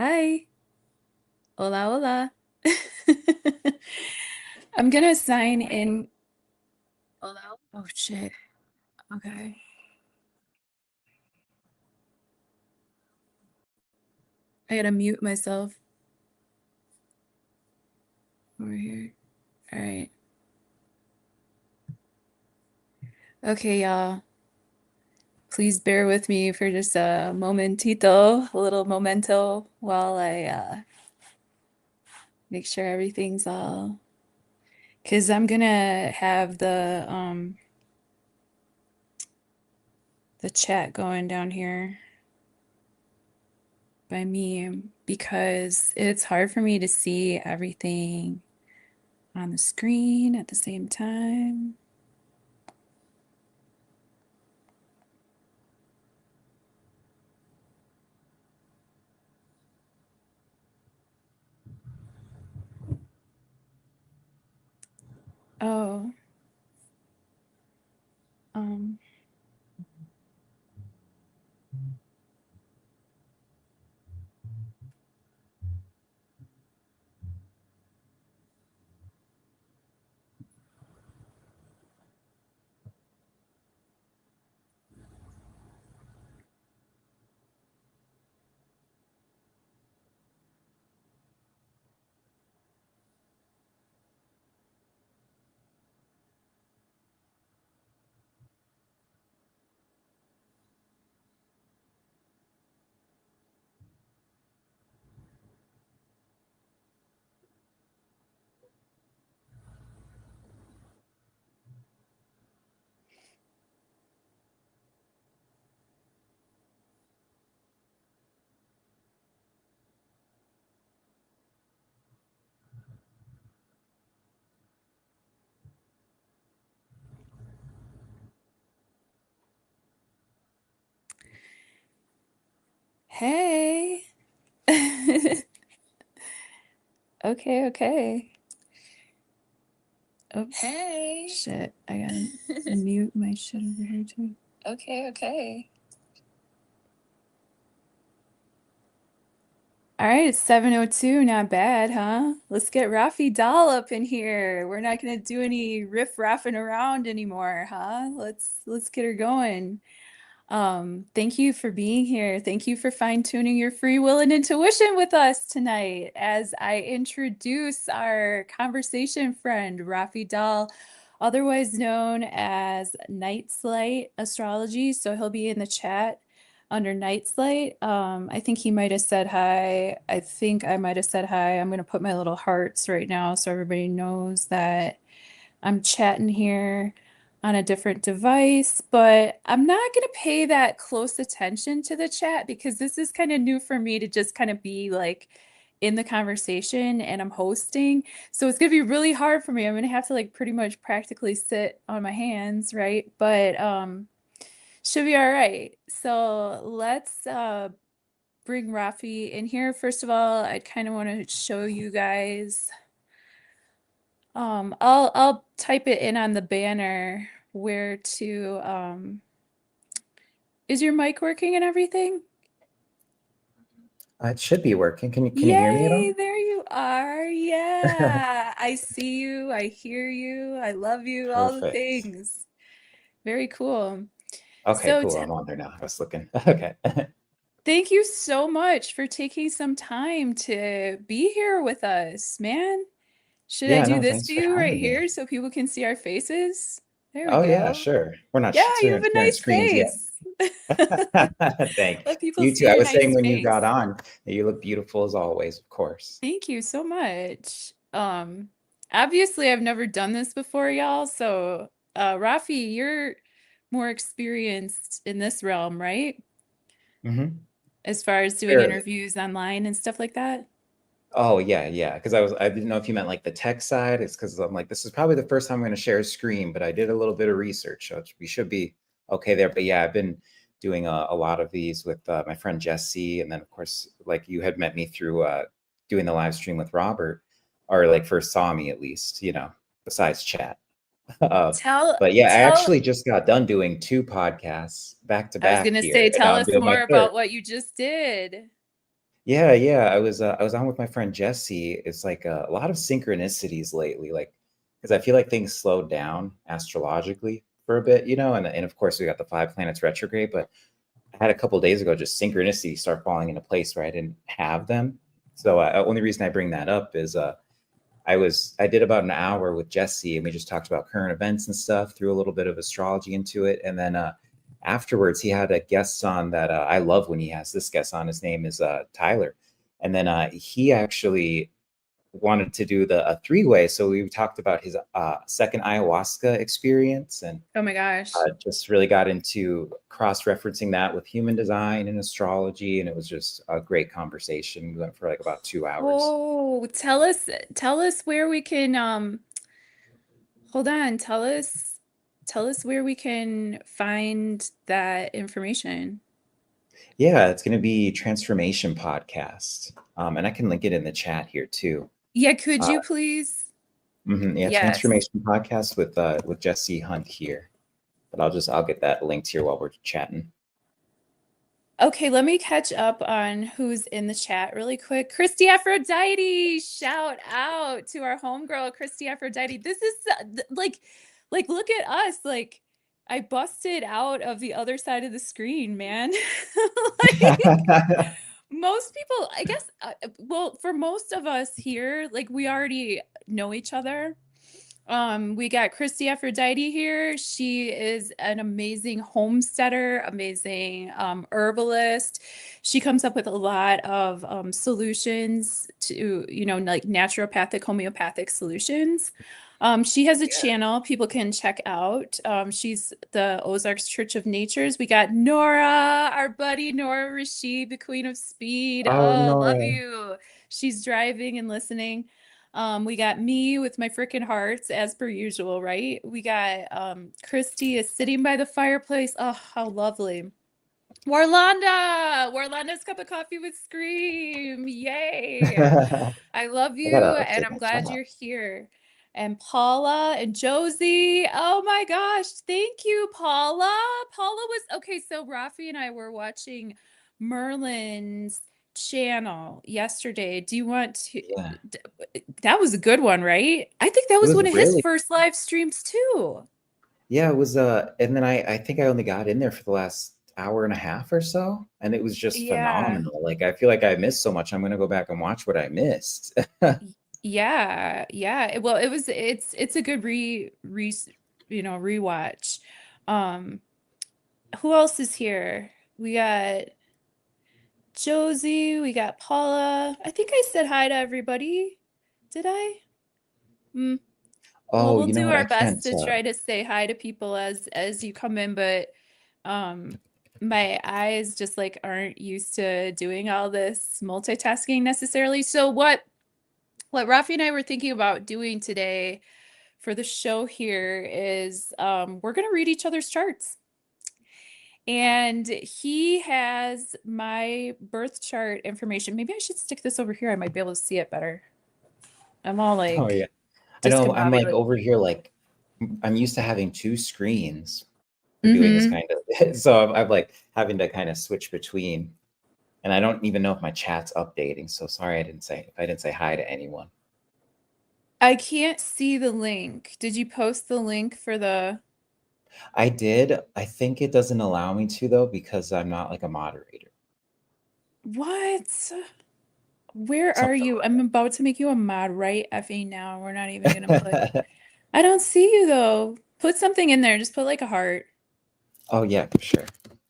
Hi. Hola, hola. I'm gonna sign in. Hola. Oh shit. Okay. I gotta mute myself over here. All right. Okay, y'all. Please bear with me for just a momentito, a little momento while I make sure everything's all. Because I'm gonna have the chat going down here by me because it's hard for me to see everything on the screen at the same time. Oh, um, hey. Okay, okay. Oops. Hey. Shit, I gotta mute my shit over here too. Okay, okay. All right, it's 7:02, not bad, huh? Let's get Rafi Doll up in here. We're not gonna do any riff-raffing around anymore, huh? Let's get her going. Thank you for being here. Thank you for fine-tuning your free will and intuition with us tonight as I introduce our conversation friend, Rafi Dahl, otherwise known as Night's Light Astrology. So he'll be in the chat under Night's Light. I think he might have said hi. I think I might have said hi. I'm going to put my little hearts right now so everybody knows that I'm chatting here on a different device, but I'm not going to pay that close attention to the chat because this is kind of new for me to just kind of be like in the conversation and I'm hosting. So it's going to be really hard for me. I'm going to have to like pretty much practically sit on my hands, right? But should be all right. So let's bring Rafi in here. First of all, I kind of want to show you guys I'll type it in on the banner where to is your mic working and everything? It should be working. Can you hear me at Yay, all? there you are. Yeah. I see you, I hear you, I love you, all the Perfect. things. Very cool. Okay, So cool. I'm on there now. I was looking. Okay. thank you so much for taking some time to be here with us, man. Should I Yeah, do no, this thanks to for you right having me. here so people can see our faces? There we Oh yeah, go. sure. We're not Yeah, you have a sharing nice screens yet. face. Thanks. Let people You too. see I your was saying nice when you got face. on that you look beautiful as always, of course. Thank you so much. Obviously I've never done this before, y'all. So, Rafi, you're more experienced in this realm, right? Hmm. As far as doing Fairly. interviews online and stuff like that. Oh yeah, yeah. Because I didn't know if you meant like the tech side. It's because I'm like, this is probably the first time I'm going to share a screen, but I did a little bit of research, so we should be okay there. But yeah, I've been doing a lot of these with my friend Jesse, and then of course, like you had met me through doing the live stream with Robert, or like first saw me at least, besides chat. Uh, Tell but yeah, I tell actually just got done doing two podcasts back to I was back gonna here, say and now tell I'm us doing my more third. about what you just did. Yeah, yeah. I was on with my friend Jesse. It's like a lot of synchronicities lately, like because I feel like things slowed down astrologically for a bit, and of course we got the five planets retrograde, but I had a couple of days ago just synchronicity start falling into place where I didn't have them. So only reason I bring that up is I did about an hour with Jesse and we just talked about current events and stuff, threw a little bit of astrology into it, and then afterwards he had a guest on that I love when he has this guest on. His name is Tyler, and then he actually wanted to do the a three-way, so we talked about his second ayahuasca experience and Oh my gosh. just really got into cross-referencing that with human design and astrology, and it was just a great conversation. We went for like about 2 hours. Oh, tell us where we can hold on, tell us where we can find that information. Yeah, it's going to be Transformation Podcast, and I can link it in the chat here too. Yeah, could Uh, you please? yeah, Yes. Transformation Podcast with Jesse Hunt here. But I'll get that linked here while we're chatting. Okay, let me catch up on who's in the chat really quick. Christy Aphrodite, shout out to our homegirl, Christy Aphrodite. This is like, look at us. Like, I busted out of the other side of the screen, man. Like, most people, I guess, well, for most of us here, like, we already know each other. We got Christy Aphrodite here. She is an amazing homesteader, amazing herbalist. She comes up with a lot of solutions to, like naturopathic, homeopathic solutions. She has a Yeah. channel people can check out. She's the Ozarks Church of Natures. We got Nora, our buddy Nora Rashid, the Queen of Speed. Oh, Oh, love Nora. you. She's driving and listening. We got me with my freaking hearts, as per usual, right? We got Christy is sitting by the fireplace. Oh, how lovely. Warlanda's cup of coffee with Scream. Yay. I I love you, gotta and update I'm my glad chat. you're here. And Paula and Josie. Oh my gosh. Thank you, Paula. Paula was okay. So Rafi and I were watching Merlin's channel yesterday. Do you want to? Yeah, That was a good one, right? I think that it was was one of his really. first live streams too. Yeah, it was. And then I think I only got in there for the last hour and a half or so, and it was just Yeah. phenomenal. Like I feel like I missed so much. I'm gonna go back and watch what I missed. Yeah, yeah. Well, it's a good rewatch. Um, who else is here? We got Josie, we got Paula. I think I said hi to everybody. Did I? Mm. Well, Oh, we'll you know do what? our I best can't. to try to say hi to people as you come in, but um my eyes just like aren't used to doing all this multitasking necessarily. So what Rafi and I were thinking about doing today for the show here is we're going to read each other's charts. And he has my birth chart information. Maybe I should stick this over here. I might be able to see it better. I'm all Oh yeah, like I know. I'm like discombobulated. over here. Like I'm used to having two screens for doing this Mm-hmm. kind of. So I'm like having to kind of switch between, and I don't even know if my chat's updating. So sorry, I didn't say hi to anyone. I can't see the link. Did you post the link for the I did. I think it doesn't allow me to though because I'm not like a moderator. what? Where are Something you? I'm like about to make you a mod right effing now. We're not even gonna put. that. I don't see you though. Put something in there. Just put like a heart. Oh yeah, for sure. Oh,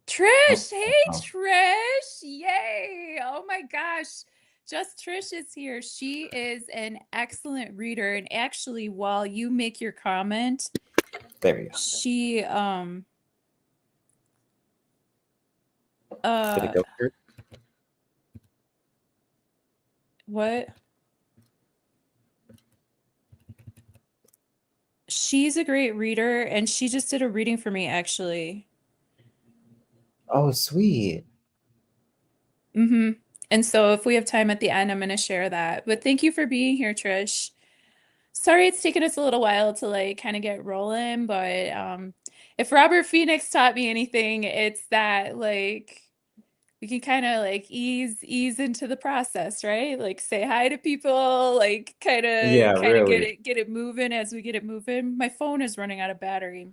Trish, hey oh, Trish. Yay. Oh my gosh. Just Trish is here. She is an excellent reader. And actually, while you make your comment, there we go. she Did it uh go through? what? She's a great reader and she just did a reading for me actually. Oh, sweet. Mm-hmm. And so if we have time at the end, I'm going to share that. But thank you for being here, Trish. Sorry it's taken us a little while to like kind of get rolling, but if Robert Phoenix taught me anything, it's that like we can kind of like ease into the process, right? Like say hi to people, like Yeah, kind of really. get it moving as we get it moving. My phone is running out of battery.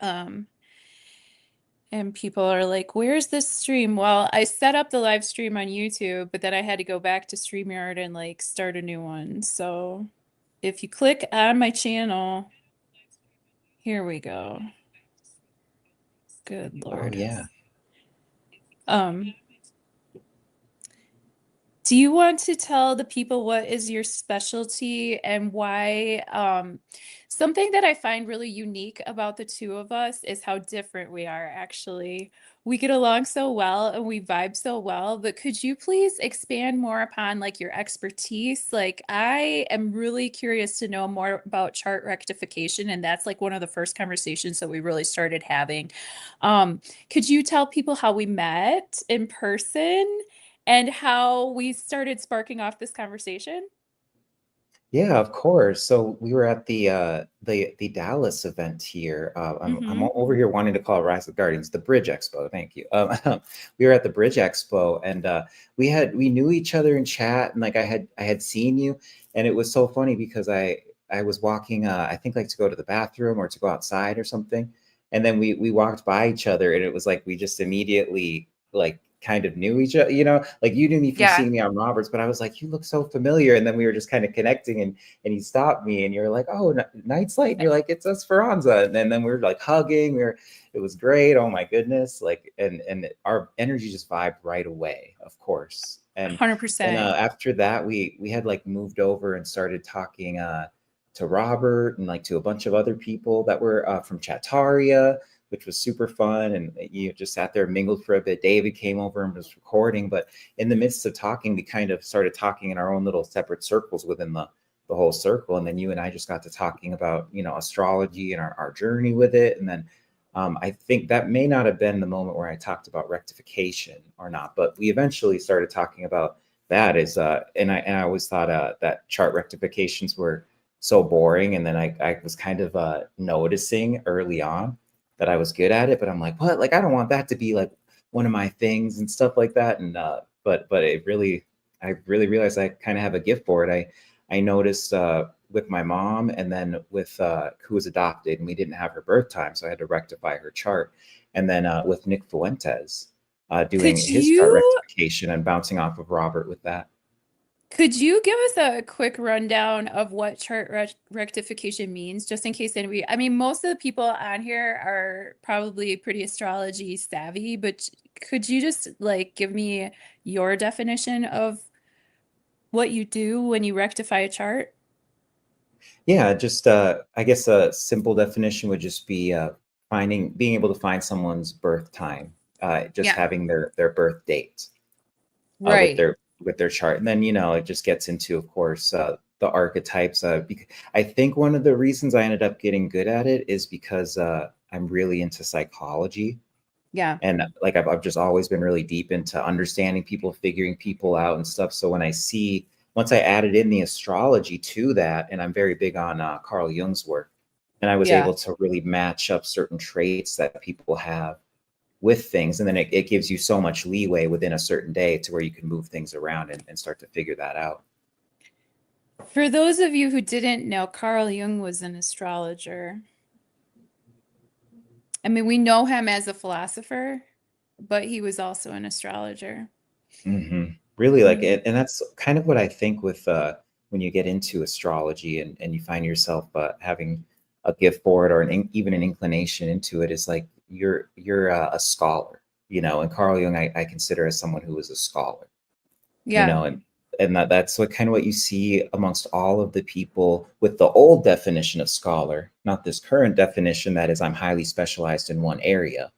Um, and people are like, "Where's this stream?" Well, I set up the live stream on YouTube, but then I had to go back to StreamYard and like start a new one. So if you click on my channel, here we go. Good Oh Lord. yeah. Um, Do you want to tell the people what is your specialty and why? Something that I find really unique about the two of us is how different we are, actually. We get along so well and we vibe so well, but could you please expand more upon like your expertise? Like I am really curious to know more about chart rectification, and that's like one of the first conversations that we really started having. Could you tell people how we met in person? And how we started sparking off this conversation. Yeah, of course. So we were at the Dallas event here. I'm Hmm. over here wanting to call it Rise of Guardians, the Bridge Expo. Thank you. We were at the Bridge Expo, and we knew each other in chat, and like I had seen you, and it was so funny because I was walking, I think like to go to the bathroom or to go outside or something, and then we walked by each other, and it was like we just immediately like kind of knew each other, you know, like you knew me from Yeah, seeing me on Roberts, but I was like, you look so familiar. And then we were just kind of connecting, and you stopped me and you're like, oh, Night's Light. And you're like, it's Esperanza. And then we were like hugging. It was great. Oh my goodness. Like, and our energy just vibed right away, of course. And then 100%. after that, we had like moved over and started talking to Robert and like to a bunch of other people that were from Chattaria, which was super fun. And you just sat there, mingled for a bit. David came over and was recording, but in the midst of talking, we kind of started talking in our own little separate circles within the whole circle. And then you and I just got to talking about, you know, astrology and our journey with it. And then I think that may not have been the moment where I talked about rectification or not, but we eventually started talking about that is, and I always thought that chart rectifications were so boring. And then I was kind of noticing early on that I was good at it, but I'm like, what? Like, I don't want that to be like one of my things and stuff like that. And but it really, I really realized I kind of have a gift for it. I noticed with my mom, and then with who was adopted, and we didn't have her birth time, so I had to rectify her chart. And then with Nick Fuentes doing Could his chart you rectification and bouncing off of Robert with that. could you give us a quick rundown of what chart rectification means, just in case anybody, I mean, most of the people on here are probably pretty astrology savvy, but could you just like give me your definition of what you do when you rectify a chart? Yeah, just I guess a simple definition would just be being able to find someone's birth time, just Yeah, having their birth date right. with their chart, and then you know it just gets into, of course, the archetypes. I think one of the reasons I ended up getting good at it is because I'm really into psychology, Yeah. and like I've just always been really deep into understanding people, figuring people out and stuff. So when I see once I added in the astrology to that, and I'm very big on Carl Jung's work, and I was Yeah. able to really match up certain traits that people have with things, and then it gives you so much leeway within a certain day to where you can move things around and start to figure that out. For those of you who didn't know, Carl Jung was an astrologer. I mean, we know him as a philosopher, but he was also an astrologer. Really like Mm. it, and that's kind of what I think with when you get into astrology and you find yourself having a gift for it or even an inclination into it, is like you're a scholar, you know. And Carl Jung, I consider as someone who was a scholar, you Yeah. know, and that's what kind of what you see amongst all of the people with the old definition of scholar, not this current definition that is I'm highly specialized in one area,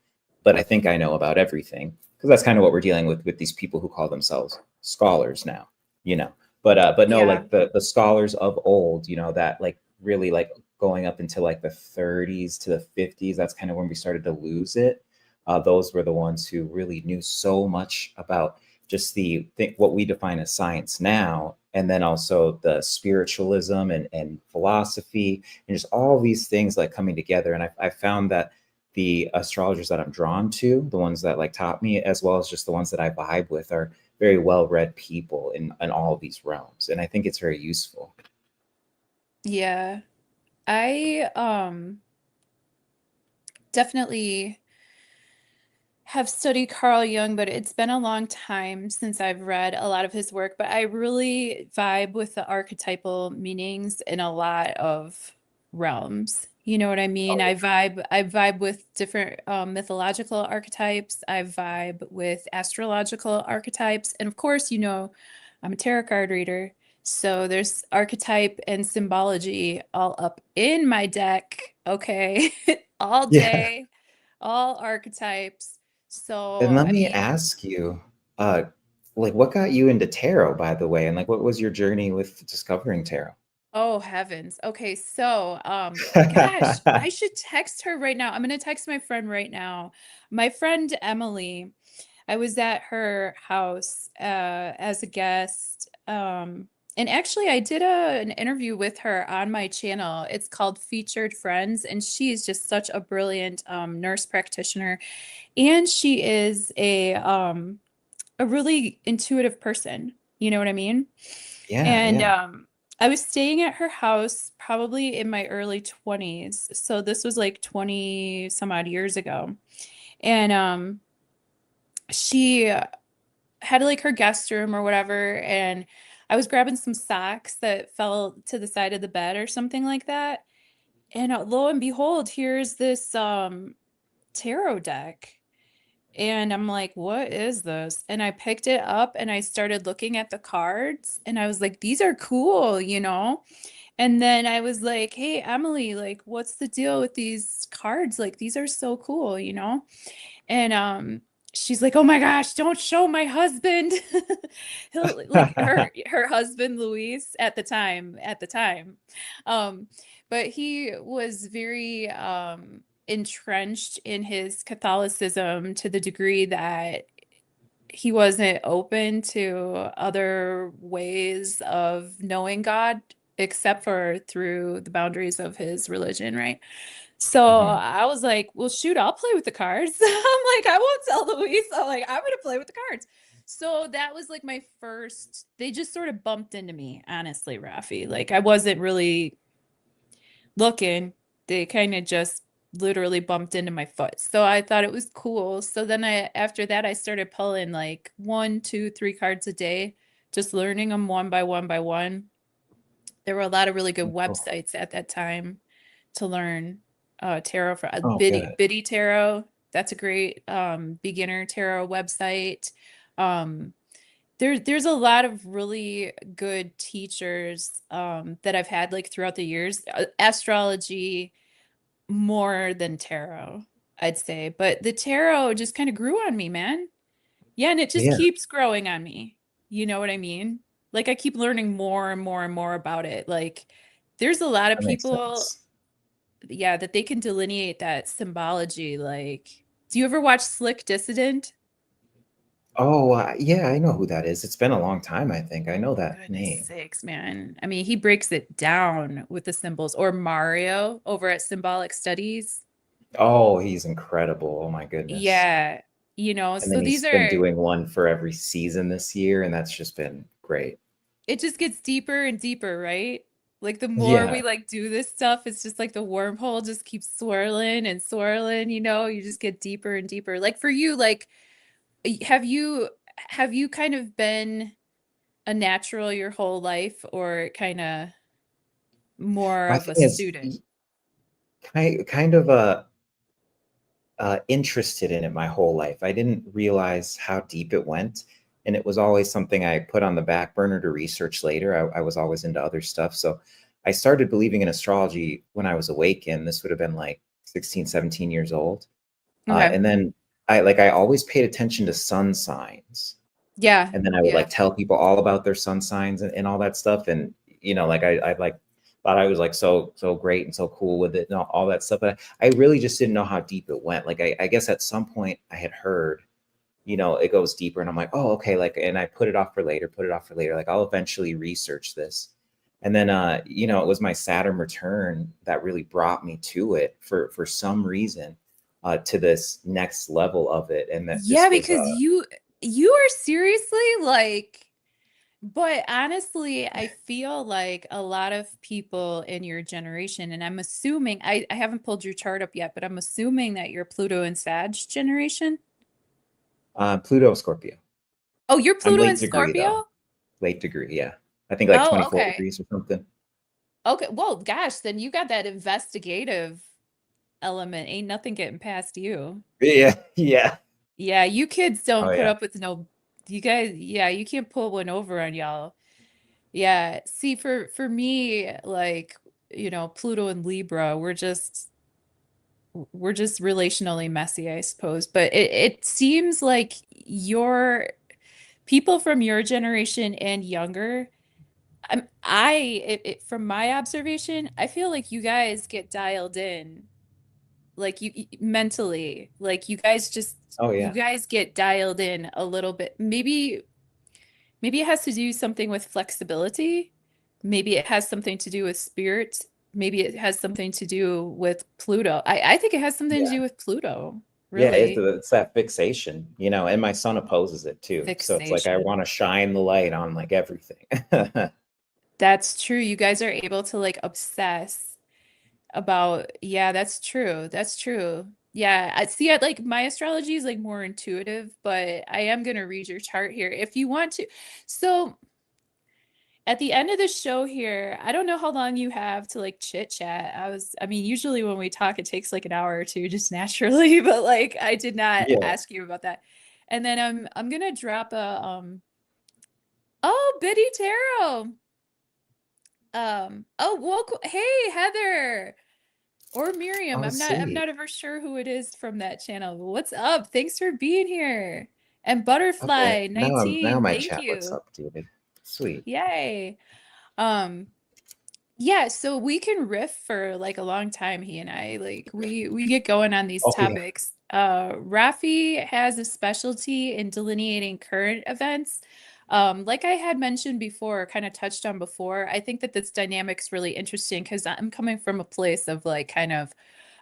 but I think I know about everything, because that's kind of what we're dealing with these people who call themselves scholars now, you know. But no, Yeah. like the scholars of old, you know, that like really like going up into like the 30s to the 50s, that's kind of when we started to lose it. Those were the ones who really knew so much about just what we define as science now, and then also the spiritualism and philosophy and just all these things like coming together. And I found that the astrologers that I'm drawn to, the ones that like taught me, as well as just the ones that I vibe with, are very well-read people in all of these realms. And I think it's very useful. Yeah. I definitely have studied Carl Jung, but it's been a long time since I've read a lot of his work. But I really vibe with the archetypal meanings in a lot of realms. You know what I mean? Oh I vibe with different mythological archetypes. I vibe with astrological archetypes. And of course, I'm a tarot card reader. So there's archetype and symbology all up in my deck. Okay. All yeah. day, all archetypes. So, And let I me mean, ask you, uh, like what got you into tarot, by the way? And like what was your journey with discovering tarot? oh heavens. Okay, so, gosh, I should text her right now. I'm gonna text my friend right now. My friend Emily, I was at her house as a guest. And actually, I did an interview with her on my channel. It's called Featured Friends, and she's just such a brilliant nurse practitioner. And she is a really intuitive person. You know what I mean? Yeah, And yeah. I was staying at her house probably in my early 20s. So this was like 20 some odd years ago. And she had like her guest room or whatever. And I was grabbing some socks that fell to the side of the bed or something like that. And lo and behold, here's this tarot deck. And I'm like, what is this? And I picked it up and I started looking at the cards and I was like, these are cool, you know? And then I was like, hey, Emily, like, what's the deal with these cards? Like, these are so cool, you know? And she's like, "Oh my gosh, don't show my husband." He'll like her husband Luis at the time. Um but he was very entrenched in his Catholicism to the degree that he wasn't open to other ways of knowing God except for through the boundaries of his religion, right? So Mhm. I was like, well, shoot, I'll play with the cards. I'm like, I won't tell Luis. I'm like, I'm gonna play with the cards. So that was like my first, they just sort of bumped into me, honestly, Rafi. Like I wasn't really looking. They kind of just literally bumped into my foot. So I thought it was cool. So then after that, I started pulling like one, two, three cards a day, just learning them one by one by one. There were a lot of really good Oh, websites at that time to learn tarot for oh, good. Biddy Tarot. That's a great beginner tarot website. Um, there's a lot of really good teachers that I've had like throughout the years. Astrology more than tarot, I'd say. But the tarot just kind of grew on me, man. Yeah, and it just Yeah, keeps growing on me. You know what I mean? Like I keep learning more and more and more about it. Like there's a lot of that makes people, sense. yeah, that they can delineate that symbology. Like, do you ever watch Slick Dissident? Oh, yeah, I know who that is. It's been a long time, I think. I know that Goodness name. sakes, man. I mean, he breaks it down with the symbols. Or Mario over at Symbolic Studies. Oh, he's incredible. Oh my goodness. Yeah, And then so these he's been are, doing one for every season this year, and that's just been great. it just gets deeper and deeper, right? Like the more we Yeah. like do this stuff, it's just like the wormhole just keeps swirling and swirling, you just get deeper and deeper. Like for you, like have you have you kind of been a natural your whole life or kind of more My of thing a is student? kind of interested in it my whole life. I didn't realize how deep it went. And it was always something I put on the back burner to research later. I was always into other stuff. So I started believing in astrology when I was awakened. This would have been like 16, 17 years old. Okay. And then I always paid attention to sun signs. Yeah. And then I would Yeah. like tell people all about their sun signs and all that stuff. And like I like thought I was like so great and so cool with it and all that stuff. But I really just didn't know how deep it went. Like I guess at some point I had heard, it goes deeper, and I'm like, oh, okay, like, and I put it off for later, put it off for later. Like I'll eventually research this. And then it was my Saturn return that really brought me to it for some reason. to this next level of it, and that Yeah, this was because you are seriously like, but honestly, I feel like a lot of people in your generation, and I'm assuming I haven't pulled your chart up yet, but I'm assuming that you're Pluto and Sag generation. Pluto Scorpio. Oh, you're I'm Pluto late and degree though. Scorpio? Late degree, yeah. I think like Oh, 24 okay. degrees or something. Okay. Well, gosh, then you got that investigative element. Ain't nothing getting past you. Yeah, yeah. Yeah, you kids Oh don't put yeah. up with no, you guys, yeah, you can't pull one over on y'all. Yeah. See, for me, like, Pluto and Libra, we're just relationally messy, I suppose. But it seems like your people from your generation and younger, from my observation, I feel like you guys get dialed in, like mentally, like Oh you yeah. guys get dialed in a little bit. Maybe it has to do something with flexibility. Maybe it has something to do with spirit. Maybe it has something to do with Pluto. I think it has something to Yeah. do with Pluto, Yeah, really. it's that fixation, and my son opposes it too. So it's like I Fixation. want to shine the light on like everything. That's true. You guys are able to like obsess about, yeah, that's true. That's true. Yeah, I see it like my astrology is like more intuitive, but I am gonna read your chart here if you want to. So at the end of the show here, I don't know how long you have to like chit chat. I mean, usually when we talk, it takes like an hour or two just naturally, but like I did not Yeah. ask you about that. And then I'm gonna drop a oh, Biddy Tarot. Oh, well, hey, Heather or Miriam. Oh, I'm sweet. not ever sure who it is from that channel. What's up? Thanks for being here. And Okay. Butterfly Now 19, my thank chat looks you. updated. Sweet. Yay. Um, yeah, so we can riff for like a long time, he and I. Like we get going on these Oh yeah. topics. Rafi has a specialty in delineating current events. Like I had mentioned before, kind of touched on before, I think that this dynamic's really interesting because I'm coming from a place of like kind of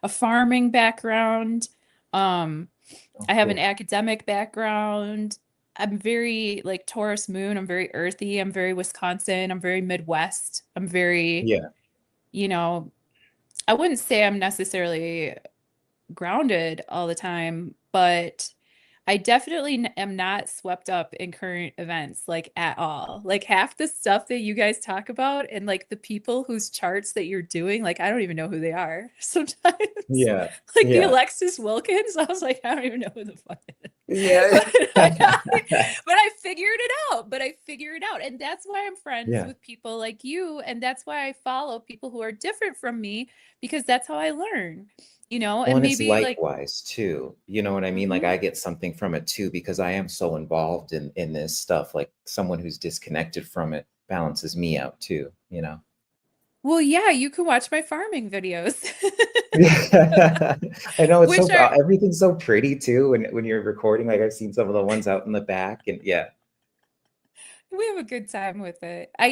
a farming background. Um, Oh, I have an cool. academic background. I'm very like Taurus moon. I'm very earthy. I'm very Wisconsin. I'm very Midwest. I'm very, Yeah. you know, I wouldn't say I'm necessarily grounded all the time, but I definitely am not swept up in current events like at all. Like half the stuff that you guys talk about and like the people whose charts that you're doing, like I don't even know who they are sometimes. Yeah. Like the Yeah. Alexis Wilkins, I was like, I don't even know who the fuck it is. Yeah. But I figured it out. But I figured it out. And that's why I'm friends Yeah. with people like you. And that's why I follow people who are different from me because that's how I learn, Well, and and it's maybe like, likewise too. You know what I mean? Like mhm. I get something from it too because I am so involved in this stuff. Like someone who's disconnected from it balances me out too. Well, yeah, you can watch my farming videos, Yeah. I know it's which so are everything's so pretty too when you're recording. Like I've seen some of the ones out in the back and yeah. we have a good time with it. I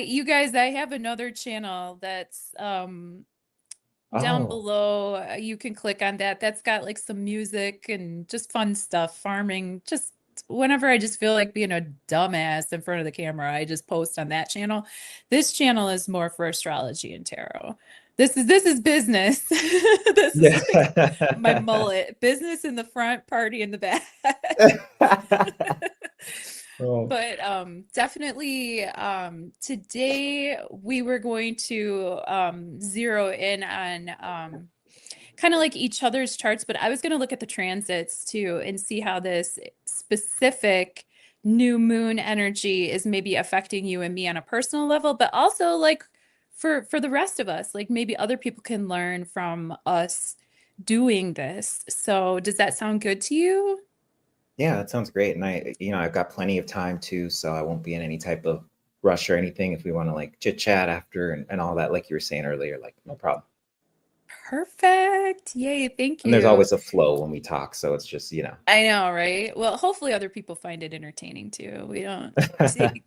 have another channel that's down Oh, below. You can click on that. That's got like some music and just fun stuff, farming, just whenever I just feel like being a dumbass in front of the camera, I just post on that channel. This channel is more for astrology and tarot. This is business. This is like my yeah. mullet. Business in the front, party in the back. Oh, But definitely today we were going to zero in on kind of like each other's charts, but I was going to look at the transits too and see how this specific new moon energy is maybe affecting you and me on a personal level, but also like for the rest of us, like maybe other people can learn from us doing this. So does that sound good to you? yeah, that sounds great. And I've got plenty of time too, so I won't be in any type of rush or anything if we want to like chit chat after and all that, like you were saying earlier, like no problem. Perfect. Yay, thank And there's you. always a flow when we talk, so it's just. I know, right? Well, hopefully other people find it entertaining too. We don't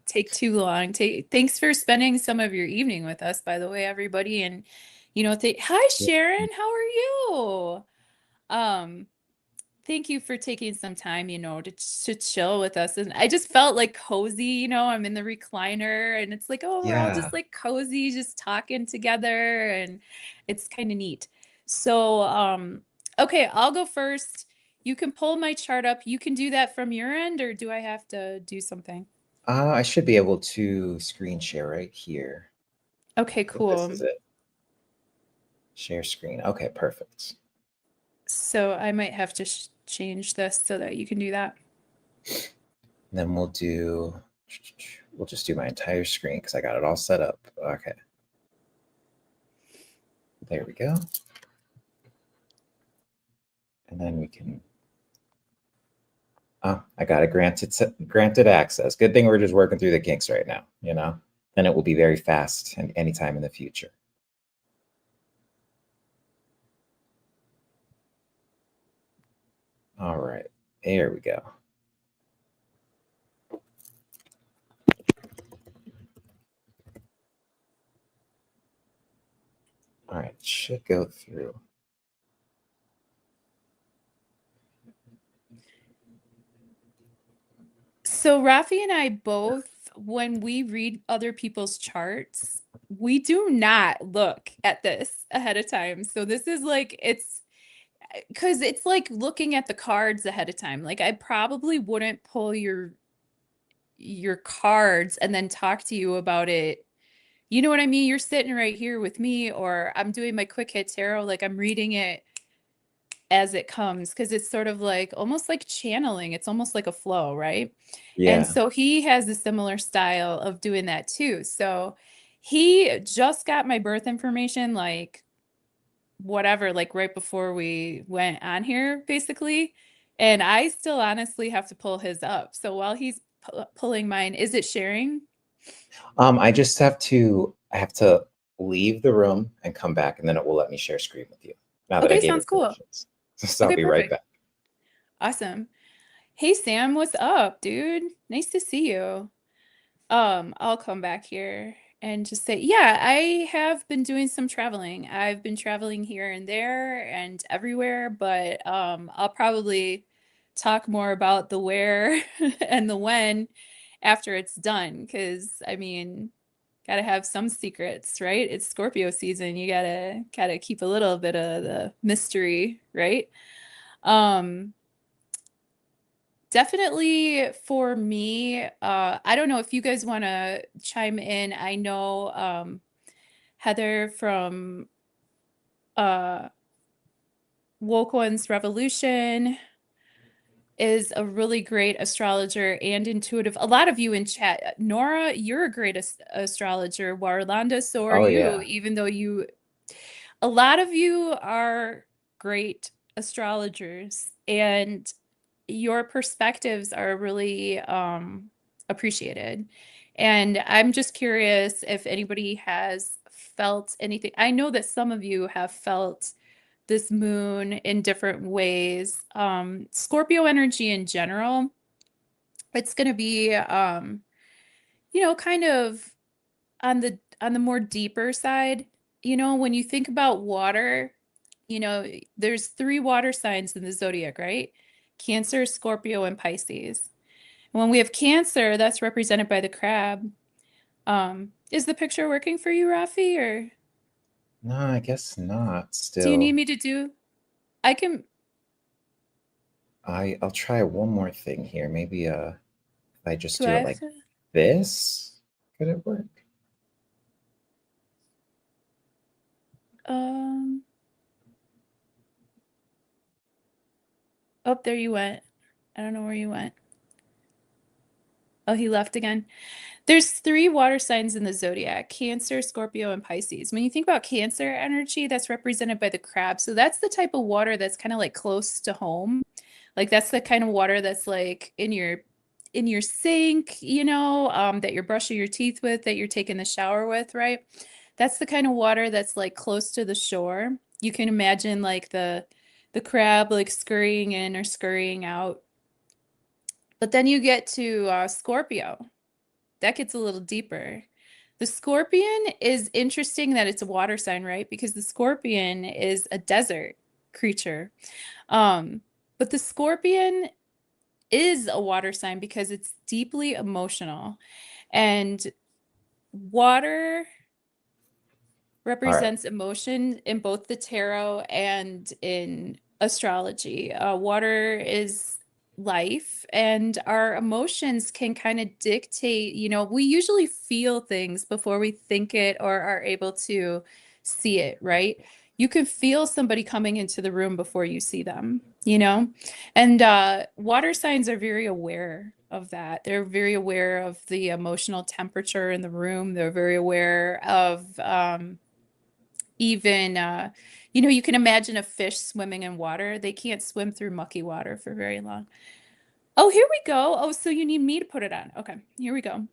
take too long. Thanks for spending some of your evening with us, by the way, everybody. And hi Yeah. Sharon, how are you? Um, thank you for taking some time, to chill with us. And I just felt like cozy, I'm in the recliner and it's like, oh, we're all just Yeah. like cozy, just talking together, and it's kind of neat. So, okay, I'll go first. You can pull my chart up. You can do that from your end, or do I have to do something? I should be able to screen share right here. Okay, I think this cool. is it. Share screen. Okay, perfect. So I might have to change this so that you can do that. And then we'll just do my entire screen because I got it all set up. Okay, there we go. And then we can, oh, I got it granted access. Good thing we're just working through the kinks right now, you know? Then it will be very fast and anytime in the future. All right, there we go. All right, should go through. So Rafi and I both, when we read other people's charts, we do not look at this ahead of time. So this is like it's because it's like looking at the cards ahead of time. Like I probably wouldn't pull your cards and then talk to you about it. You know what I mean? You're sitting right here with me, or I'm doing my quick hit tarot, like I'm reading it as it comes because it's sort of like almost like channeling. It's almost like a flow, right? And Yeah. so he has a similar style of doing that too. So he just got my birth information, like whatever, like right before we went on here, basically. And I still honestly have to pull his up. So while he's pulling mine, is it sharing? I have to leave the room and come back, and then it will let me share screen with you now that I Okay, gave sounds it cool. permissions. So I'll Okay, be right perfect. back. Awesome. Hey Sam, what's up, dude? Nice to see you. I'll come back here and just say, yeah, I have been doing some traveling. I've been traveling here and there and everywhere, but I'll probably talk more about the where and the when after it's done, because I mean, gotta have some secrets, right? It's Scorpio season. You gotta keep a little bit of the mystery, right? Um, Definitely for me, I don't know if you guys want to chime in. I know Heather from uh, Woke One's Revolution is a really great astrologer and intuitive. A lot of you in chat, Nora, you're a great astrologer. Warlanda, so are Oh you, yeah. even though a lot of you are great astrologers, and your perspectives are really appreciated. And I'm just curious if anybody has felt anything. I know that some of you have felt this moon in different ways. Scorpio energy in general, it's going to be, kind of on the more deeper side. When you think about water, you know, there's three water signs in the zodiac, right? Cancer, Scorpio, and Pisces. When we have Cancer, that's represented by the crab. Is the picture working for you, Rafi, or No, I guess not. do you need Still, me to do? I can I'll try one more thing here. Maybe if I just do I do it have like to? this, could it work? Um, oh, there you went. I don't know where you went. Oh, he left again. There's three water signs in the zodiac: Cancer, Scorpio, and Pisces. When you think about Cancer energy, that's represented by the crab. So that's the type of water that's kind of like close to home. Like that's the kind of water that's like in your sink, that you're brushing your teeth with, that you're taking the shower with, right? That's the kind of water that's like close to the shore. You can imagine like the crab like scurrying in or scurrying out. But then you get to Scorpio. That gets a little deeper. The scorpion is interesting that it's a water sign, right? Because the scorpion is a desert creature. Um, But the scorpion is a water sign because it's deeply emotional. And water All right. represents emotion in both the tarot and in astrology. Water is life, and our emotions can kind of dictate, we usually feel things before we think it or are able to see it, right? You can feel somebody coming into the room before you see them, you know? And water signs are very aware of that. They're very aware of the emotional temperature in the room. They're very aware of even you can imagine a fish swimming in water. They can't swim through mucky water for very long. Oh, here we go. Oh, so you need me to put it on. Okay, here we go.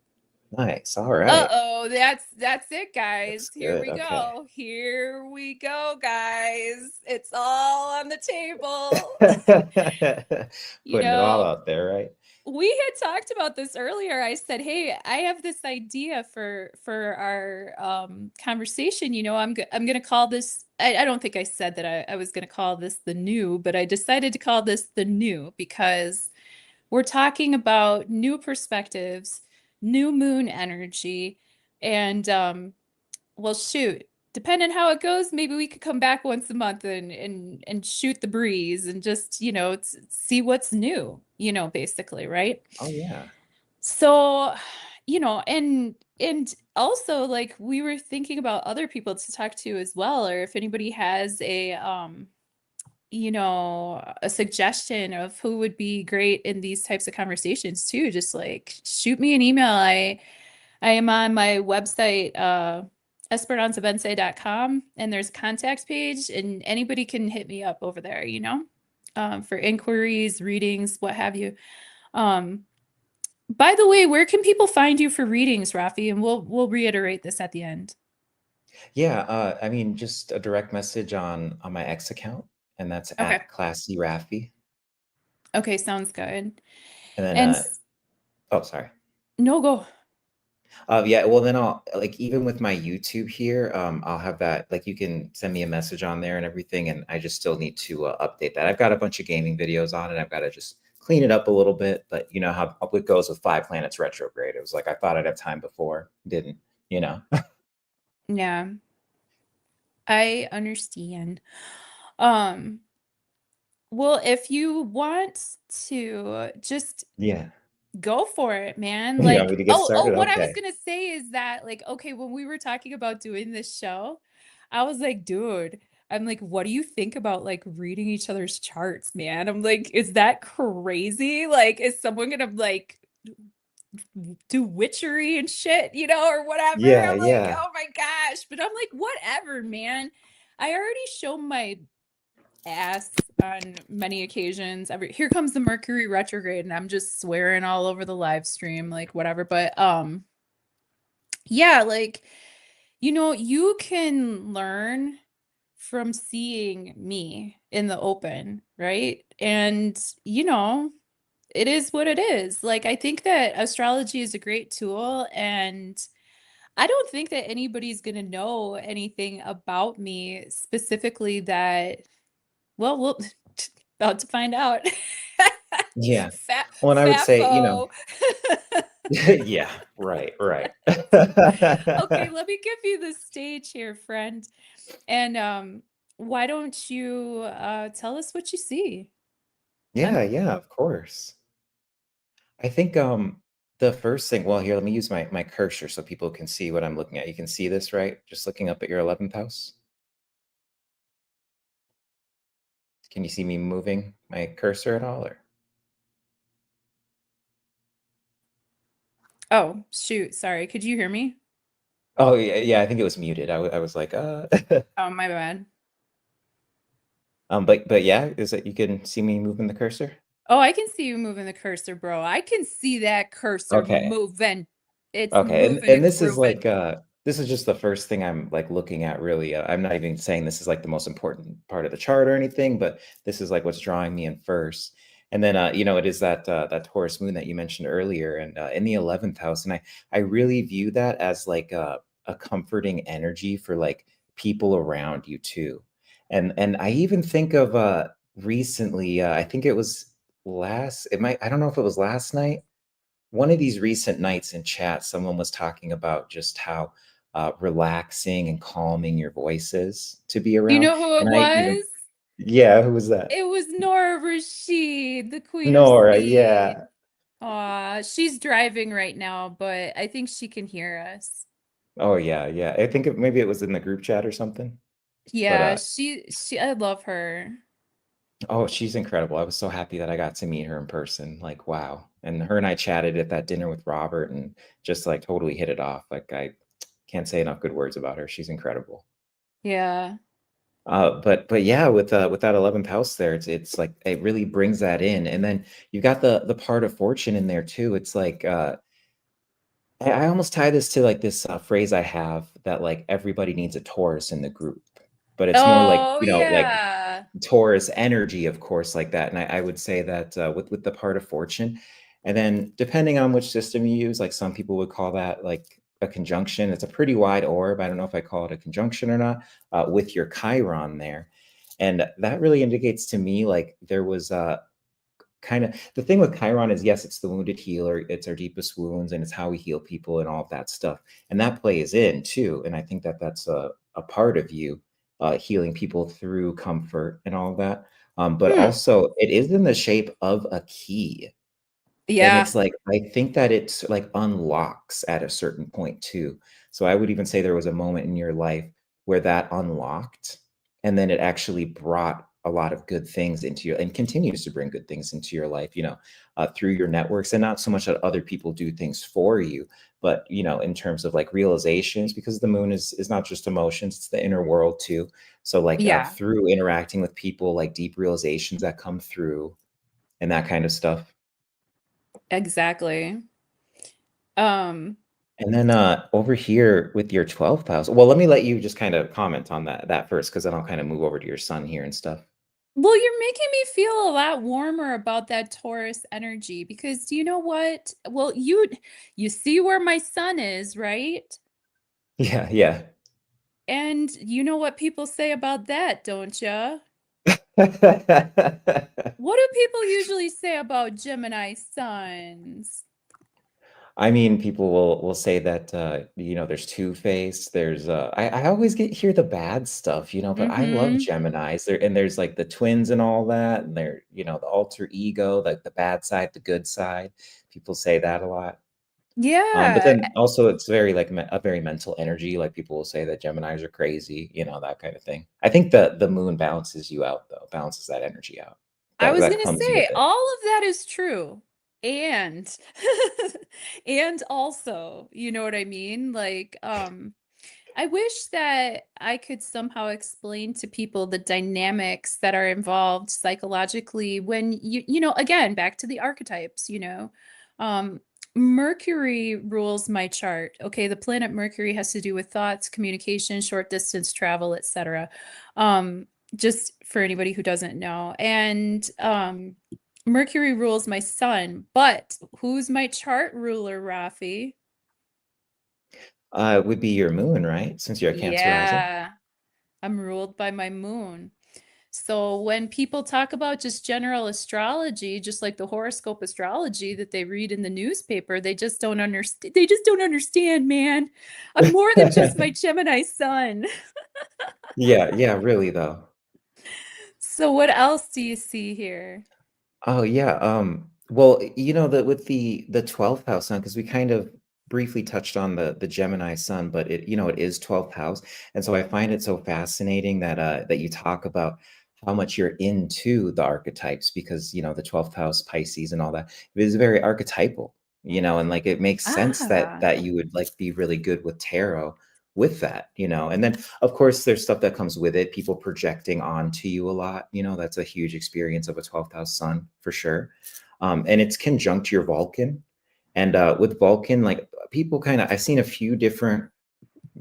Nice. All right. Uh-oh, that's it, guys. Looks Here good. we Okay. go. Here we go, guys. It's all on the table. You Putting it all know, out there, right? we had talked about this earlier. I said, "Hey, I have this idea for our conversation. I'm gonna call this. I don't think I said that I was gonna call this the new, but I decided to call this the new because we're talking about new perspectives, new moon energy, and well, shoot. Depending how it goes, maybe we could come back once a month and shoot the breeze and just, see what's new, basically, right? Oh yeah. So, and also like we were thinking about other people to talk to as well, or if anybody has a suggestion of who would be great in these types of conversations too, just like shoot me an email. I am on my website, esperanzabense.com, and there's a contact page, and anybody can hit me up over there, for inquiries, readings, what have you. Um, by the way, where can people find you for readings, Rafi? And we'll reiterate this at the end. Yeah, I mean, just a direct message on my X account, and that's Okay. at Classy Raffi. Okay, sounds good. And then And oh, sorry. no go. Yeah, well then I'll like even with my YouTube here, I'll have that like you can send me a message on there and everything, and I just still need to update that. I've got a bunch of gaming videos on it. I've got to just clean it up a little bit, but you know how it goes with Five Planets retrograde. It was like I thought I'd have time before, didn't, you know? Yeah, I understand. Um, well, if you want to just Yeah. go for it, man. You want me Like, to get started? what I was Okay. gonna say is that, like, okay, when we were talking about doing this show, I was like, dude, I'm like, what do you think about like reading each other's charts, man? I'm like, is that crazy? Like, is someone gonna like do witchery and shit, or whatever? Yeah, I'm like, yeah. oh my gosh. But I'm like, whatever, man. I already show my ass on many occasions. Here comes the Mercury retrograde, and I'm just swearing all over the live stream, like whatever. But yeah, like you can learn from seeing me in the open, right? And it is what it is. Like I think that astrology is a great tool, and I don't think that anybody's gonna know anything about me specifically that we'll about to find out. Yeah. Fat Well, and I would say, Fafo. yeah, right, right. Okay, let me give you the stage here, friend. And why don't you tell us what you see? I'm Yeah, yeah, of course. I think the first thing, well, here, let me use my cursor so people can see what I'm looking at. You can see this, right? Just looking up at your 11th house. Can you see me moving my cursor at all or? Oh, shoot, sorry. Could you hear me? Oh, yeah, yeah, I think it was muted. I was like, Oh, my bad. but yeah, is that you can see me moving the cursor? Oh, I can see you moving the cursor, bro. I can see that cursor Okay. moving. It's Okay, moving and and this is grooving. like this is just the first thing I'm like looking at really. I'm not even saying this is like the most important part of the chart or anything, but this is like what's drawing me in first. And then it is that that Taurus moon that you mentioned earlier and in the 11th house, and I really view that as like a comforting energy for like people around you too. And I even think of recently, I think it was I don't know if it was last night. One of these recent nights in chat, someone was talking about just how relaxing and calming your voice is to be You around. know who it And I even, was? yeah, who was that? It was Nora Rashid, the Queen of Nora, Spades. yeah. Aw, she's driving right now, but I think she can hear us. Oh, yeah, yeah. I think maybe it was in the group chat or something. But Yeah, she I love her. oh, she's incredible. I was so happy that I got to meet her in person. Like, wow. And her and I chatted at that dinner with Robert and just like totally hit it off. Like, I can't say enough good words about her. She's incredible. Yeah. But yeah, with that 11th house there, it's like it really brings that in. And then you got the part of fortune in there too. It's like I almost tie this to like this phrase I have that like everybody needs a Taurus in the group, but it's more like, Oh, like yeah. Taurus energy, of course, like that. And I would say that with the part of fortune, and then depending on which system you use, like some people would call that like a conjunction. It's a pretty wide orb. I don't know if I call it a conjunction or not, with your Chiron there, and that really indicates to me like there was kind of the thing with Chiron is yes, it's the wounded healer, it's our deepest wounds, and it's how we heal people and all of that stuff, and that plays in too. And I think that that's a part of you healing people through comfort and all of that. But Hmm. also, it is in the shape of a key. And Yeah. it's like, I think that it's like unlocks at a certain point too. So I would even say there was a moment in your life where that unlocked, and then it actually brought a lot of good things into you and continues to bring good things into your life, through your networks, and not so much that other people do things for you, but in terms of like realizations, because the moon is not just emotions, it's the inner world too. So like Yeah, through interacting with people, like deep realizations that come through and that kind of stuff. exactly. Um, And then over here with your 12th house, well, let me let you just kind of comment on that first, because then I'll kind of move over to your sun here and stuff. well, you're making me feel a lot warmer about that Taurus energy because do you know what? Well, you see where my sun is, right? Yeah, yeah. And you know what people say about that, don't you? What do people usually say about Gemini suns? I mean, people will say that there's two-face. There's I always hear the bad stuff, but I love Mm-hmm. Geminis. There's like the twins and all that, and they're, the alter ego, like the bad side, the good side. People say that a lot. But Yeah, then also it's very like a very mental energy. Like people will say that Geminis are crazy, that kind of thing. I think the moon balances you out though, balances that energy out. I was That gonna comes with say it. all of that is true. And and also, you know what I mean? Like, I wish that I could somehow explain to people the dynamics that are involved psychologically when again, back to the archetypes, Um, Mercury rules my chart. Okay, the planet Mercury has to do with thoughts, communication, short distance travel, etc. Um, just for anybody who doesn't know. And Mercury rules my sun, but who's my chart ruler, Rafi? It would be your moon, right? Since you're a Cancer rising. Yeah. I'm ruled by my moon. So when people talk about just general astrology, just like the horoscope astrology that they read in the newspaper, they just don't understand. They just don't understand, man. I'm more than just my Gemini sun. Yeah, yeah, really though. So what else do you see here? Oh yeah. Well, that with the 12th house sun, because we kind of briefly touched on the Gemini sun, but it is 12th house. And so I find it so fascinating that you talk about how much you're into the archetypes, because the 12th house, Pisces and all that, it is very archetypal, and like it makes sense that Ah, that you would like be really good with tarot with that. And then of course there's stuff that comes with it, people projecting onto you a lot, that's a huge experience of a 12th house sun for sure. And it's conjunct your Vulcan, and with Vulcan, like people kind of, I've seen a few different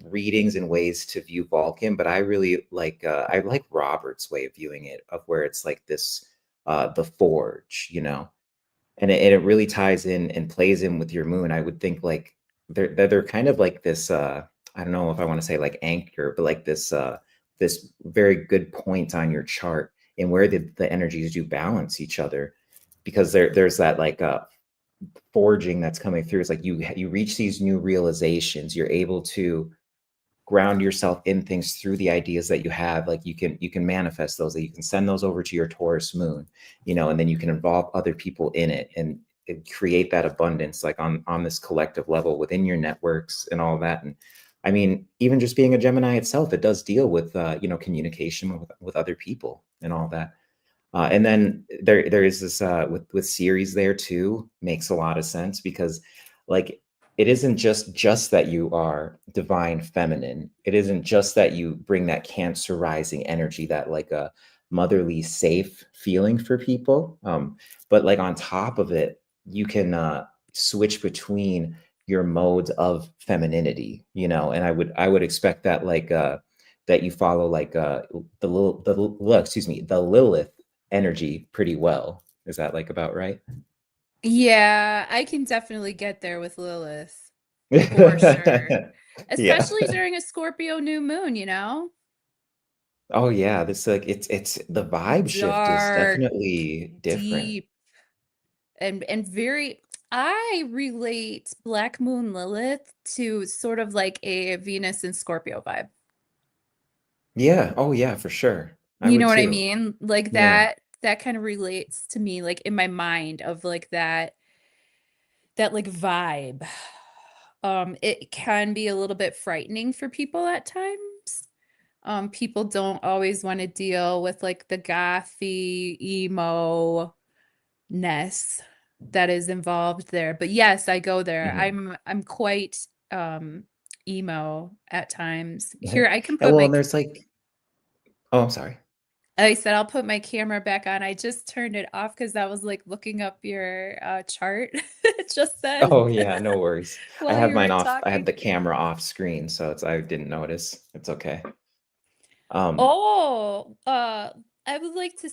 readings and ways to view Vulcan, but I like Robert's way of viewing it, of where it's like this the forge, and it really ties in and plays in with your moon. I would think like they're kind of like this I don't know if I want to say like anchor, but like this very good point on your chart and where the energies do balance each other, because there's that like forging that's coming through. It's like you reach these new realizations, you're able to ground yourself in things through the ideas that you have. Like you can manifest those, that you can send those over to your Taurus moon, and then you can involve other people in it, and create that abundance, like on this collective level within your networks and all that. And I mean, even just being a Gemini itself, it does deal with communication with other people and all that. And then there is this with series there too, makes a lot of sense, because like it isn't just that you are divine feminine. It isn't just that you bring that Cancer rising energy, that like a motherly safe feeling for people. But like on top of it, you can switch between your modes of femininity, and I would expect that like that you follow like the Lilith energy pretty well. Is that like about right? Yeah, I can definitely get there with Lilith for sure. Yeah. Especially during a Scorpio new moon, Oh yeah, this like it's the vibe shift is dark, definitely different. deep, and very I relate Black Moon Lilith to sort of like a Venus and Scorpio vibe. Yeah. Oh yeah, for sure. I You would know what I too. mean? Like Yeah. that kind of relates to me like in my mind of like that like vibe. It can be a little bit frightening for people at times. People don't always want to deal with like the gothy emo ness that is involved there. But yes, I go there. Mhm. I'm quite emo at times. Yeah. Here, I can And put well, my and there's like, oh, I'm sorry. I said I'll put my camera back on. I just turned it off because I was like looking up your chart just then Oh yeah, no worries. I while have you mine were off. I have talking. the camera off screen, so I didn't notice. It's okay. Um, Oh, I would like to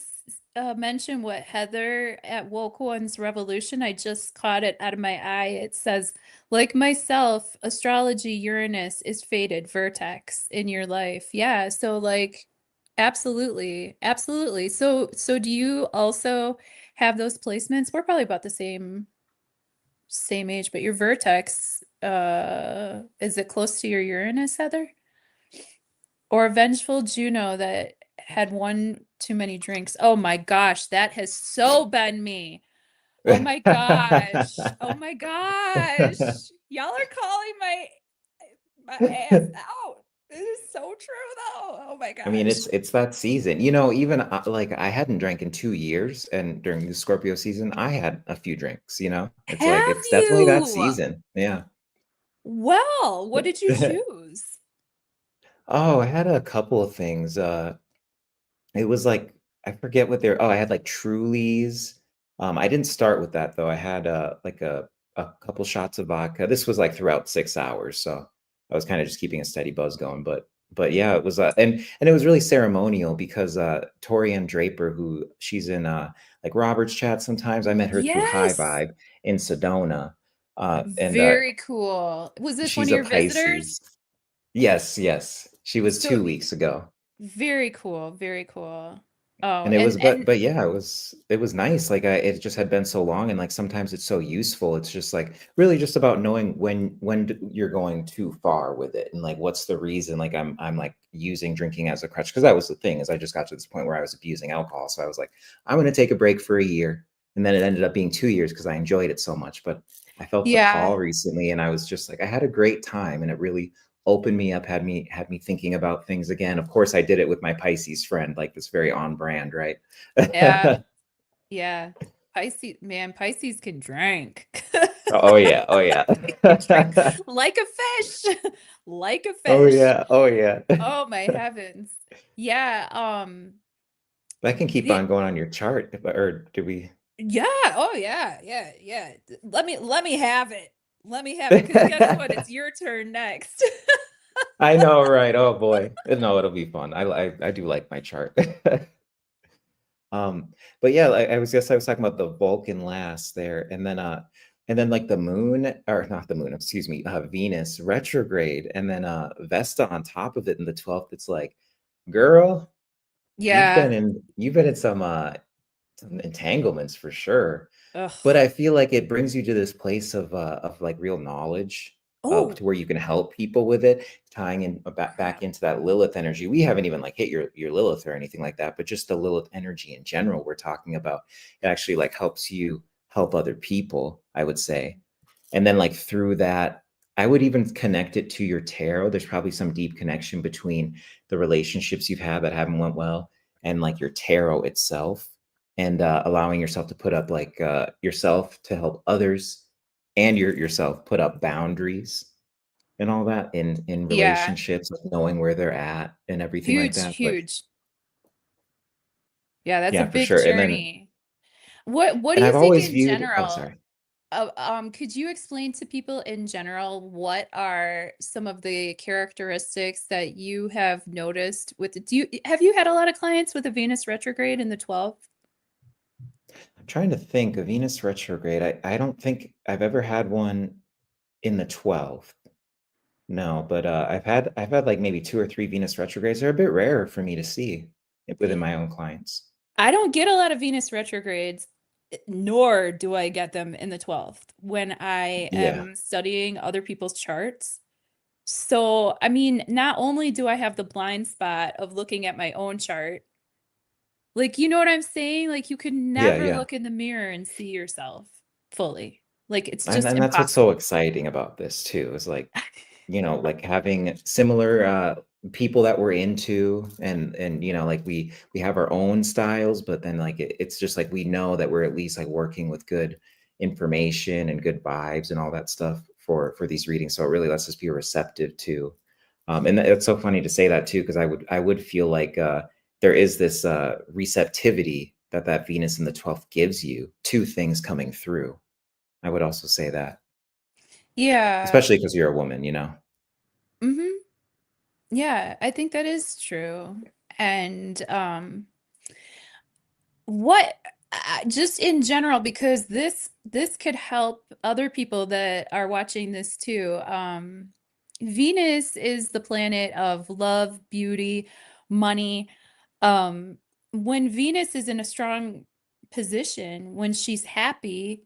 mention what Heather at Woke One's Revolution, I just caught it out of my eye. It says, like myself, astrology Uranus is fated vertex in your life. Yeah, so like absolutely, absolutely. So do you also have those placements? We're probably about the same age, but your vertex, is it close to your Uranus, Heather? Or vengeful Juno that had one too many drinks. Oh my gosh, that has so been me. Oh my gosh. Oh my gosh. Y'all are calling my ass out. This is so true though. Oh my I mean, gosh. it's that season. Even like I hadn't drank in 2 years, and during the Scorpio season, I had a few drinks. It's like Have it's definitely that you? season. Yeah. Well, what did you choose? Oh, I had a couple of things. It was like I forget what they're. Oh, I had like Trulies. I didn't start with that though. I had like a couple shots of vodka. This was like throughout 6 hours, so I was kind of just keeping a steady buzz going. But yeah, it was and it was really ceremonial, because Torianne Draper, who she's in like Robert's chat sometimes. I met her through High Yes. Vibe in Sedona, and Very cool. Was this one she's of a your visitors? Pisces. Yes, yes, she was So 2 weeks ago. very cool, very cool. Oh, And it was, but and but yeah, it was nice. Like it just had been so long, and like sometimes it's so useful. It's just like really just about knowing when you're going too far with it, and like what's the reason. Like I'm like using drinking as a crutch, because that was the thing, is I just got to this point where I was abusing alcohol. So I was like, I'm going to take a break for a year, and then it ended up being 2 years because I enjoyed it so much. But I felt the yeah, call recently, and I was just like, I had a great time, and it really opened me up, had me thinking about things again. Of course, I did it with my Pisces friend, like this very on brand, right? yeah, yeah. Pisces, man, Pisces can drink. Oh yeah, oh yeah. They can drink like a fish, like a Oh fish. yeah, oh yeah. Oh my heavens. Yeah, That can keep the on going on your chart, or do we? yeah, oh yeah, yeah, yeah. Let me have it. Let me have it because guess what? It's your turn next. I know, right? Oh boy, no, it'll be fun. I do like my chart. But yeah, I was talking about the Vulcan last there, and then like the moon, or not the moon, excuse me, Venus retrograde, and then Vesta on top of it in the 12th. It's like, girl. Yeah. you've been in some entanglements for sure. But Ugh. I feel like it brings you to this place of like real knowledge Oh, to where you can help people with it, tying in back crap. into that Lilith energy. We haven't even like hit your Lilith or anything like that, but just the Lilith energy in general we're talking about. It actually like helps you help other people, I would say. And then like through that, I would even connect it to your tarot. There's probably some deep connection between the relationships you've had that haven't went well and like your tarot itself, and allowing yourself to put up like yourself to help others and yourself put up boundaries and all that in Yeah. relationships, like knowing where they're at and everything like Huge, that. But huge. Yeah, that's a yeah, for big sure. And then journey. What do and you I've think always in viewed, oh general? sorry. Could you explain to people in general what are some of the characteristics that you have noticed with have you had a lot of clients with a Venus retrograde in the 12th? I'm trying to think of Venus retrograde. I don't think I've ever had one in the 12th. No, but I've had like maybe two or three Venus retrogrades. They're a bit rare for me to see within my own clients. I don't get a lot of Venus retrogrades, nor do I get them in the 12th when I Yeah. am studying other people's charts. So, I mean, not only do I have the blind spot of looking at my own chart, like, you know what I'm saying? Like, you can Yeah, never yeah. look in the mirror and see yourself fully. Like, it's And just and that's what's so impossible. exciting about this too, is like, like having similar people that we're into, and like we have our own styles, but then like it's just like we know that we're at least like working with good information and good vibes and all that stuff for these readings. So it really lets us be receptive to. And it's so funny to say that too, because I would feel like there is this receptivity that Venus in the 12th gives you to things coming through. I would also say that, Yeah. especially because you're a woman. Hmm. Yeah, I think that is true. And what just in general, because this could help other people that are watching this too. Venus is the planet of love, beauty, money. um when Venus is in a strong position, when she's happy,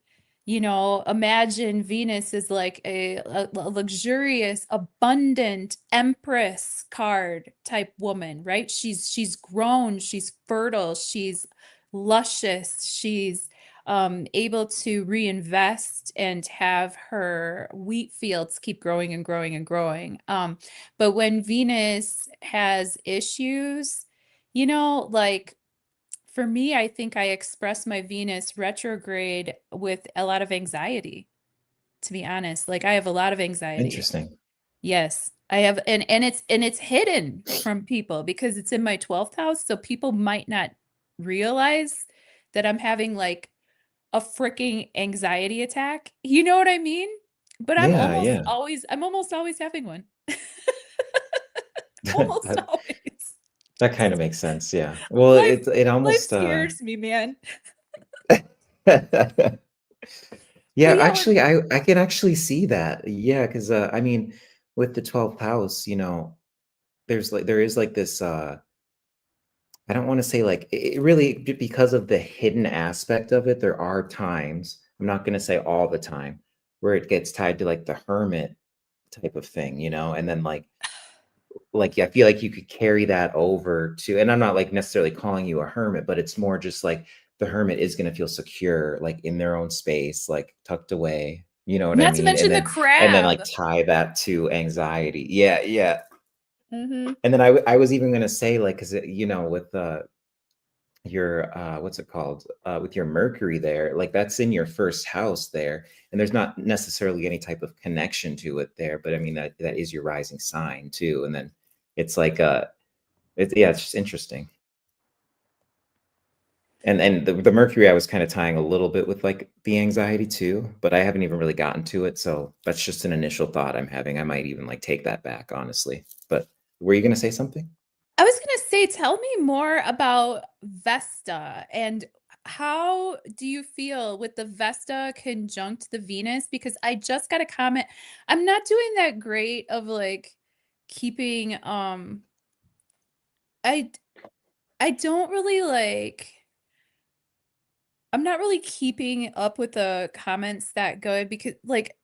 imagine Venus is like a luxurious, abundant empress card type woman, right? She's grown, she's fertile, she's luscious, she's able to reinvest and have her wheat fields keep growing and growing and growing. But when Venus has issues, like for me, I think I express my Venus retrograde with a lot of anxiety, to be honest. Like I have a lot of anxiety. Interesting. Yes, I have, and it's hidden from people because it's in my 12th house, so people might not realize that I'm having like a freaking anxiety attack. You know what I mean? But Yeah, yeah. I'm almost always having one. Almost that always. that kind of makes sense. Yeah. Well, Life it life almost scares me, man. yeah, But yeah, actually I can actually see that. Yeah, because I mean, with the 12th house, there is like this I don't want to say like it really because of the hidden aspect of it, there are times, I'm not going to say all the time, where it gets tied to like the hermit type of thing, and then like I feel like you could carry that over to, and I'm not like necessarily calling you a hermit, but it's more just like the hermit is going to feel secure like in their own space, like tucked away, you know what I not to mean? and mention the then and then like crab. tie that to anxiety. Yeah, yeah. Hmm. And then I was even going to say like cuz with your what's it called, with your Mercury there, like that's in your first house there, and there's not necessarily any type of connection to it there, but I mean that is your rising sign too. And then it's like yeah, it's just interesting. And the Mercury I was kind of tying a little bit with like the anxiety too, but I haven't even really gotten to it. So that's just an initial thought I'm having. I might even like take that back, honestly. But were you gonna say something? I was gonna say, tell me more about Vesta and how do you feel with the Vesta conjunct the Venus? Because I just got a comment. I'm not doing that great of like keeping I I don't really like I'm not really keeping up with the comments that good because like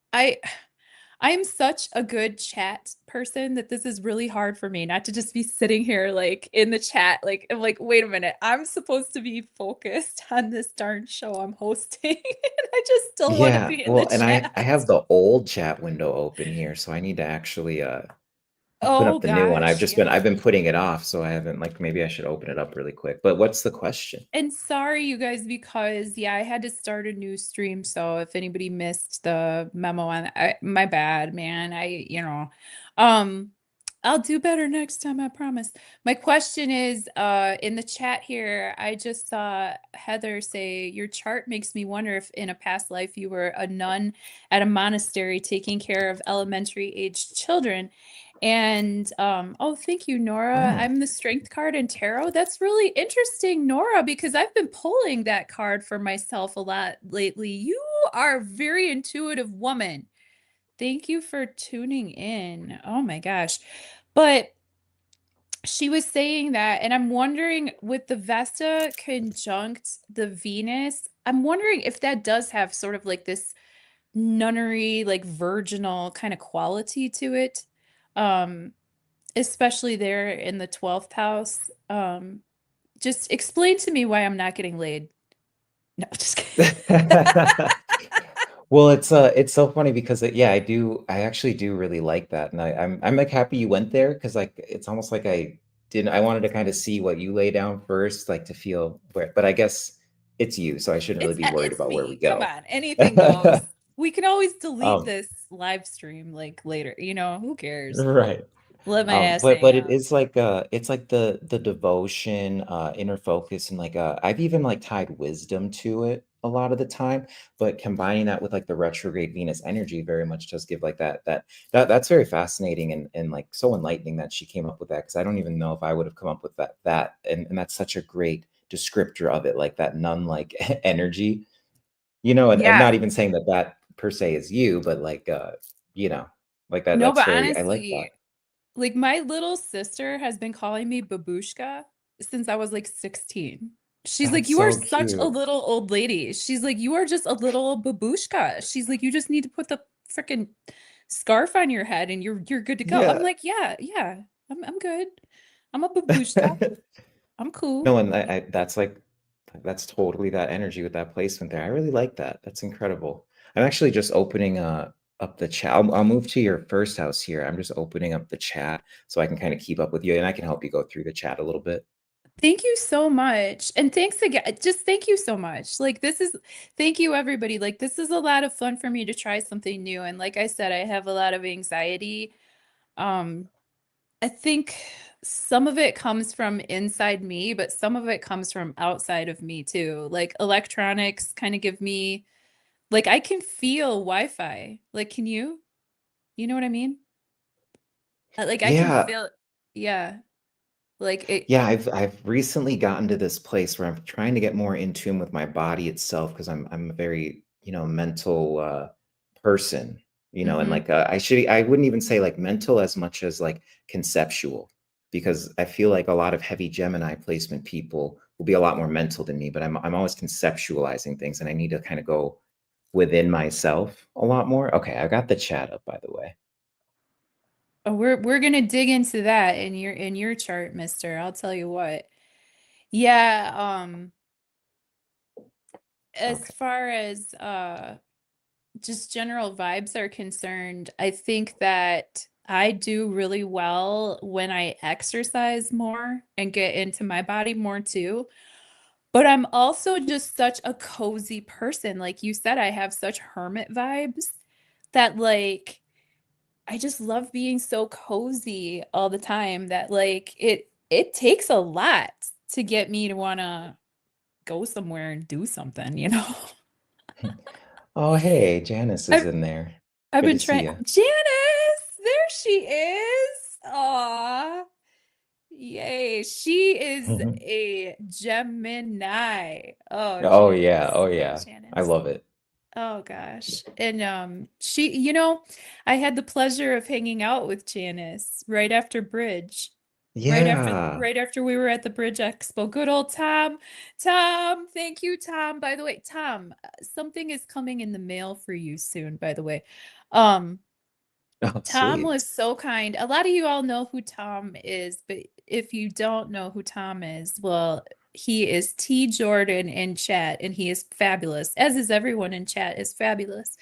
I'm such a good chat person that this is really hard for me not to just be sitting here like in the chat. Like I'm like, wait a minute, I'm supposed to be focused on this darn show I'm hosting, and I just still want to Yeah, be in the well, and I chat. have the old chat window open here, so I need to actually open Oh up the new one. gosh, I've yeah. been putting it off, so I haven't like maybe I should open it up really quick. But what's the question? And sorry, you guys, because yeah, I had to start a new stream. So if anybody missed the memo on my bad, man. Um, I'll do better next time, I promise. My question is, in the chat here, I just saw Heather say, your chart makes me wonder if in a past life you were a nun at a monastery taking care of elementary aged children. And oh, thank you, Nora. Oh. I'm the strength card in tarot. That's really interesting, Nora, because I've been pulling that card for myself a lot lately. You are a very intuitive woman. Thank you for tuning in. Oh my gosh. But she was saying that, and I'm wondering with the Vesta conjunct the Venus, I'm wondering if that does have sort of like this nunnery, like virginal kind of quality to it. Um, especially there in the 12th house. Just explain to me why I'm not getting laid. No, just kidding. Well, it's so funny because yeah, I actually do really like that. And I'm like happy you went there because like it's almost like I wanted to kind of see what you lay down first, like to feel where, but I guess it's you, so I shouldn't really be worried It's about where we me. Come go. on. Anything goes. We can always delete Um, this live stream like later. Who cares? right. Let my ass But hang it out. is like it's like the devotion, inner focus, and like I've even like tied wisdom to it a lot of the time. But combining that with like the retrograde Venus energy very much does give like that's very fascinating and like so enlightening that she came up with that because I don't even know if I would have come up with that and that's such a great descriptor of it, like that nun-like energy, and Yeah. not even saying that that per se is you, but like you know, like that No, that's but very I like that. honestly, like my little sister has been calling me babushka since I was like 16. She's like, That's you are so such a cute. little old lady. She's like, you are just a little babushka. She's like, you just need to put the freaking scarf on your head and you're good to go. I'm Yeah. like, yeah, yeah. I'm good. I'm a babushka. I'm cool. No, and that's like that's totally that energy with that placement there. I really like that. That's incredible. I'm actually just opening up the chat. I'll move to your first house here. I'm just opening up the chat so I can kind of keep up with you and I can help you go through the chat a little bit. Thank you so much. And thanks again. Just thank you so much. Thank you, everybody. Like, this is a lot of fun for me to try something new. And like I said, I have a lot of anxiety. Um, I think some of it comes from inside me, but some of it comes from outside of me too. Like, electronics kind of give me, like, I can feel Wi-Fi. Like, can you? You know what I mean? Like, I can Yeah. feel, yeah. Like, it, Yeah, I've recently gotten to this place where I'm trying to get more in tune with my body itself because I'm a very, mental person, and mhm. like I wouldn't even say like mental as much as like conceptual because I feel like a lot of heavy Gemini placement people will be a lot more mental than me, but I'm always conceptualizing things and I need to kind of go within myself a lot more. Okay, I got the chat up by the way. Oh, we're gonna dig into that in your chart, mister. I'll tell you what. Yeah, as Okay. far as just general vibes are concerned, I think that I do really well when I exercise more and get into my body more too. But I'm also just such a cozy person. Like you said, I have such hermit vibes that like I just love being so cozy all the time that like it takes a lot to get me to want to go somewhere and do something. Oh, hey, Janice is I've in there. I've Good been to see trying. you. Janice, there she is. Aw, yay. She is a Gemini. Oh, Oh yeah, Janice. oh yeah. I Janice. love it. Oh gosh. And I had the pleasure of hanging out with Janice right after bridge. Yeah. right after we were at the Bridge Expo. Good old Tom. Tom, thank you, Tom. By the way, Tom, something is coming in the mail for you soon, by the way. Um, Oh, Tom sweet. was so kind. A lot of you all know who Tom is, but if you don't know who Tom is, well, he is T Jordan in chat and he is fabulous, as is everyone in chat is fabulous.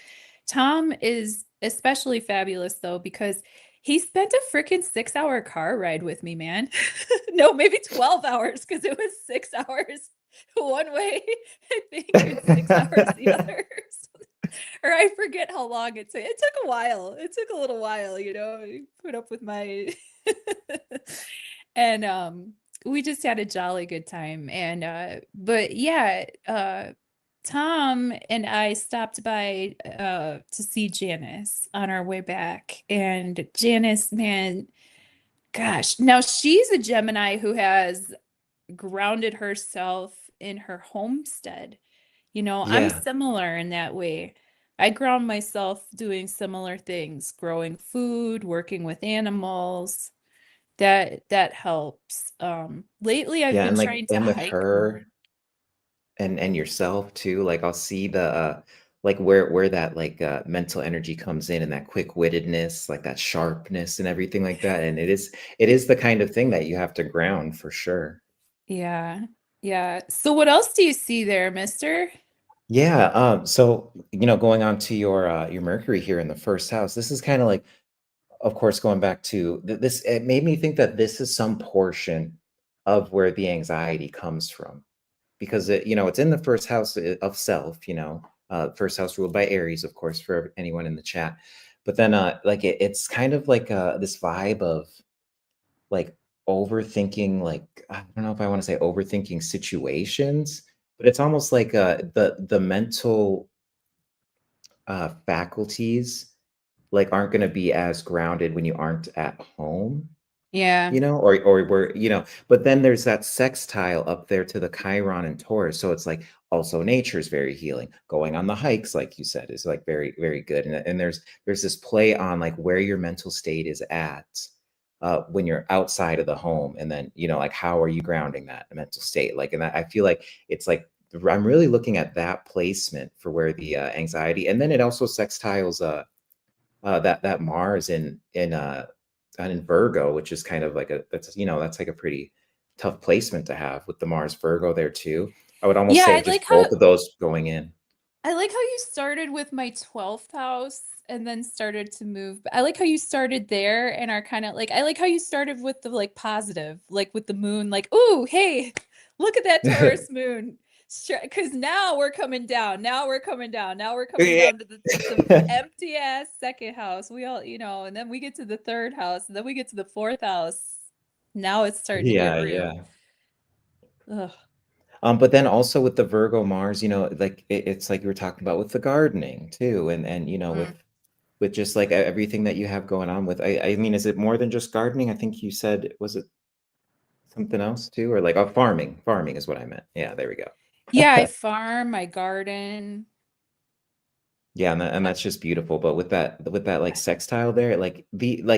Tom is especially fabulous though because he spent a freaking 6 hour car ride with me, man. No, maybe 12 hours because it was 6 hours one way, I think, and 6 hours the other. Or I forget how long it took. It took a while. It took a little while, put up with my and we just had a jolly good time. And but yeah, Tom and I stopped by to see Janice on our way back. And Janice, man, gosh, now she's a Gemini who has grounded herself in her homestead. I'm Yeah. similar in that way. I ground myself doing similar things, growing food, working with animals. That helps. Lately I've Yeah, been and like trying to and with hike more. her and yourself too, like I'll see the like where that like mental energy comes in and that quick-wittedness, like that sharpness and everything like that. And it is the kind of thing that you have to ground for sure. Yeah. Yeah. So what else do you see there, mister? Yeah, so going on to your Mercury here in the first house, this is kind of like, of course, going back to this, it made me think that this is some portion of where the anxiety comes from because it's in the first house of self, first house ruled by Aries, of course, for anyone in the chat. But then like it's kind of like this vibe of like overthinking, like I don't know if I want to say overthinking situations, but it's almost like the mental faculties like aren't going to be as grounded when you aren't at home, Yeah. or where, but then there's that sextile up there to the Chiron and Taurus. So it's like also nature's very healing. Going on the hikes, like you said, is like very, very good. And there's this play on like where your mental state is at when you're outside of the home. And then, like how are you grounding that mental state? Like, and I feel like it's like I'm really looking at that placement for where the anxiety, and then it also sextiles that Mars in Virgo, which is kind of like that's like a pretty tough placement to have with the Mars Virgo there too. I would almost Yeah, say just both of those going in. I like how you started with my 12th house and then started to move. I like how you started there and are kind of like, I like how you started with the like positive, like with the moon, like, ooh, hey, look at that Taurus moon. Because now we're coming down. Now we're coming down. Now we're coming Yeah. down to the empty ass second house. We all, and then we get to the third house, and then we get to the fourth house. Now it's starting to get Yeah, real. yeah. Ugh. But then also with the Virgo Mars, like it's like you were talking about with the gardening too, and Mm. with just like everything that you have going on with. I mean, is it more than just gardening? I think you said, was it something else too, or like farming? Farming is what I meant. Yeah, there we Yeah, I go. farm, I garden. Yeah, and that's just beautiful. But with that like sextile there, like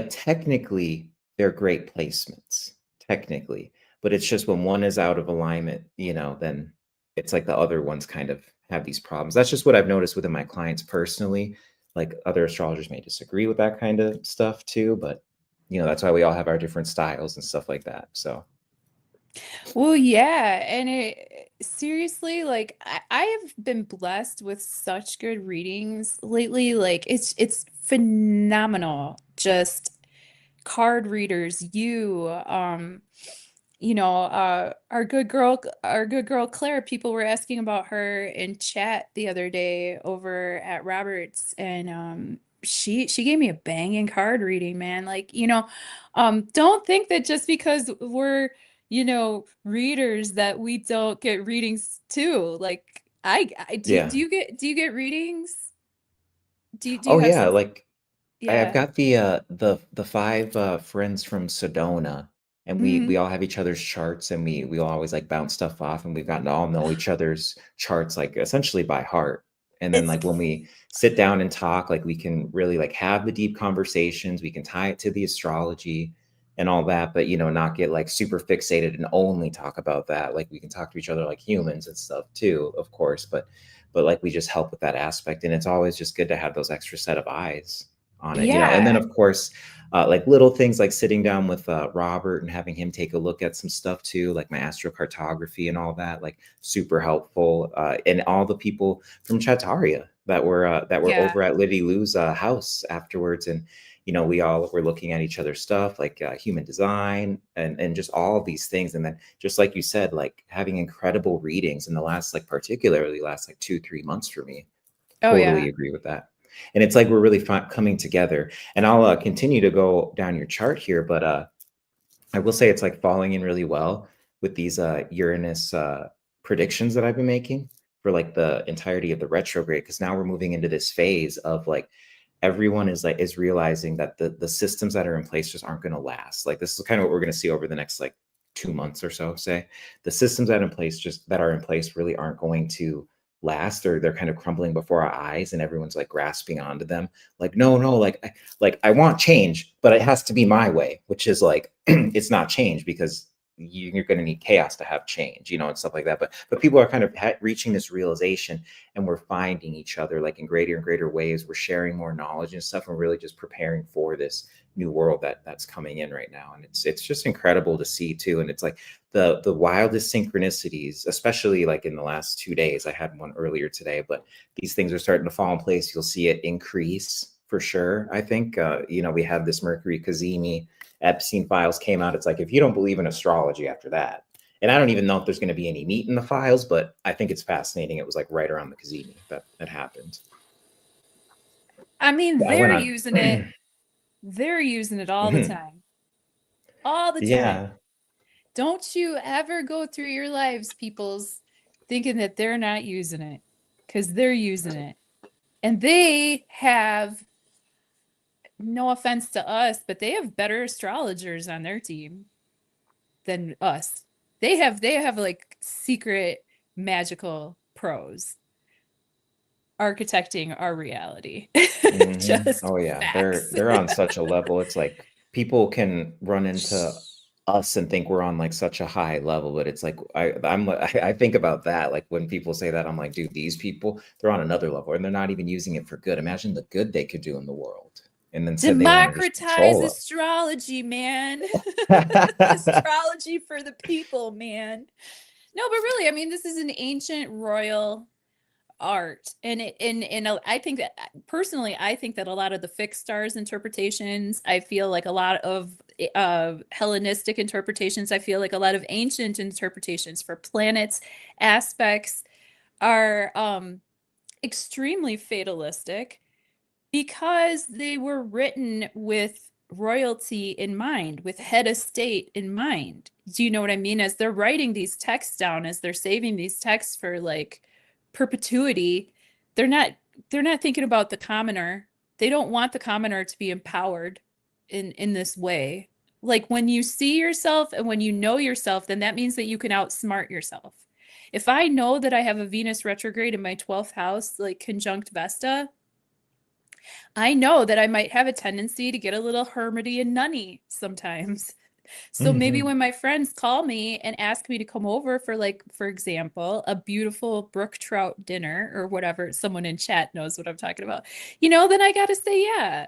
technically they're great placements, technically. But it's just when one is out of alignment, then it's like the other ones kind of have these problems. That's just what I've noticed within my clients personally. Like other astrologers may disagree with that kind of stuff too, but that's why we all have our different styles and stuff like that. So Well, yeah, and it seriously, like I have been blessed with such good readings lately. Like it's phenomenal. Just card readers, our good girl Claire, people were asking about her in chat the other day over at Roberts, and she gave me a banging card reading, man. Like, don't think that just because we're, readers that we don't get readings too. Like I yeah. do you get readings? Do you Oh have yeah, some? like I've Yeah. got the five friends from Sedona, and we Hmm. all have each other's charts, and we all always like bounce stuff off, and we've gotten to all know each other's charts like essentially by heart. And then It's like when we sit down and talk, like we can really like have the deep conversations. We can tie it to the astrology, and all that, but not get like super fixated and only talk about that. Like we can talk to each other like humans and stuff too, of course, but like we just help with that aspect. And it's always just good to have those extra set of eyes on it, and then Yeah. of course, like little things like sitting down with Robert and having him take a look at some stuff too, like my astrocartography and all that, like super helpful. And all the people from Chattaria that were Yeah. over at Liddy Lou's house afterwards, and we all were looking at each other's stuff, like human design and just all of these things. And then, just like you said, like having incredible readings in the last, like particularly last like 2-3 months for me. Oh Totally yeah. agree with that. And it's like we're really coming together. And I'll continue to go down your chart here, but I will say it's like falling in really well with these Uranus predictions that I've been making for like the entirety of the retrograde, because now we're moving into this phase of like everyone is realizing that the systems that are in place just aren't going to last. Like this is kind of what we're going to see over the next like 2 months or so. Say the systems that are in place really aren't going to last, or they're kind of crumbling before our eyes, and everyone's like grasping onto them. Like no, like I want change, but it has to be my way, which is like it's not change, because you're going to need chaos to have change, and stuff like that. But people are kind of reaching this realization, and we're finding each other like in greater and greater ways. We're sharing more knowledge and stuff, and really just preparing for this new world that's coming in right now. And it's just incredible to see too. And it's like the wildest synchronicities, especially like in the last 2 days. I had one earlier today, but these things are starting to fall in place. You'll see it increase for sure. I think we have this Mercury Cazimi Epstein files came out. It's like, if you don't believe in astrology after that, and I don't even know if there's going to be any meat in the files, but I think it's fascinating. It was like right around the Cazimi that happened. I mean, Yeah, I they're went using it. on. They're using it all the time. All the time. Yeah. Don't you ever go through your lives, peoples, thinking that they're not using it, because they're using it. And they have, no offense to us, but they have better astrologers on their team than us. They have like secret magical pros architecting our reality. Just Oh yeah, they're facts. they're on such a level. It's like people can run into us and think we're on like such a high level, but it's like I think about that. Like when people say that, I'm like, dude, these people, they're on another level, and they're not even using it for good. Imagine the good they could do in the world, and then said they want to just Democratize control astrology, man. us. Astrology for the people, man. No, but really, I mean, this is an ancient royal art, and I think that personally, I think that a lot of the fixed stars interpretations, I feel like a lot of Hellenistic interpretations, I feel like a lot of ancient interpretations for planets aspects are extremely fatalistic because they were written with royalty in mind, with head of state in mind. Do you know what I mean? As they're writing these texts down, as they're saving these texts for like perpetuity, they're not they're not thinking about the commoner. They don't want the commoner to be empowered in this way. Like when you see yourself and when you know yourself, then that means that you can outsmart yourself. If I know that I have a Venus retrograde in my 12th house, like conjunct Vesta, I know that I might have a tendency to get a little hermity and nunny sometimes. So maybe Mhm. when my friends call me and ask me to come over for, like, for example, a beautiful brook trout dinner or whatever, someone in chat knows what I'm talking about. Then I gotta say yeah.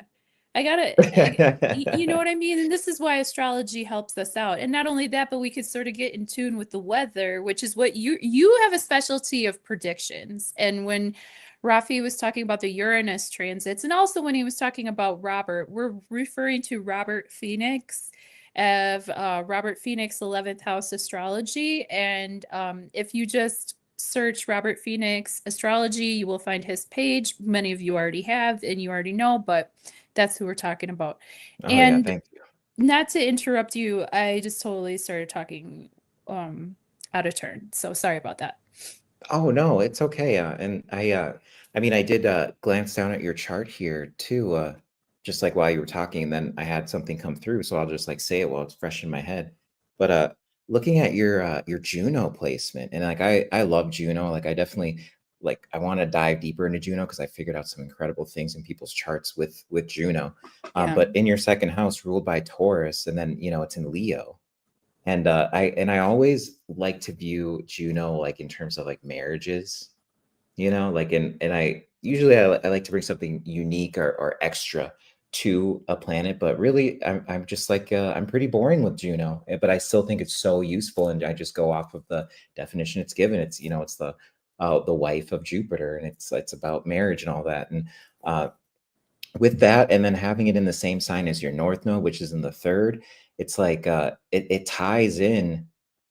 You know what I mean? And this is why astrology helps us out. And not only that, but we could sort of get in tune with the weather, which is what you have a specialty of predictions. And when Rafi was talking about the Uranus transits, and also when he was talking about Robert, we're referring to Robert Phoenix of Robert Phoenix 11th house astrology. And if you just search Robert Phoenix astrology, you will find his page. Many of you already have, and you already know, but that's who we're talking about. Oh yeah, And thank you. not to interrupt you, I just totally started talking um out of turn. So sorry about that. Oh no, it's okay. And I mean, I did glance down at your chart here too, just like while you were talking, and then I had something come through, so I'll just like say it while it's fresh in my head. But looking at your Juno placement, and like I love Juno, like I definitely like I want to dive deeper into Juno because I figured out some incredible things in people's charts with Juno. Yeah. But in your second house, ruled by Taurus, and then it's in Leo. And I always like to view Juno like in terms of like marriages, like and I usually I like to bring something unique or extra to a planet, but really I'm just like I'm pretty boring with Juno, but I still think it's so useful, and I just go off of the definition it's given. It's it's the wife of Jupiter, and it's about marriage and all that. And uh with that, and then having it in the same sign as your north node, which is in the third, it's like it ties in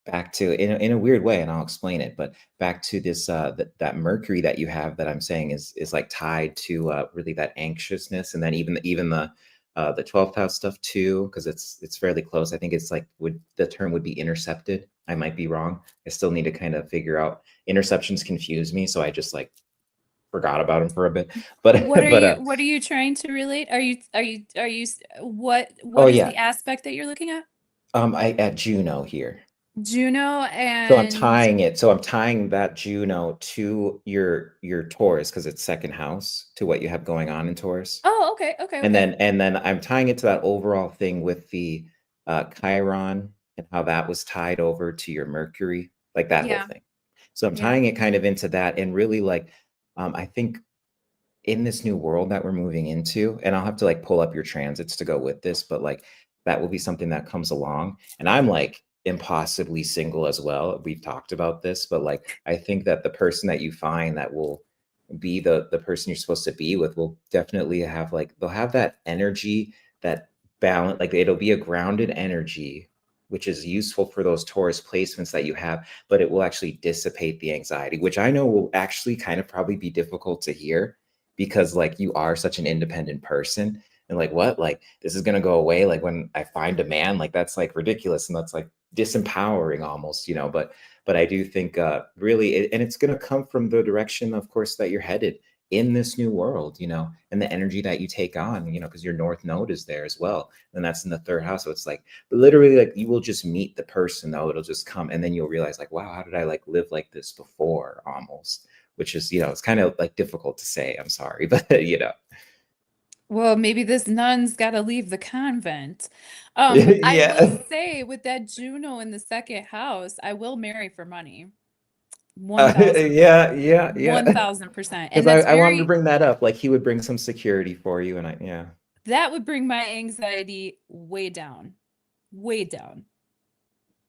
back to, in a weird way, and I'll explain it, but back to this that Mercury that you have, that I'm saying is like tied to really that anxiousness, and then even the 12th house stuff too, because it's fairly close. I think it's like, would the term would be intercepted. I might be wrong. I still need to kind of figure out. Interceptions confuse me, so I just like forgot about them for a bit. But What are you trying to relate? oh What is yeah. the aspect that you're looking at? I at Juno here. Juno So I'm and tying it. So I'm tying that Juno to your Taurus, because it's second house, to what you have going on in Taurus. oh, okay, okay, And okay. then I'm tying it to that overall thing with the Chiron, and how that was tied over to your Mercury, like that whole Yeah, thing. So I'm yeah. tying it kind of into that, and really like I think in this new world that we're moving into, and I'll have to like pull up your transits to go with this, but like that will be something that comes along. And I'm like impossibly single as well. We've talked about this, but like I think that the person that you find that will be the person you're supposed to be with will definitely have like, they'll have that energy, that balance, like it'll be a grounded energy, which is useful for those Taurus placements that you have, but it will actually dissipate the anxiety, which I know will actually kind of probably be difficult to hear, because like you are such an independent person, and like, what, like this is going to go away like when I find a man, like that's like ridiculous, and that's like disempowering almost, but I do think really and it's going to come from the direction, of course, that you're headed in this new world, and the energy that you take on, because your north node is there as well, and that's in the third house. So it's like, but literally, like you will just meet the person, though, it'll just come, and then you'll realize like, wow, how did I like live like this before, almost, which is, it's kind of like difficult to say. I'm sorry, but Well, maybe this nun's got to leave the convent. I will yeah. say with that Juno in the second house, I will marry for money. 1000, Yeah. 1000%. Because And that's I wanted to very, bring that up. Like he would bring some security for you, and yeah. that would bring my anxiety way down, way down.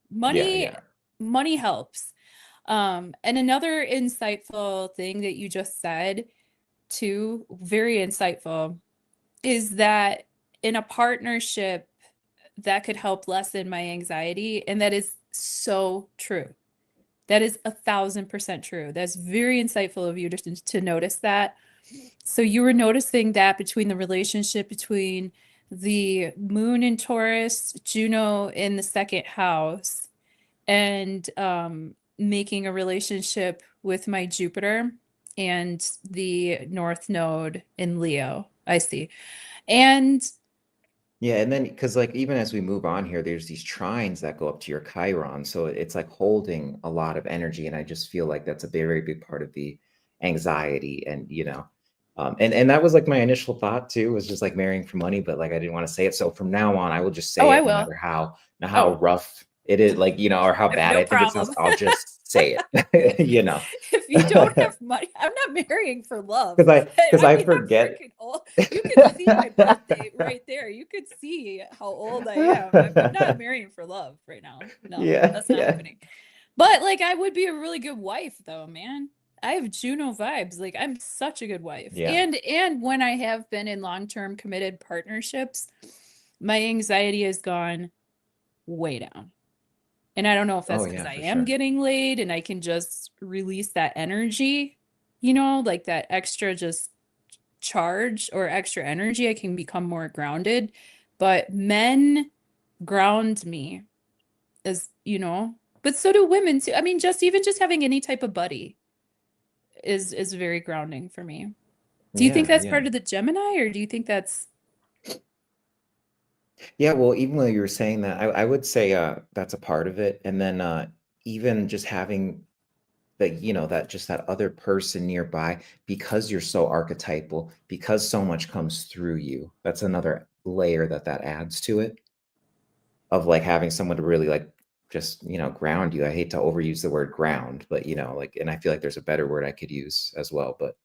Money, Yeah. money helps. And another insightful thing that you just said, too, very insightful, is that in a partnership that could help lessen my anxiety. And that is so true. That is 1000% true. That's very insightful of you to notice that. So you were noticing that between the relationship between the moon in Taurus, Juno in the second house, and making a relationship with my Jupiter and the North Node in Leo. I see. And Yeah, and then because like even as we move on here, there's these trines that go up to your Chiron, so it's like holding a lot of energy, and I just feel like that's a very big part of the anxiety, and and that was like my initial thought too, was just like marrying for money, but like I didn't want to say it, so from now on, I will just oh, say I it, no will. matter how Oh, rough it is, like or how I have bad no I think it sounds, problem. I'll just say it, If you don't have money, I'm not marrying for love. because because I I mean, I'm forget. freaking old. You could see my birth date right there. You could see how old I am. I'm not marrying for love right now. No, Yeah, that's not yeah, happening. But like, I would be a really good wife, though, man. I have Juno vibes. Like, I'm such a good wife. yeah. And when I have been in long-term committed partnerships, my anxiety has gone way down. And I don't know if Oh that's because yeah, I for am sure. getting laid and I can just release that energy, like that extra just charge or extra energy. I can become more grounded. But men ground me as, but so do women too. I mean, just even just having any type of buddy is very grounding for me. Do you think Yeah, that's yeah. part of the Gemini or do you think that's Yeah, well, even though you were saying that, I would say that's a part of it. And then even just having that, that just that other person nearby, because you're so archetypal, because so much comes through you. That's another layer that adds to it, of like having someone to really like just, ground you. I hate to overuse the word ground, but like, and I feel like there's a better word I could use as well, but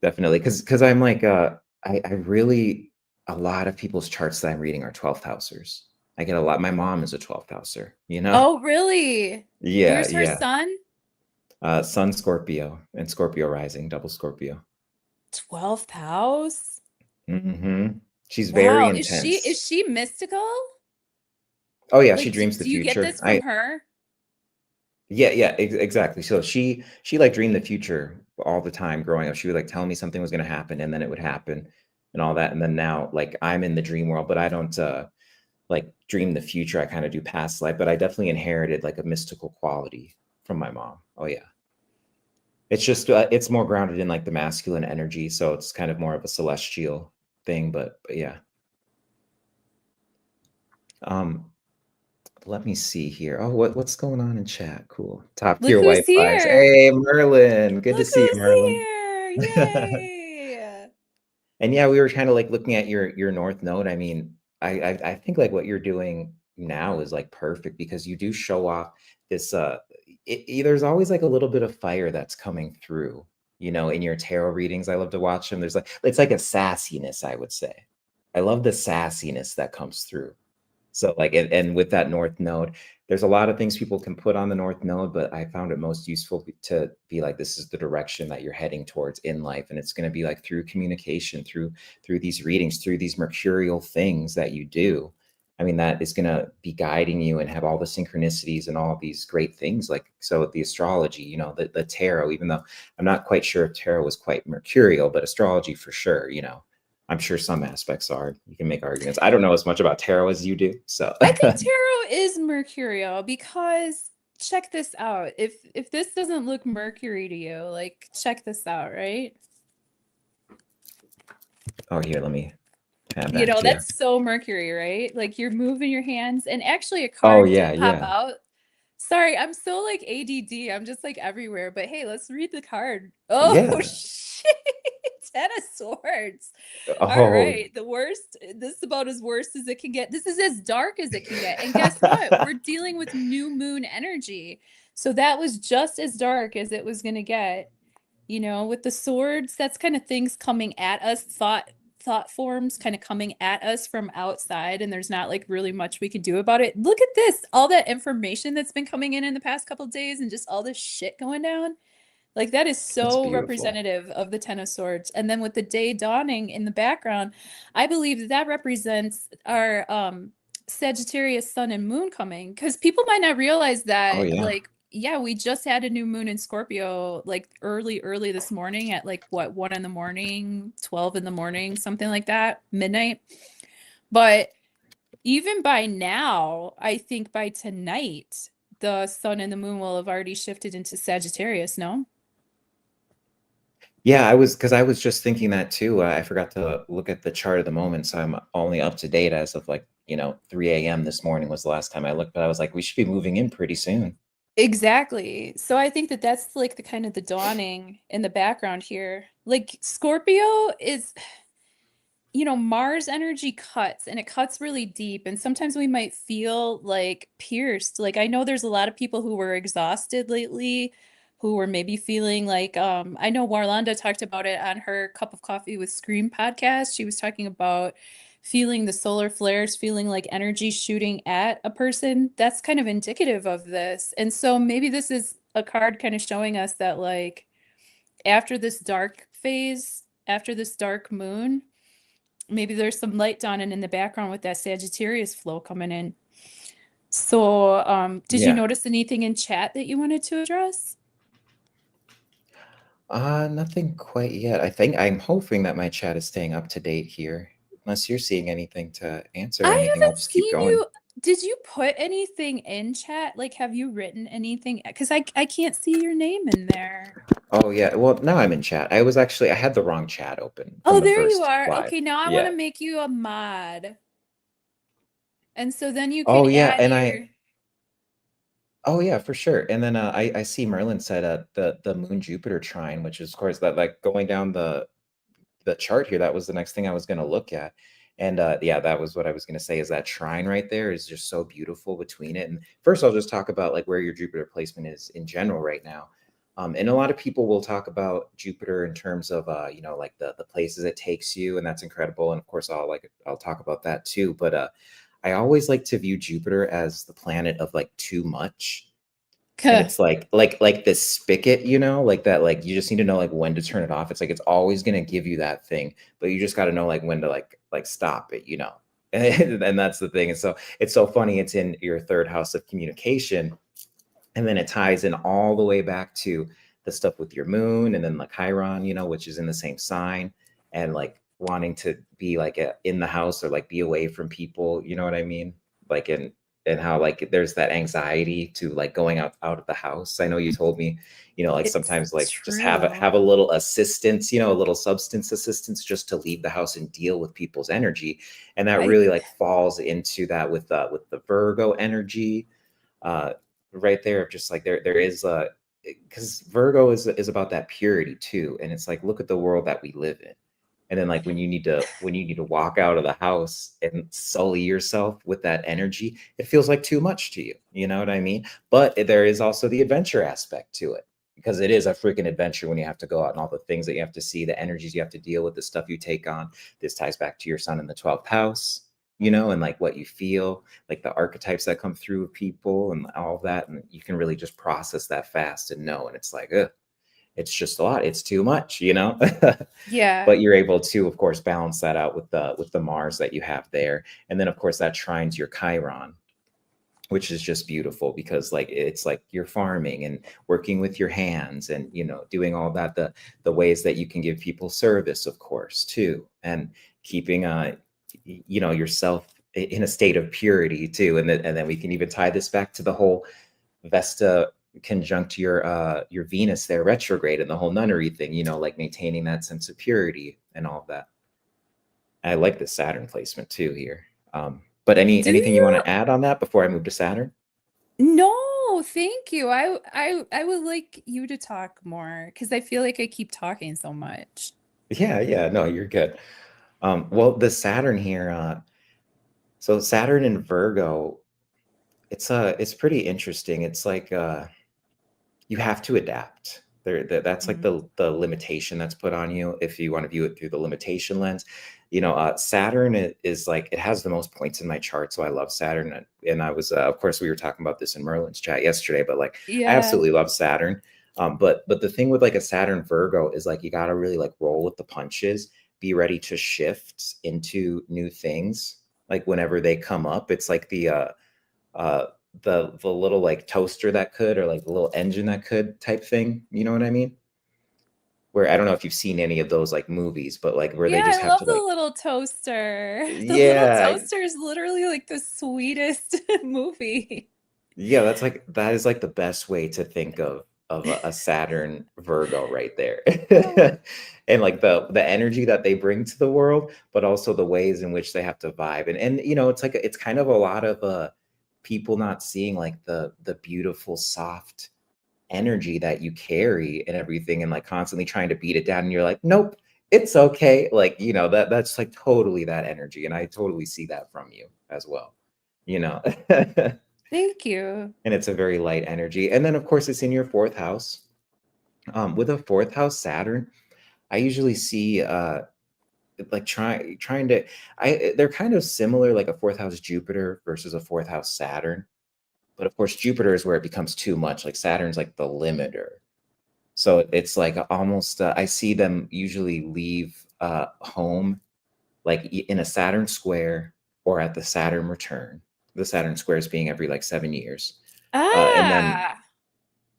definitely, because I'm like, I really, a lot of people's charts that I'm reading are 12th housers. I get a lot. My mom is a 12th houser, Oh, really? Yeah, Where's her yeah. son? Sun Scorpio and Scorpio rising, double Scorpio. 12th house? She's very Wow. Is intense. she mystical? Oh yeah, she Like, dreams the do you get future. this from her? Yeah, yeah, exactly. So she like dreamed the future all the time growing up. She would like tell me something was going to happen, and then it would happen and all that. And then now like I'm in the dream world, but I don't like dream the future. I kind of do past life, but I definitely inherited like a mystical quality from my mom. Oh yeah. It's just it's more grounded in like the masculine energy, so it's kind of more of a celestial thing, but yeah. Um Let me see here. Oh, what's going on in chat? Cool. Top Look tier who's white vibes. here. Hey, Merlin. Good to Look see you, who's Merlin. here. Yay. And yeah, we were kind of like looking at your north node. I mean, I think like what you're doing now is like perfect, because you do show off this there's always like a little bit of fire that's coming through, in your tarot readings. I love to watch them. There's like, it's like a sassiness, I would say. I love the sassiness that comes through. So like, and with that north node, there's a lot of things people can put on the north node, but I found it most useful to be like, this is the direction that you're heading towards in life. And it's going to be like through communication, through these readings, through these mercurial things that you do. I mean, that is going to be guiding you and have all the synchronicities and all these great things. Like, so the astrology, the tarot, even though I'm not quite sure if tarot was quite mercurial, but astrology for sure, I'm sure some aspects are. You can make arguments. I don't know as much about tarot as you do, so. I think tarot is mercurial because check this out. If this doesn't look Mercury to you, like check this out, right? Oh, here, let me pan You back know, to you. that's so Mercury, right? Like you're moving your hands, and actually a Oh card yeah, did pop yeah, out. Sorry, I'm so like ADD. I'm just like everywhere. But hey, let's read the card. Oh yeah. shit. Ten of Swords. All Oh, right. The worst. This is about as worst as it can get. This is as dark as it can get. And guess what? We're dealing with new moon energy. So that was just as dark as it was going to get. With the swords, that's kind of things coming at us, thought forms kind of coming at us from outside, and there's not like really much we can do about it. Look at this, all that information that's been coming in the past couple of days, and just all this shit going down. Like that is it's so beautiful. representative of the Ten of Swords. And then with the day dawning in the background, I believe that that represents our Sagittarius sun and moon coming, because people might not realize Oh that, yeah, like, yeah, we just had a new moon in Scorpio like early this morning at like what, 1 in the morning, 12 in the morning, something like that, midnight. But even by now, I think by tonight, the sun and the moon will have already shifted into Sagittarius, no? yeah. Because I was just thinking that too. I forgot to look at the chart of the moment, so I'm only up to date as of like 3 a.m. this morning was the last time I looked. But I was like, we should be moving in pretty soon. Exactly. So I think that that's like the kind of the dawning in the background here. Like Scorpio is, Mars energy cuts and it cuts really deep. And sometimes we might feel like pierced. Like I know there's a lot of people who were exhausted lately, who were maybe feeling like, I know Warlanda talked about it on her Cup of Coffee with Scream podcast. She was talking about feeling the solar flares, feeling like energy shooting at a person. That's kind of indicative of this. And so maybe this is a card kind of showing us that like after this dark phase, after this dark moon, maybe there's some light dawning in the background with that Sagittarius flow coming in. So, did you Yeah. notice anything in chat that you wanted to address? Nothing quite yet. I think I'm hoping that my chat is staying up to date here. Unless you're seeing anything to answer I anything, I'll haven't just keep seen going. you. Did you put anything in chat? Like, have you written anything? Because I can't see your name in there. Oh yeah. Well, now I'm in chat. I had the wrong chat open from Oh, the there you first are. live. Okay, now I want Yeah. to make you a mod. And so then you can Oh yeah, add and I your. Oh yeah, for sure. And then I see Merlin said the Moon Jupiter trine, which is of course that like going down the chart here, that was the next thing I was going to look at. And yeah, that was what I was going to say is that trine right there is just so beautiful between it. And first, I'll just talk about like where your Jupiter placement is in general right now. And a lot of people will talk about Jupiter in terms of you know, like the places it takes you, and that's incredible. And of course, I'll talk about that too. But I always like to view Jupiter as the planet of like too much, and Kuh. it's like this spigot, you know, like that, like you just need to know like when to turn it off. It's like it's always going to give you that thing, but you just got to know like when to like stop it, you know. And that's the thing. And so it's so funny, it's in your third house of communication, and then it ties in all the way back to the stuff with your moon, and then like Chiron, you know, which is in the same sign, and like wanting to be like in the house or like be away from people, you know what I mean? Like and how like there's that anxiety to like going out of the house. I know you told me, you know, like It's sometimes like just true. have a little assistance, you know, a little substance assistance just to leave the house and deal with people's energy. And that I really like falls into that with the Virgo energy, uh right there, of just like there is because Virgo is about that purity too. And it's like, look at the world that we live in. And then like when you need to walk out of the house and sully yourself with that energy, it feels like too much to you. You know what I mean? But there is also the adventure aspect to it, because it is a freaking adventure when you have to go out and all the things that you have to see, the energies you have to deal with, the stuff you take on. This ties back to your sun in the 12th house, you know, and like what you feel, like the archetypes that come through with people and all of that. And you can really just process that fast and know. And it's like, ugh, it's just a lot. It's too much, you know? yeah. But you're able to, of course, balance that out with the Mars that you have there. And then, of course, that trines your Chiron, which is just beautiful because like it's like you're farming and working with your hands and, you know, doing all that, the ways that you can give people service, of course, too, and keeping you know, yourself in a state of purity too. And then we can even tie this back to the whole Vesta conjunct your Venus there retrograde and the whole nunnery thing, you know, like maintaining that sense of purity and all of that. I like the Saturn placement too here. But Do anything you want you? to add on that before I move to Saturn? No, thank you. I would like you to talk more because I feel like I keep talking so much. Yeah, yeah, no, you're good. Well, the Saturn here, so Saturn in Virgo, it's pretty interesting. It's like you have to adapt. That's like Mhm. the limitation that's put on you if you want to view it through the limitation lens. You know, Saturn is like it has the most points in my chart, so I love Saturn. And I was, of course, we were talking about this in Merlin's chat yesterday, but like I Yeah. absolutely love Saturn. But the thing with like a Saturn Virgo is like you got to really like roll with the punches, be ready to shift into new things. Like whenever they come up, it's like uh the little like toaster that could, or like the little engine that could type thing, you know what I mean? Where I don't know if you've seen any of those like movies, but like where Yeah, they I just have love to the like, little toaster. The little yeah, toaster is literally like the sweetest movie. yeah, that's like that is like the best way to think of a Saturn Virgo right there. Oh, And like the energy that they bring to the world, but also the ways in which they have to vibe. And you know, it's like it's kind of a lot of people not seeing like the beautiful soft energy that you carry and everything, and like constantly trying to beat it down, and you're like, nope, it's okay, like, you know, that's like totally that energy, and I totally see that from you as well, you know. And thank you. it's a very light energy, and then of course it's in your fourth house. With a fourth house Saturn, I usually see like trying to, I they're kind of similar, like a fourth house Jupiter versus a fourth house Saturn. But of course Jupiter is where it becomes too much, like Saturn's like the limiter. So it's like almost, I see them usually leave home like in a Saturn square or at the Saturn return. The Saturn squares being every like 7 years, and then Ah,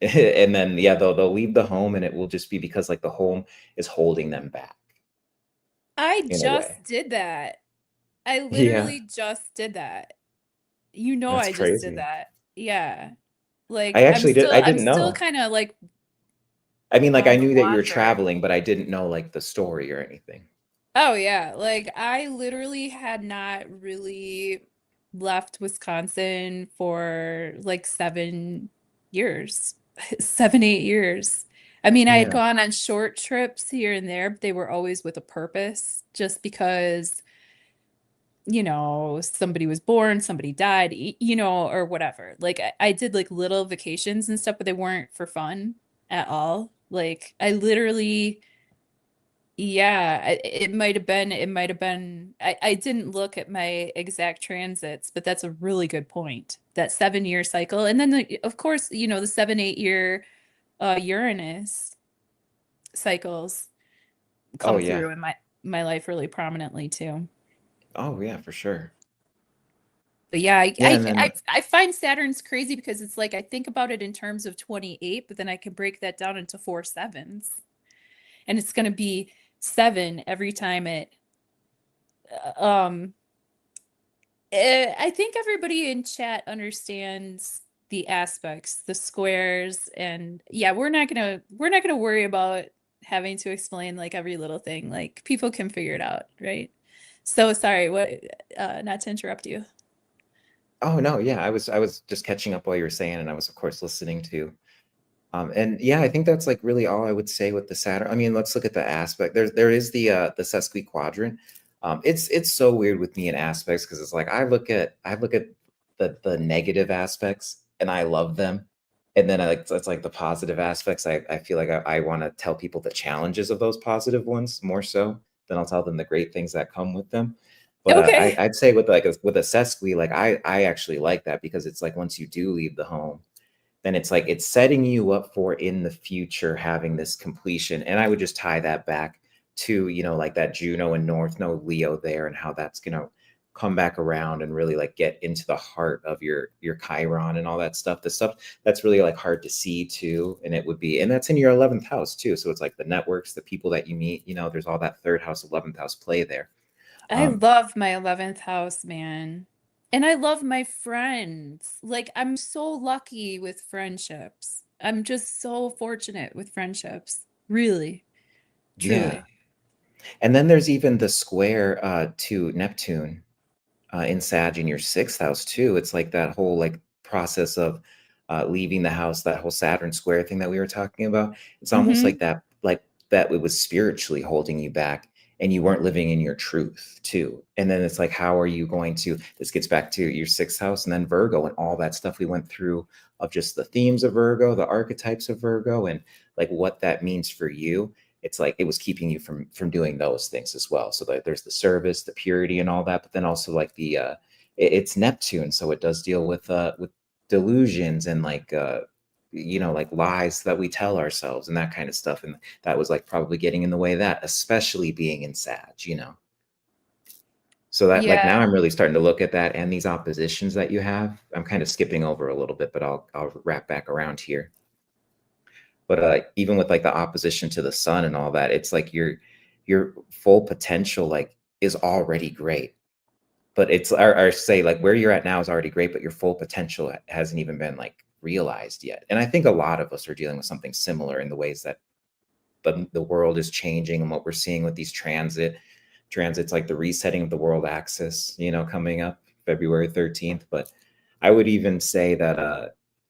and then yeah, they'll leave the home, and it will just be because like the home is holding them back I in a way. just did that. I Yeah, literally just did that. You know that's I just did crazy. that. Yeah. I Like actually did. I I'm didn't still know. kind of like I mean, like I on the knew that you were wander. traveling, but I didn't know like the story or anything. Oh yeah, like I literally had not really left Wisconsin for like years, 7, 8 years. I mean, I had Yeah. gone on short trips here and there, but they were always with a purpose, just because, somebody was born, somebody died, or whatever. Like I did like little vacations and stuff, but they weren't for fun at all. Like I literally, yeah, it might have been, I didn't look at my exact transits, but that's a really good point. That 7 year cycle. And then of course, the 7, 8 year Uranus cycles Oh come yeah. through in my life really prominently too. Oh yeah, for sure. But yeah, I, Yeah, I and I then I find Saturn's crazy because it's like I think about it in terms of 28, but then I can break that down into four sevens. And it's going to be seven every time it um I think everybody in chat understands the aspects, the squares, and yeah, we're not gonna worry about having to explain like every little thing. Like people can figure it out, right? So sorry, what not to interrupt you. oh no, yeah, I was just catching up while you were saying, and I was of course listening to. And yeah, I think that's like really all I would say with the Saturn. I mean, let's look at the aspect. There is the sesquiquadrant. It's so weird with me in aspects because it's like I look at the negative aspects and I love them, and then I like it's like the positive aspects. I feel like I want to tell people the challenges of those positive ones more so than I'll tell them the great things that come with them. But Okay. I'd say with like with a sesqui, like I actually like that because it's like once you do leave the home, then it's like it's setting you up for in the future having this completion. And I would just tie that back to, like that Juno and North Node Leo there and how that's going to come back around and really like get into the heart of your Chiron and all that stuff. The stuff that's really like hard to see too. And it would be, and that's in your 11th house too. So it's like the networks, the people that you meet, there's all that third house, 11th house play there. I Um, love my 11th house, man. And I love my friends. Like, I'm so lucky with friendships. I'm just so fortunate with friendships. Really, yeah. truly. And then there's even the square to Neptune in Sag in your sixth house too. It's like that whole like process of leaving the house, that whole Saturn square thing that we were talking about. It's almost Hmm. like that it was spiritually holding you back and you weren't living in your truth too. And then it's like, how are you going to, this gets back to your sixth house and then Virgo and all that stuff we went through of just the themes of Virgo, the archetypes of Virgo, and like what that means for you. It's like it was keeping you from doing those things as well. So that there's the service, the purity, and all that, but then also like it's Neptune, so it does deal with delusions and like like lies that we tell ourselves and that kind of stuff. And that was like probably getting in the way of that, especially being in Sag. So that like now Yeah. I'm really starting to look at that and these oppositions that you have. I'm kind of skipping over a little bit, but I'll wrap back around here. But even with like the opposition to the sun and all that, it's like your full potential like is already great. But it's or say like where you're at now is already great, but your full potential hasn't even been like realized yet. And I think a lot of us are dealing with something similar in the ways that the world is changing and what we're seeing with these transits like the resetting of the world axis, coming up February 13th. But I would even say that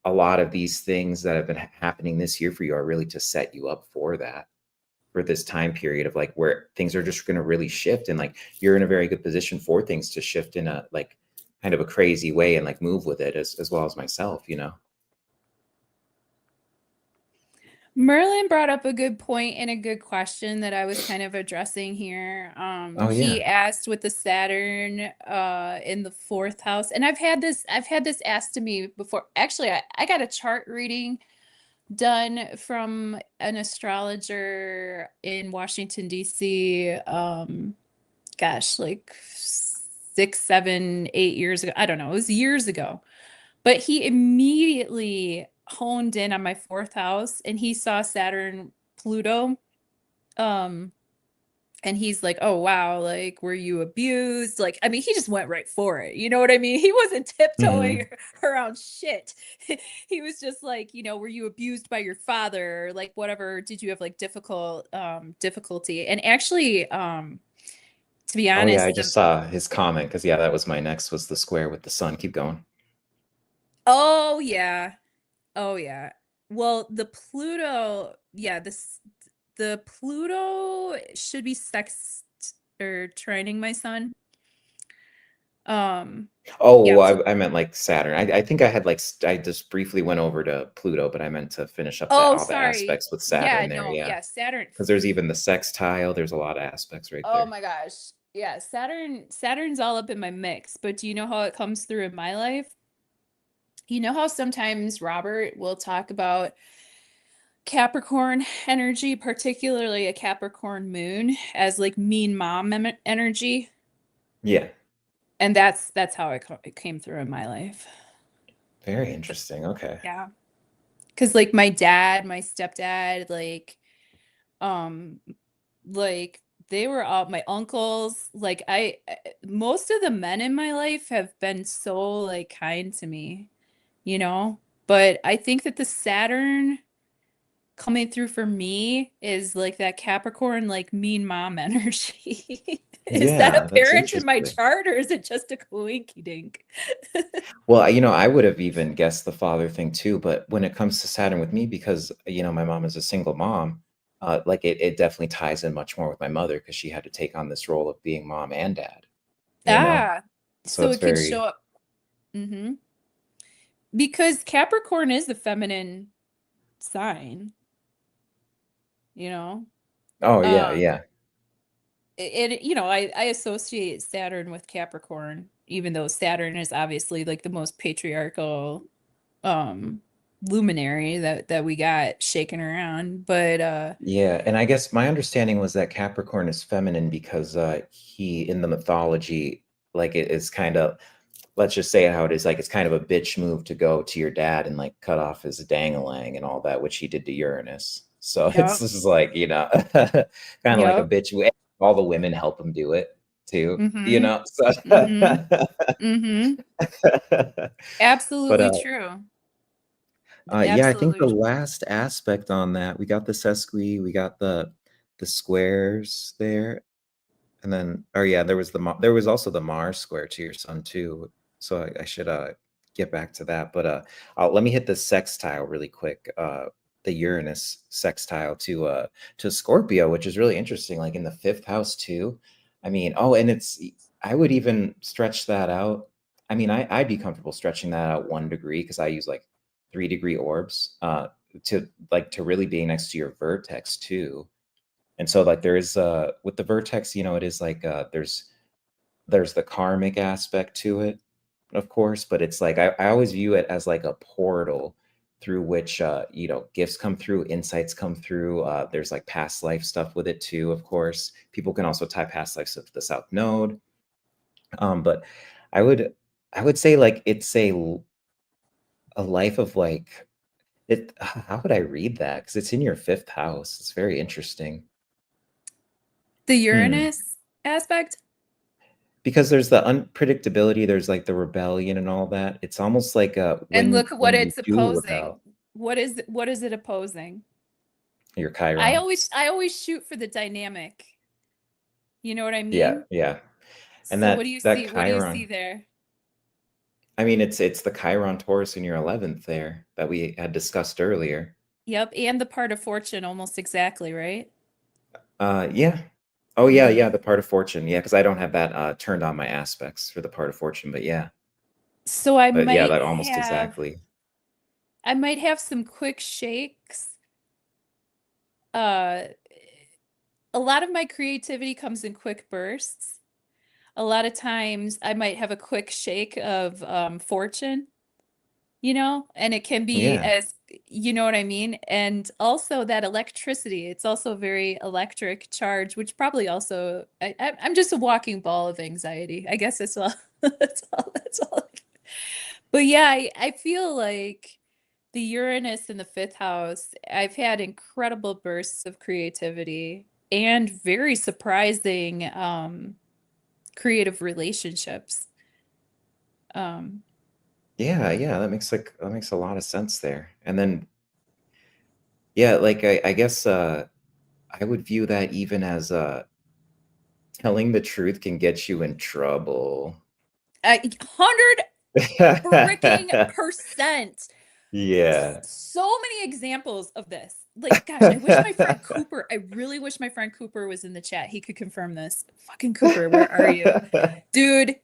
a lot of these things that have been happening this year for you are really to set you up for that, for this time period of like where things are just going to really shift and like you're in a very good position for things to shift in a like kind of a crazy way and like move with it as well as myself. Merlin brought up a good point and a good question that I was kind of addressing here. Oh He yeah. asked with the Saturn in the fourth house, and I've had this asked to me before. Actually, I got a chart reading done from an astrologer in Washington, D.C. Gosh, like 6, 7, 8 years ago. I don't know. It was years ago. But he immediately honed in on my fourth house and he saw Saturn, Pluto. Um, and he's like, oh wow, like were you abused? Like, I mean, he just went right for it. You know what I mean? He wasn't tiptoeing Hmm. around shit. He was just like, were you abused by your father? Or, like whatever, did you have like difficulty? And actually, to be Oh yeah, I honest, just saw his comment because that was my next was the square with the sun. Keep going. oh yeah. Oh yeah. Well, the Pluto, yeah, the Pluto should be sext or trining my sun. Um, yeah, Oh, Plu I meant like Saturn. I think I had like I just briefly went over to Pluto, but I meant to finish up that oh, all the sorry. aspects with Yeah, Saturn there. no, Yeah, yeah, Saturn. because there's even the sextile. There's a lot of aspects right Oh there. my gosh. Yeah, Saturn's all up in my mix, but do you know how it comes through in my life? You know how sometimes Robert will talk about Capricorn energy, particularly a Capricorn moon, as like mean mom energy, Yeah, and that's how it came through in my life. very interesting. Okay. Yeah, because like my dad, my stepdad, um, like they were all my uncles. Like most of the men in my life have been so like kind to me, you know. But I think that the Saturn coming through for me is like that Capricorn, like mean mom energy. Is that Yeah, that's apparent in my interesting. chart or is it just a coinky dink? Well, I would have even guessed the father thing too, but when it comes to Saturn with me, because my mom is a single mom, like it definitely ties in much more with my mother because she had to take on this role of being mom and dad, you know? Ah, So so it's it could show very, up. Hmm. Because Capricorn is the feminine sign, you know? oh yeah, Um, yeah. I associate Saturn with Capricorn, even though Saturn is obviously like the most patriarchal um luminary that we got shaking around. But Yeah, and I guess my understanding was that Capricorn is feminine because he in the mythology, like it is kind of, let's just say it how it is, like it's kind of a bitch move to go to your dad and like cut off his dangalang and all that, which he did to Uranus. So it's yep, just like, kind of like a yep. bitch move. All the women help him do it too, Mm-hmm. So Mm-hmm. Mm-hmm. but Absolutely true. yeah, I think Absolutely the true. last aspect on that, we got the sesqui, we got the squares there, and then, oh yeah, there was also the Mars square to your sun too. So I should get back to that. But let me hit the sextile really quick. The Uranus sextile to Scorpio, which is really interesting. Like in the fifth house too. I mean, oh, and I would even stretch that out. I mean, I'd be comfortable stretching that out 1 degree because I use like 3 degree orbs to really being next to your vertex too. And so like there is with the vertex, it is like there's the karmic aspect to it, of course, but it's like I always view it as like a portal through which gifts come through, insights come through. There's like past life stuff with it too, of course. People can also tie past life stuff to the South Node. But I would I would say like it's a life of like it how would I read that? Because it's in your fifth house. It's very interesting. The Hmm. Uranus aspect. Because there's the unpredictability, there's like the rebellion and all that. It's almost like And when look what when you it's do opposing. rebel, What is it opposing? your I Chiron. always I always shoot for the dynamic. You know what I Yeah, mean? yeah. And So what do that you that see? What do you see Chiron, there? I mean, it's the Chiron Taurus in your 11th there that we had discussed earlier. Yep, and the part of fortune almost exactly, right? Yeah. Oh yeah, Hmm. yeah, the part of fortune. Yeah, because I don't have that turned on my aspects for the part of fortune, but yeah. So But yeah, that almost exactly. I might have some quick shakes. Uh, a lot of my creativity comes in quick bursts. A lot of times I might have a quick shake of fortune, and it can be Yeah. as, you know what I mean? And also that electricity, it's also very electric charge, which probably also, I'm just a walking ball of anxiety. I guess that's all. That's all. But yeah, I feel like the Uranus in the fifth house, I've had incredible bursts of creativity and very surprising creative relationships. Um, Yeah, yeah, that makes a lot of sense there. And then yeah, like I guess I would view that even as telling the truth can get you in trouble. 100 freaking percent. Yeah. So many examples of this. Like, gosh, I wish my friend Cooper, I really wish my friend Cooper was in the chat. He could confirm this. Fucking Cooper, where are you? Dude,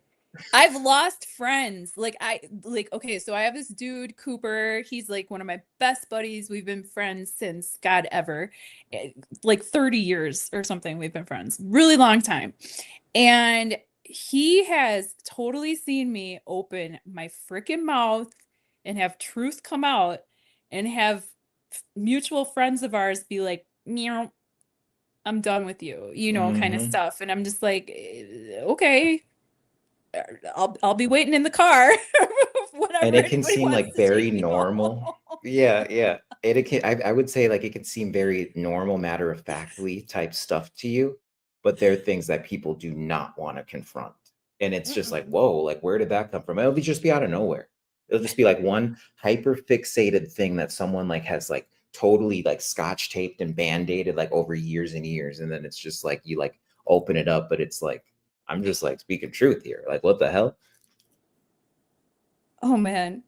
I've lost friends. Okay, so I have this dude, Cooper. He's like one of my best buddies. We've been friends since God ever. Eh, Like 30 years or something we've been friends. Really long time. And he has totally seen me open my freaking mouth and have truth come out and have mutual friends of ours be like, meow, I'm done with you, kind of Hmm. stuff. And I'm just like, okay, I'll be waiting in the car And whenever it can anybody seem wants like to very take me normal. home. Yeah, yeah. It can, I would say like it can seem very normal, matter of factly type stuff to you, but there are things that people do not want to confront. And it's just like, Mm-mm. whoa, like where did that come from? It'll just be out of nowhere. It'll just be like one hyper fixated thing that someone like has like totally like scotch taped and band-aided like over years and years. And then it's just like you like open it up, but it's like, I'm just like speaking truth here. Like, what the hell? Oh man.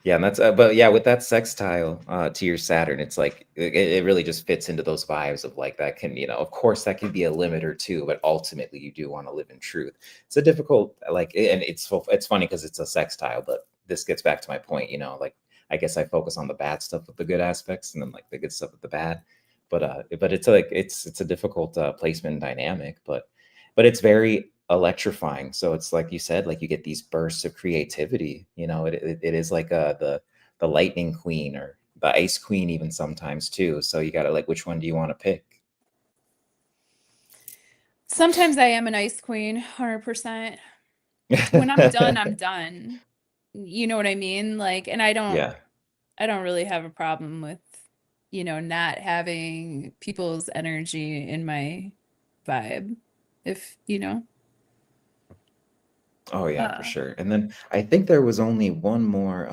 Yeah, and that's but yeah, with that sextile to your Saturn, it's like it really just fits into those vibes of like that can, of course that can be a limiter too, but ultimately you do want to live in truth. It's a difficult like and it's funny because it's a sextile, but this gets back to my point, like I guess I focus on the bad stuff with the good aspects and then like the good stuff with the bad. But it's like it's a difficult placement dynamic, but it's very electrifying. So it's like you said, like you get these bursts of creativity. It is like the lightning queen or the ice queen even sometimes too. So you got to like which one do you want to pick? Sometimes I am an ice queen, 100%. When I'm done, I'm done. You know what I mean? Like, and Yeah. I don't really have a problem with, not having people's energy in my vibe. If, Oh yeah, for uh, sure. And then I think there was only one more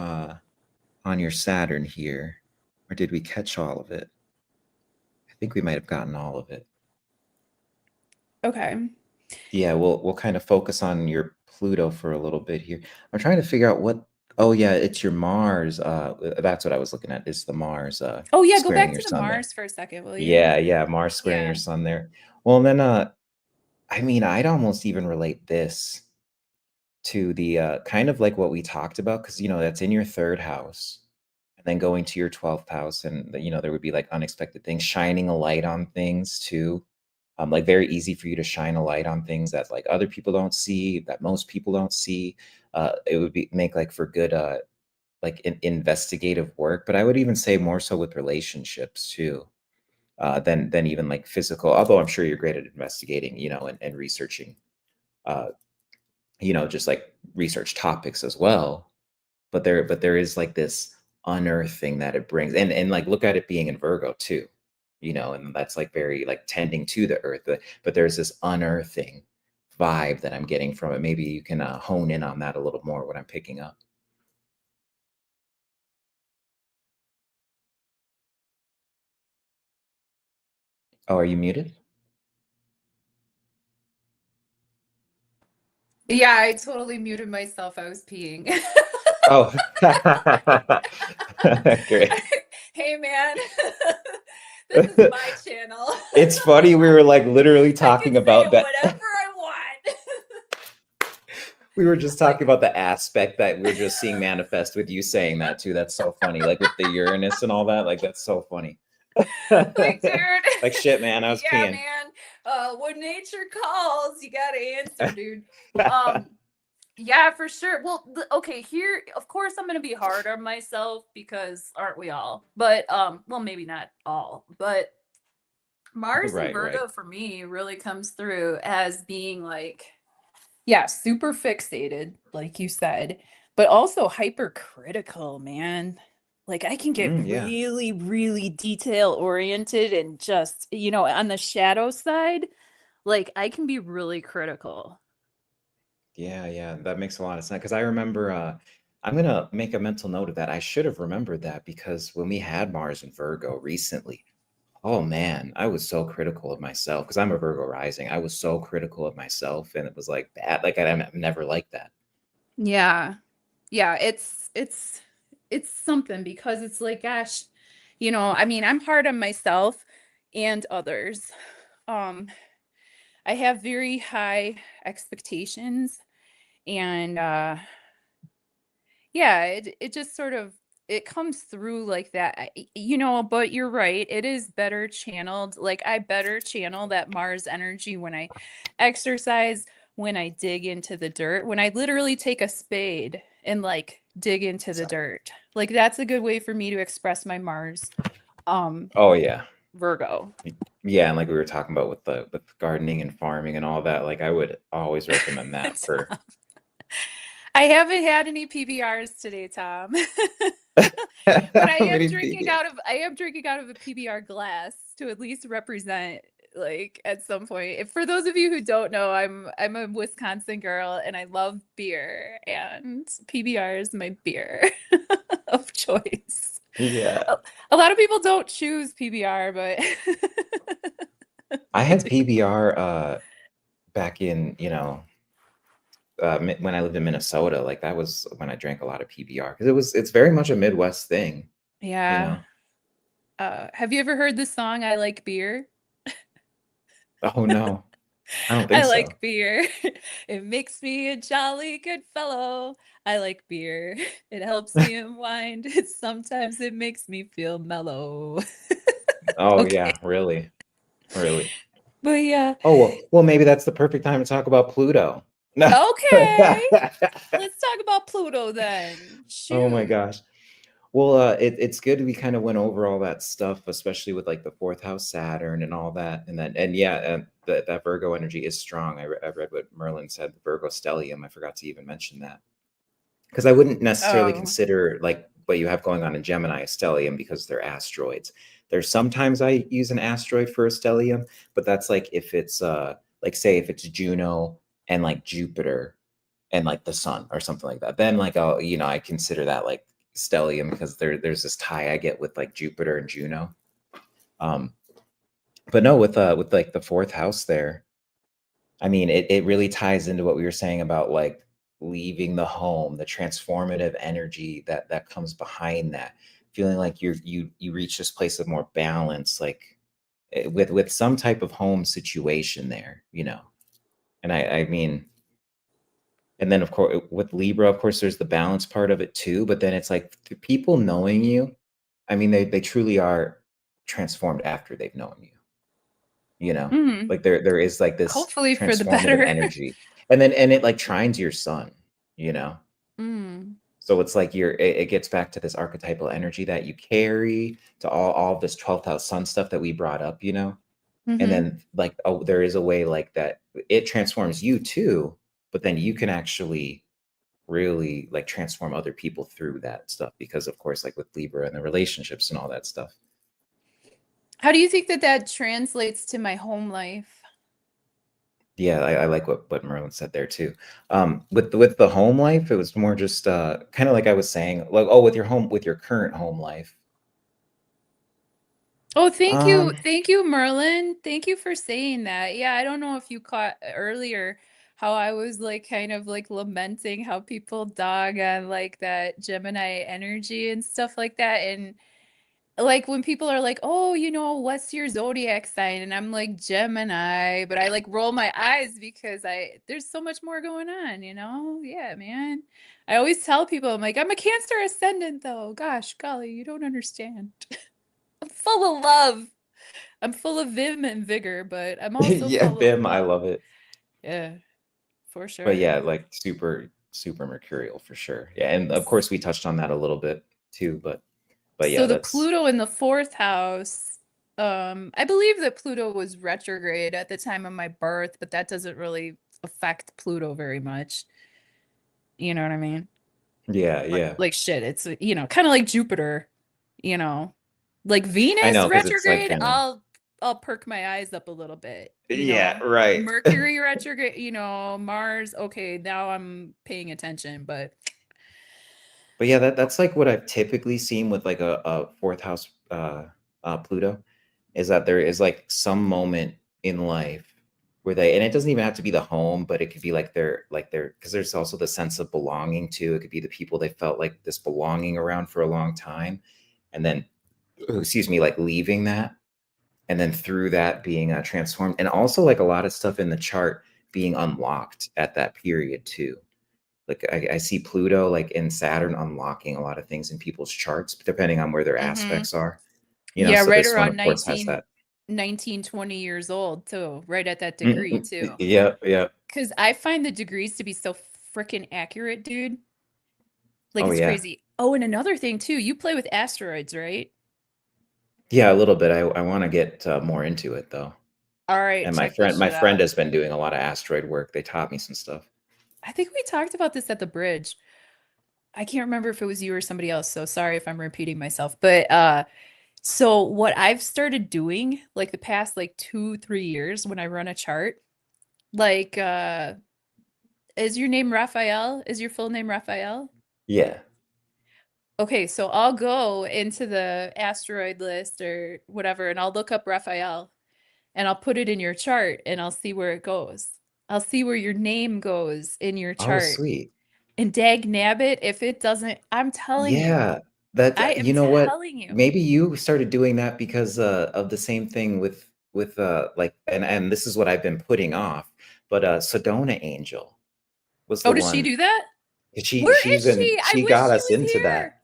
on your Saturn here. Or did we catch all of it? I think we might have gotten all of it. okay. Yeah, we'll kind of focus on your Pluto for a little bit here. I'm trying to figure out what. Oh yeah, it's your Mars. That's what I was looking at. Is the Mars Oh yeah, go squaring back your to the sun there? Mars for a second, will you? Yeah, yeah, Mars squaring your Yeah. sun there. Well, and then I mean, I'd almost even relate this to the kind of like what we talked about because that's in your third house, and then going to your 12th house, and there would be like unexpected things, shining a light on things too. Like very easy for you to shine a light on things that like other people don't see, that most people don't see. It would be make like for good like investigative work, but I would even say more so with relationships too, than even like physical. Although I'm sure you're great at investigating, and researching, uh, just like research topics as well. But there is like this unearthing that it brings, and like look at it being in Virgo too, and that's like very like tending to the earth, but there's this unearthing vibe that I'm getting from it. Maybe you can hone in on that a little more, what I'm picking up. Oh, are you muted? Yeah, I totally muted myself. I was peeing. Oh. Great. Hey man, this is my channel. It's funny we were like literally I can talking say about that. whatever I want. We were just talking Like, about the aspect that we're just seeing manifest with you saying that too. That's so funny. Like with the Uranus and all that. Like that's so funny. Like dude, shit, man. I was yeah, peeing. man. When nature calls, you gotta answer, dude. Um, yeah, for sure. Well, okay, here, of course, I'm gonna be hard on myself because aren't we all? But well, maybe not all, but Mars and Right, right. Virgo for me really comes through as being like, yeah, super fixated, like you said, but also hypercritical, man. Like I can get Yeah. really, really detail oriented and just, on the shadow side, like I can be really critical. Yeah, yeah. That makes a lot of sense. Because I remember I'm gonna make a mental note of that. I should have remembered that because when we had Mars and Virgo recently, oh man, I was so critical of myself because I'm a Virgo rising. I was so critical of myself and it was like bad. Like I'm never like that. Yeah. Yeah, it's something because it's like, gosh, I mean, I'm hard on myself and others. Um, I have very high expectations and yeah, it just sort of it comes through like that. But you're right. It is better channeled. Like I better channel that Mars energy when I exercise, when I dig into the dirt, when I literally take a spade and like dig into the So, dirt. Like that's a good way for me to express my Mars um oh yeah. Virgo. Yeah, and like we were talking about with gardening and farming and all that, like I would always recommend that for I haven't had any PBRs today, Tom. But how many PBR? I am drinking out of a PBR glass to at least represent like at some point. For those of you who don't know, I'm a Wisconsin girl and I love beer and PBR is my beer of choice. Yeah. A, a lot of people don't choose PBR, but I I had do. PBR back in, when I lived in Minnesota. Like that was when I drank a lot of PBR because it's very much a Midwest thing, you Yeah. know. Have you ever heard the song I Like Beer? Oh no, I don't think I so. like beer. It makes me a jolly good fellow. I like beer. It helps me unwind. Sometimes it makes me feel mellow. Oh Okay. yeah, really, really. But yeah. Oh well, maybe that's the perfect time to talk about Pluto. No. Okay. Let's talk about Pluto then. Oh my Shoot. gosh. Well, it's good we kind of went over all that stuff, especially with like the fourth house Saturn and all that, and yeah, that Virgo energy is strong. I read what Merlin said, the Virgo stellium. I forgot to even mention that because I wouldn't necessarily Oh. consider like what you have going on in Gemini a stellium because they're asteroids. There's sometimes I use an asteroid for a stellium, but that's like if it's like say if it's Juno and like Jupiter and like the sun or something like that. Then like I consider that like stellium because there's this tie I get with like Jupiter and Juno. Um, but no, with like the fourth house there, I mean it really ties into what we were saying about like leaving the home, the transformative energy that comes behind that, feeling like you reach this place of more balance, like with some type of home situation there. And I mean, and then of course with Libra, of course, there's the balance part of it too. But then it's like the people knowing you, I mean, they truly are transformed after they've known you. You know, Mm. like there is like this Hopefully for the transformative better. energy, and it like trines your sun. You know, Mm. so it's like it gets back to this archetypal energy that you carry to all of this 12th house sun stuff that we brought up. And Mm-hmm. then like oh, there is a way like that it transforms you too, but then you can actually really like transform other people through that stuff because of course like with Libra and the relationships and all that stuff. How do you think that that translates to my home life? Yeah, I like what Merlin said there too. With the home life, it was more just kind of like I was saying, like oh, with your current home life. Oh, thank you. Um, Thank you, Merlin. Thank you for saying that. Yeah, I don't know if you caught earlier how I was like kind of like lamenting how people dog on like that Gemini energy and stuff like that. And like when people are like, "Oh, what's your zodiac sign?" And I'm like, "Gemini," but I like roll my eyes because I there's so much more going on. Yeah, man. I always tell people I'm like, "I'm a Cancer ascendant though." Gosh, golly, you don't understand. I'm full of love. I'm full of vim and vigor, but I'm also yeah, full of Bim, I love. love it. Yeah, for But sure. yeah, like super mercurial for sure. Yeah, and of course we touched on that a little bit too, but So yeah, the that's Pluto in the fourth house, I believe that Pluto was retrograde at the time of my birth, but that doesn't really affect Pluto very much. You know what I mean? yeah, Like, yeah. like shit, it's kind of like Jupiter, you know. Like I Venus know because it's like retrograde, I'll perk my eyes up a little bit, yeah, right. Mercury retrograde, Mars, okay, now I'm paying attention, but But yeah, that's like what I've typically seen with like a fourth house Pluto is that there is like some moment in life where they, and it doesn't even have to be the home, but it could be like their, because there's also the sense of belonging too. It could be the people they felt like this belonging around for a long time, and then, excuse me, like leaving that, and then through that being transformed, and also like a lot of stuff in the chart being unlocked at that period too. Like I see Pluto like in Saturn unlocking a lot of things in people's charts, depending on where their Mm-hmm. aspects are. Yeah, So right this one, around of course, has that. 20 years old too, right at that degree Mhm. too. Yeah, yeah. Because I find the degrees to be so freaking accurate, dude. Like Oh it's yeah. crazy. Oh, and another thing too, you play with asteroids, right? Yeah, a little bit. I want to get more into it though. All right, And check this my shit friend out. has been doing a lot of asteroid work. They taught me some stuff. I think we talked about this at the bridge. I can't remember if it was you or somebody else, so sorry if I'm repeating myself. But so what I've started doing like the past like 2, 3 years when I run a chart, like is your name Raphael? Is your full name Raphael? Yeah. Okay, so I'll go into the asteroid list or whatever and I'll look up Raphael and I'll put it in your chart and I'll see where it goes. I'll see where your name goes in your Oh, chart. sweet. And dag nabbit, if it doesn't, I'm telling you. Yeah. That I am you know what? telling you. Maybe you started doing that because of the same thing with like, and this is what I've been putting off, but Sedona Angel was Oh, the does she one. do that? She Where she's is been she? I she wish got she us was into here. that.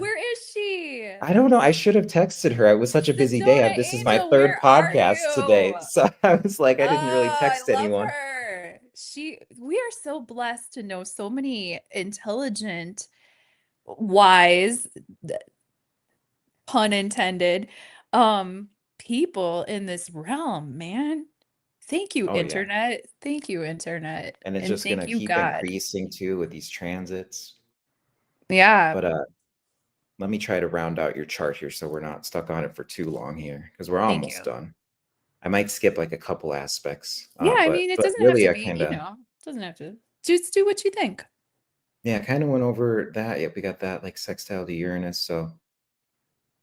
Where is she? I don't know. I should have texted her. It was such a busy day. Sedona This is my Angel, third where are podcast today. you? So I was like, I didn't really Oh, I text love anyone. her. We are so blessed to know so many intelligent, wise, pun intended, people in this realm, man. Thank you, Oh yeah. internet. Thank you, internet. And it's And just thank gonna you, keep God. increasing too with these transits. Yeah, But let me try to round out your chart here so we're not stuck on it for too long here because we're thank almost you. done. I might skip like a couple aspects, Yeah, I mean, it but doesn't have to really I be, kind of, it doesn't have to. Just do what you think. yeah, I kind of went over that. Yep, we got that like sextile to Uranus. So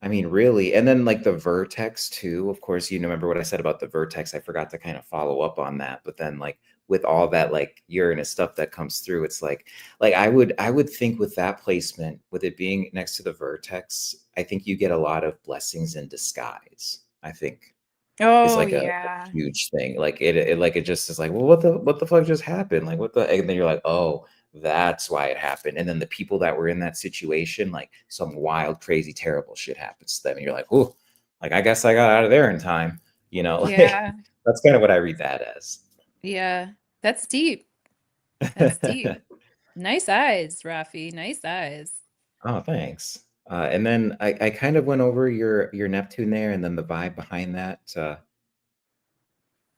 I mean, really, and then like the vertex too. Of course, you remember what I said about the vertex. I forgot to kind of follow up on that. But then, like with all that like Uranus stuff that comes through, it's like I would think with that placement, with it being next to the vertex, I think you get a lot of blessings in disguise. I think is Oh, like a yeah. huge thing. Like it just is like, well, what the fuck just happened? Like what the, and then you're like, oh, that's why it happened. And then the people that were in that situation, like some wild, crazy, terrible shit happens to them. And you're like, oh, like I guess I got out of there in time. Like Yeah. that's kind of what I read that as. Yeah. That's deep. That's deep. Nice eyes, Rafi. Nice eyes. Oh, thanks. And then I kind of went over your Neptune there, and then the vibe behind that.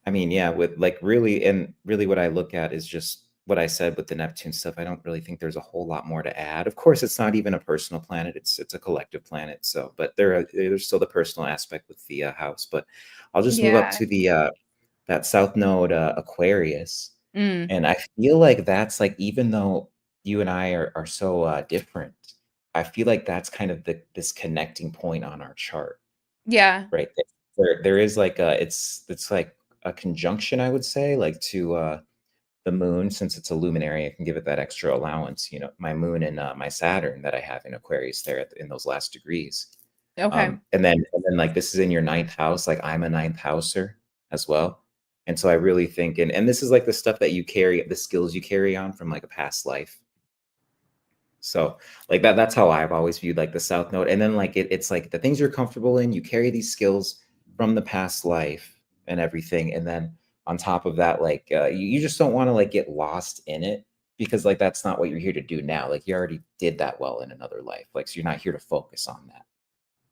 I mean, yeah, with like really, and really what I look at is just what I said with the Neptune stuff. I don't really think there's a whole lot more to add. Of course, it's not even a personal planet; it's a collective planet. So, but there's still the personal aspect with the house. But I'll just move up Yeah. to the that South Node Aquarius, Mm. and I feel like that's like, even though you and I are so different, I feel like that's kind of this connecting point on our chart. Yeah. Right. There is like it's like a conjunction, I would say, like to the moon, since it's a luminary, I can give it that extra allowance. My moon and my Saturn that I have in Aquarius there in those last degrees. Okay. And then like this is in your ninth house, like I'm a ninth houser as well. And so I really think, and this is like the stuff that you carry, the skills you carry on from like a past life. So like that's how I've always viewed like the South Node. And then like it's like the things you're comfortable in, you carry these skills from the past life and everything. And then on top of that, like you just don't want to like get lost in it, because like that's not what you're here to do now. Like you already did that well in another life. Like so you're not here to focus on that.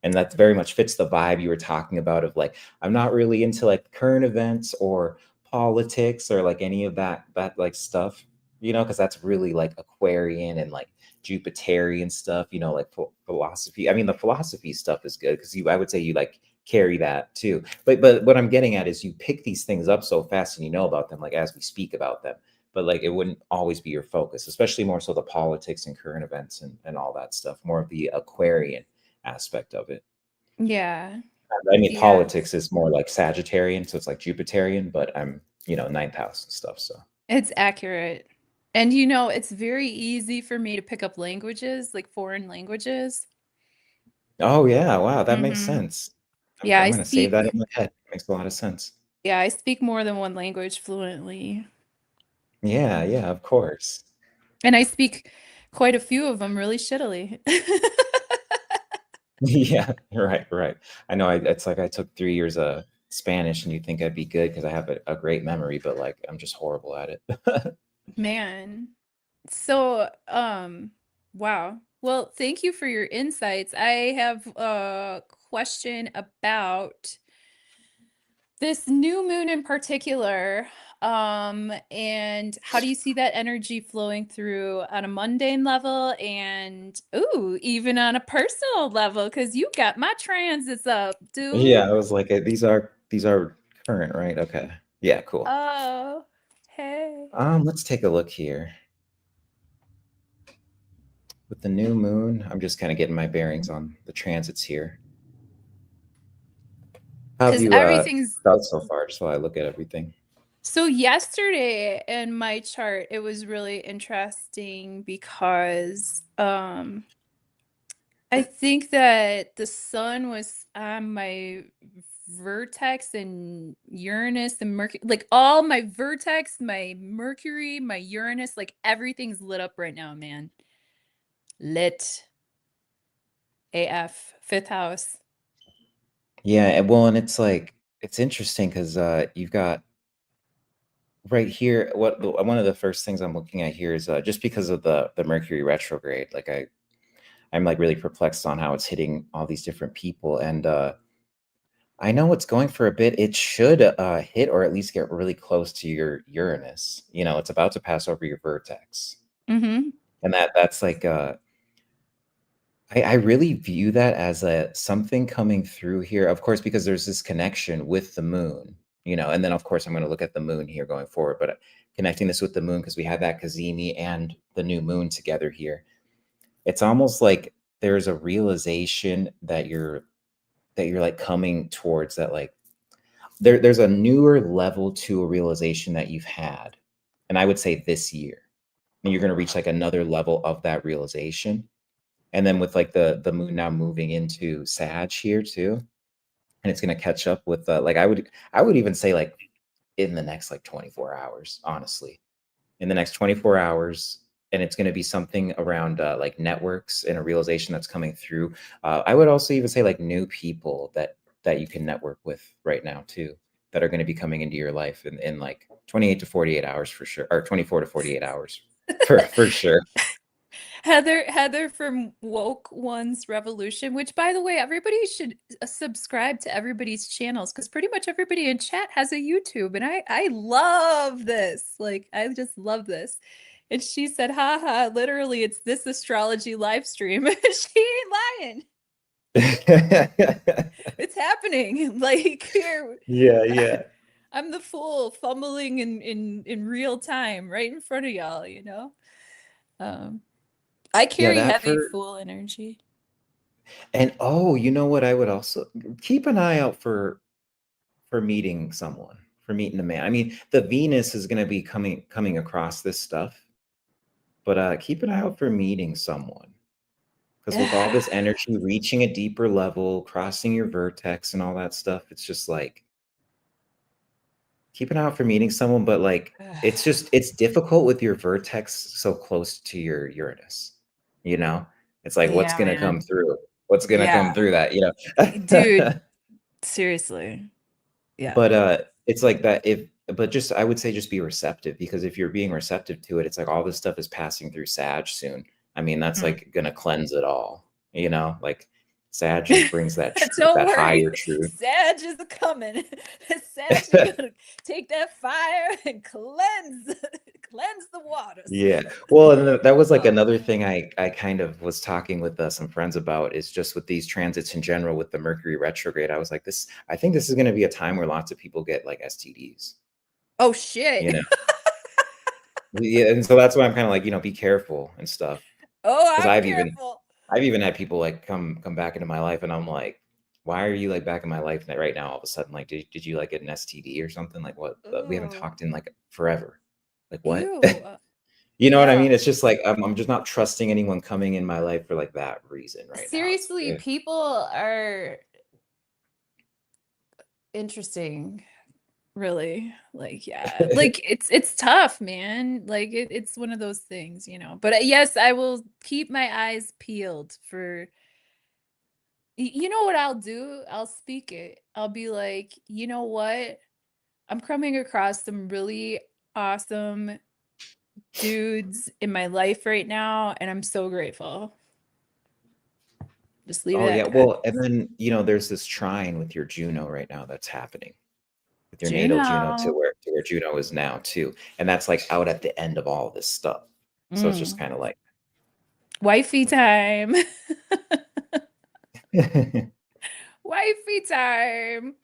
And that very much fits the vibe you were talking about of like, I'm not really into like current events or politics or like any of that like stuff, because that's really like Aquarian and like Jupiterian stuff, like philosophy. I mean, the philosophy stuff is good because I would say you like carry that too. But what I'm getting at is you pick these things up so fast and you know about them like as we speak about them. But like it wouldn't always be your focus, especially more so the politics and current events and all that stuff, more of the Aquarian aspect of it. Yeah. I mean, Yes. politics is more like Sagittarian, so it's like Jupiterian, but I'm, ninth house and stuff. So, It's accurate. And it's very easy for me to pick up languages, like foreign languages. oh yeah, wow, that makes Hmm. sense. Yeah, I'm gonna save that in my head. Makes a lot of sense. I speak more than one language fluently. Yeah, yeah, of course. And I speak quite a few of them really shittily. Yeah, right, right. I know. It's like I took 3 years of Spanish, and you think I'd be good because I have a great memory, but like I'm just horrible at it. Man. So, wow. Well, thank you for your insights. I have a question about this new moon in particular. And how do you see that energy flowing through on a mundane level and ooh, even on a personal level? Because you got my transits up, dude. Yeah, I was like, these are current, right? Okay. Yeah, cool. Oh, hey. Let's take a look here. With the new moon, I'm just kind of getting my bearings on the transits here. How have Because you everything's felt so far, just while I look at everything? so yesterday in my chart, it was really interesting because I think that the sun was on my vertex and Uranus and Mercury, like all my vertex, my Mercury, my Uranus, like everything's lit up right now, man. Lit AF, fifth house. Yeah, well, and it's like it's interesting because you've got right here. One of the first things I'm looking at here is just because of the Mercury retrograde. Like I'm like really perplexed on how it's hitting all these different people, and I know it's going for a bit. It should hit or at least get really close to your Uranus. It's about to pass over your vertex, Mm-hmm. and that's like I really view that as a something coming through here, of course, because there's this connection with the moon, and then of course I'm going to look at the moon here going forward, but connecting this with the moon because we have that Kazemi and the new moon together here. It's almost like there's a realization that you're like coming towards that like there's a newer level to a realization that you've had. And I would say this year. And you're going to reach like another level of that realization, and then with like the moon now moving into Sag here too, and it's going to catch up with like I would even say like in the next like 24 hours, honestly, in the next 24 hours. And it's going to be something around like networks and a realization that's coming through. I would also even say like new people that you can network with right now too, that are going to be coming into your life in like 28 to 48 hours for sure, or 24 to 48 hours for sure. Heather from Woke One's Revolution, which by the way, everybody should subscribe to everybody's channels because pretty much everybody in chat has a YouTube, and I love this. Like I just love this. And she said, haha, literally, it's this astrology live stream. She ain't lying. It's happening. Like here, Yeah, yeah. I'm the fool fumbling in real time right in front of y'all. Um, I Yeah, carry that heavy for fool energy. and oh, you know what? I would also keep an eye out for meeting someone, for meeting a man. I mean, the Venus is going to be coming across this stuff, but keep an eye out for meeting someone because with all this energy reaching a deeper level, crossing your vertex and all that stuff, it's just like keep an eye out for meeting someone. But like, it's difficult with your vertex so close to your Uranus. You know, it's like what's Yeah, going to come man. through? What's going to Yeah. come through that? Dude, seriously. Yeah. But it's like that if but just I would say just be receptive, because if you're being receptive to it, it's like all this stuff is passing through Sag soon. I mean, that's Mm. like gonna cleanse it all, like Sag just brings that truth, Don't that worry. higher truth. Sag is coming. Sag is gonna take that fire and cleanse the waters. Yeah. Well, and that was like Oh another man. thing I kind of was talking with some friends about, is just with these transits in general with the Mercury retrograde. I was like, I think this is going to be a time where lots of people get like STDs, Oh shit. you know? Yeah, and so that's why I'm kind of like, be careful and stuff. Oh, Because I'm careful. I've even had people like come back into my life, and I'm like, why are you like back in my life right now all of a sudden? Like, did you like get an STD or something? Like what? We haven't Oh, talked in like forever. Like what? ew. You know what I Yeah. mean? It's just like I'm just not trusting anyone coming in my life for like that reason right now. Seriously, people are interesting, really. Like, yeah. Like it's tough, man. Like it's one of those things, you know. But yes, I will keep my eyes peeled for you know what I'll do? I'll speak it. I'll be like, you know what? I'm coming across some really awesome dudes in my life right now, and I'm so grateful. Just leave it Oh at yeah, that. well, and then there's this trine with your Juno right now that's happening with your natal Juno Juno. to where Juno is now too, and that's like out at the end of all this stuff. So it's just Mm. kind of like, Wifey time. Wifey time.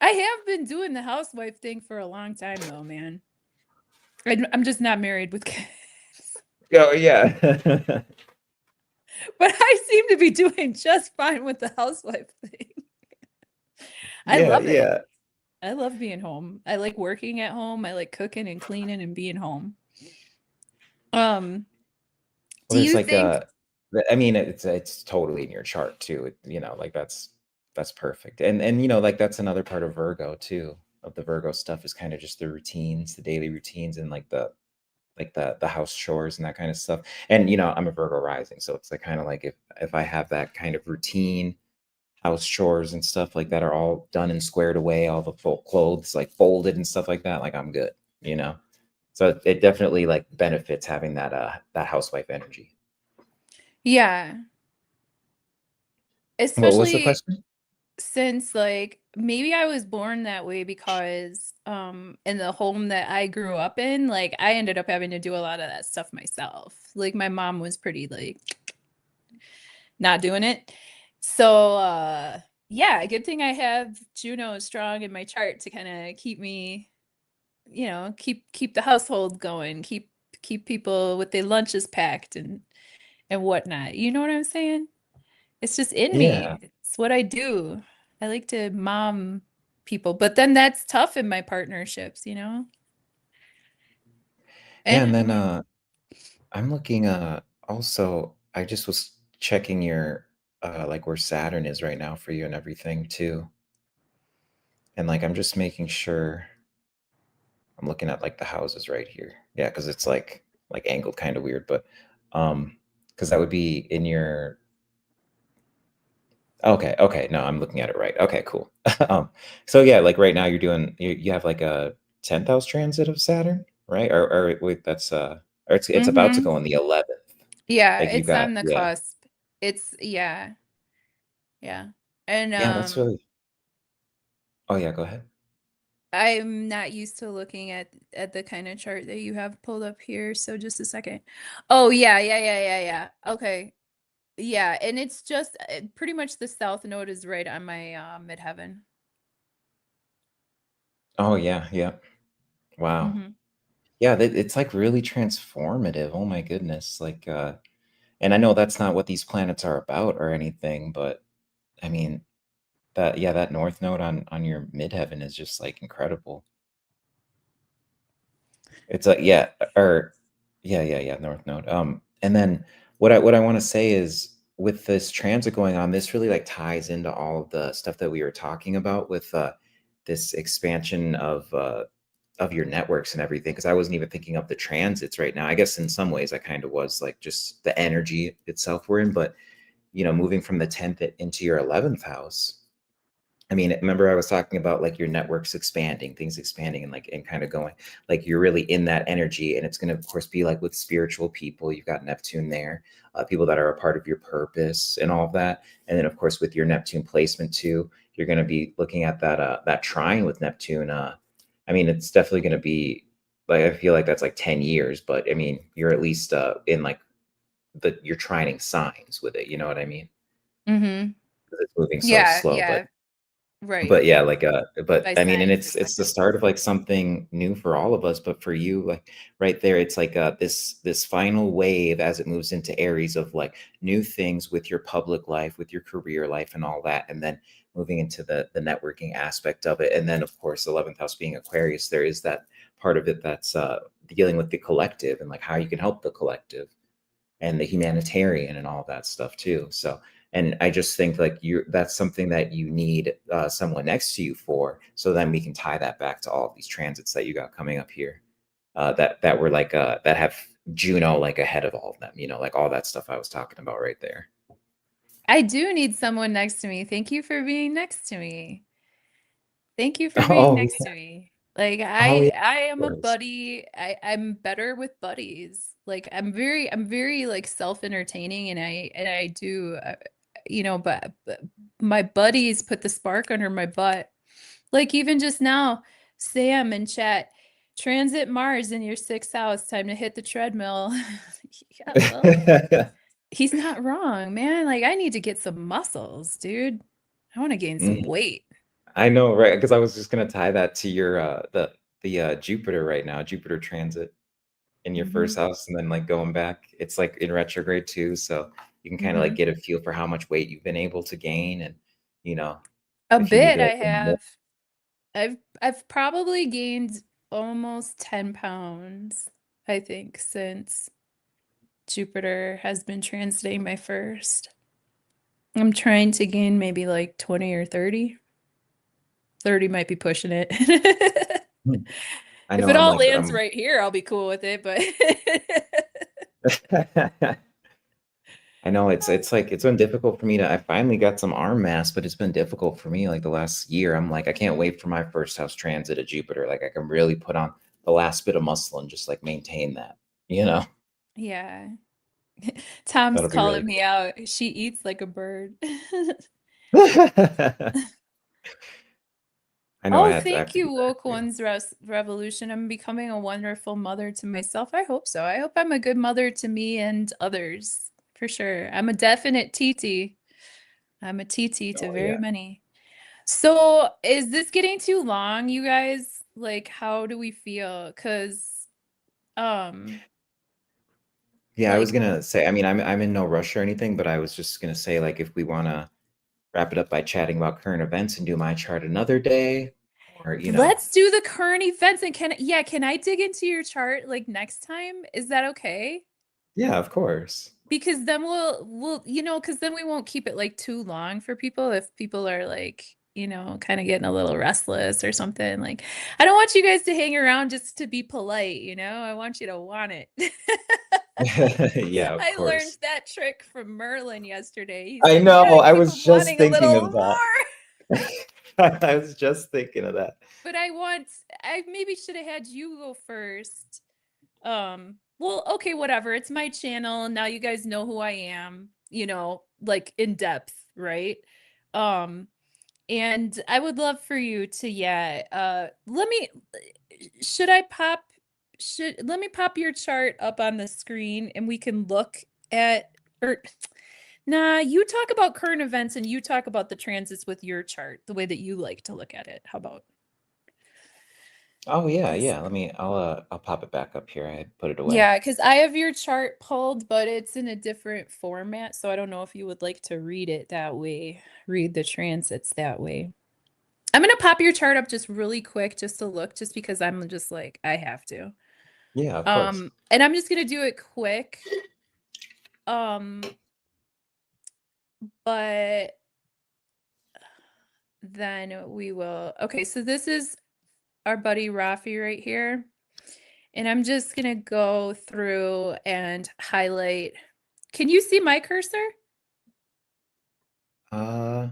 I have been doing the housewife thing for a long time though, man. I'm just not married with kids. oh yeah, But I seem to be doing just fine with the housewife thing. I yeah, love it. yeah. I love being home. I like working at home. I like cooking and cleaning and being home. Um, Well, do there's you like think I mean, it's totally in your chart too. Like that's perfect. And like that's another part of Virgo too. Of the Virgo stuff is kind of just the routines, the daily routines, and like the house chores and that kind of stuff. And I'm a Virgo rising, so it's like kind of like if I have that kind of routine, house chores and stuff like that are all done and squared away, all the full clothes like folded and stuff like that, like I'm good, you know. So it definitely like benefits having that housewife energy. yeah, What was the especially question? since like maybe I was born that way because in the home that I grew up in, like I ended up having to do a lot of that stuff myself. Like my mom was pretty like not doing it. So yeah, good thing I have Juno strong in my chart to kind of keep me, you know, keep the household going, keep people with their lunches packed and whatnot. You know what I'm saying? It's just in Yeah. me. It's what I do. I like to mom people, but then that's tough in my partnerships, you know? Yeah, And and then I'm looking also I just was checking your like where Saturn is right now for you and everything too. And like I'm just making sure I'm looking at like the houses right here. Yeah, because it's like angled kind of weird, but because that would be in your okay, okay. No, I'm looking at it right. Okay, cool. So yeah, like right now you have like a 10th house transit of Saturn, right? Or wait, that's or it's about to hmm go in the 11th. yeah, Like you it's got on the yeah. cusp. It's yeah, yeah. And Yeah, that's really oh yeah, go ahead. I'm not used to looking at the kind of chart that you have pulled up here, so just a second. Oh yeah, yeah. Okay. Yeah, and it's just pretty much the south node is right on my midheaven. Oh yeah, yeah. Wow. Hmm Yeah, it's like really transformative. Oh my goodness. Like and I know that's not what these planets are about or anything, but I mean that yeah, that north node on your midheaven is just like incredible. It's like yeah, or yeah, north node. And then what I want to say is with this transit going on, this really like ties into all of the stuff that we were talking about with this expansion of your networks and everything. Because I wasn't even thinking of the transits right now. I guess in some ways I kind of was like just the energy itself we're in, but moving from the 10th into your 11th house. I mean, remember I was talking about like your networks expanding, things expanding and like and kind of going like you're really in that energy. And it's going to, of course, be like with spiritual people. You've got Neptune there, people that are a part of your purpose and all of that. And then, of course, with your Neptune placement too, you're going to be looking at that trine with Neptune. I mean, it's definitely going to be like I feel like that's like 10 years, but I mean, you're at least in like you're trining signs with it. You know what I mean? hmm 'Cause it's moving so Yeah, slow, yeah, right. but yeah, like but By I mean, and sign it's the perspective. start of like something new for all of us, but for you, like right there, it's like this final wave as it moves into Aries of like new things with your public life, with your career life and all that. And then moving into the networking aspect of it. And then of course, 11th house being Aquarius, there is that part of it that's dealing with the collective and like how you can help the collective and the humanitarian and all that stuff too. So, and I just think like you that's something that you need someone next to you for. So then we can tie that back to all of these transits that you got coming up here. That were like that have Juno like ahead of all of them, you know, like all that stuff I was talking about right there. I do need someone next to me. Thank you for being next to me. Thank you for being Oh next yeah. to me. Like Oh yeah, I of am a course. buddy. I'm better with buddies. Like I'm very like self-entertaining and I do you know, but my buddies put the spark under my butt. Like even just now, Sam in chat, transit Mars in your sixth house, time to hit the treadmill. Yeah, well, he's not wrong, man. Like I need to get some muscles, dude. I want to gain some Mhm. weight. I know, right? Because I was just gonna tie that to your the Jupiter right now, Jupiter transit in your first Hmm. house, and then like going back, it's like in retrograde too. So you can kind of like Hmm. get a feel for how much weight you've been able to gain, and you know A if you need bit to I gain more. have. I've probably gained almost 10 pounds, I think, since Jupiter has been transiting my first. I'm trying to gain maybe like 20 or 30. 30 might be pushing it. Hmm. I If know it I'm all like lands I'm right here, I'll be cool with it, but I know it's like it's been difficult for me to I finally got some arm mass, but it's been difficult for me like the last year. I'm like I can't wait for my first house transit of Jupiter. Like I can really put on the last bit of muscle and just like maintain that, you know? yeah. Tom's That'll be calling really me out. She eats like a bird. cool. I know Oh, I thank have to do you, that Woke too. One's Revolution. I'm becoming a wonderful mother to myself. I hope so. I hope I'm a good mother to me and others, for sure. I'm a definite TT. I'm a TT to Oh very yeah. many. So, is this getting too long, you guys? Like, how do we feel? Because, um, Yeah, I was like, gonna say, I mean, I'm in no rush or anything, but I was just gonna say, like, if we wanna wrap it up by chatting about current events and do my chart another day, or you know, let's do the current events and yeah, can I dig into your chart like next time? Is that okay? yeah, of course. Because then we'll you know, because then we won't keep it like too long for people if people are like, you know, kind of getting a little restless or something. Like, I don't want you guys to hang around just to be polite, you know? I want you to want it. Yeah, of I learned course. that trick from Merlin yesterday. He I said, "You know. gotta I keep was them just wanting a thinking little of that. more." I was just thinking of that. But I maybe should have had you go first. Well, okay, whatever. It's my channel. Now you guys know who I am, you know, like in depth, right? Um, and I would love for you to, yeah, let me, should I pop, let me pop your chart up on the screen and we can look at, or, nah, you talk about current events and you talk about the transits with your chart, the way that you like to look at it. How about? Oh yeah, 'Cause yeah. I'll pop it back up here. I had put it away. yeah, because I have your chart pulled, but it's in a different format. So I don't know if you would like to read it that way, read the transits that way. I'm gonna pop your chart up just really quick just to look, just because I'm just like, I have to. Yeah, of course. And I'm just gonna do it quick. Um, but then we will. Okay, so this is our buddy Rafi right here. And I'm just gonna go through and highlight. Can you see my cursor? Uh,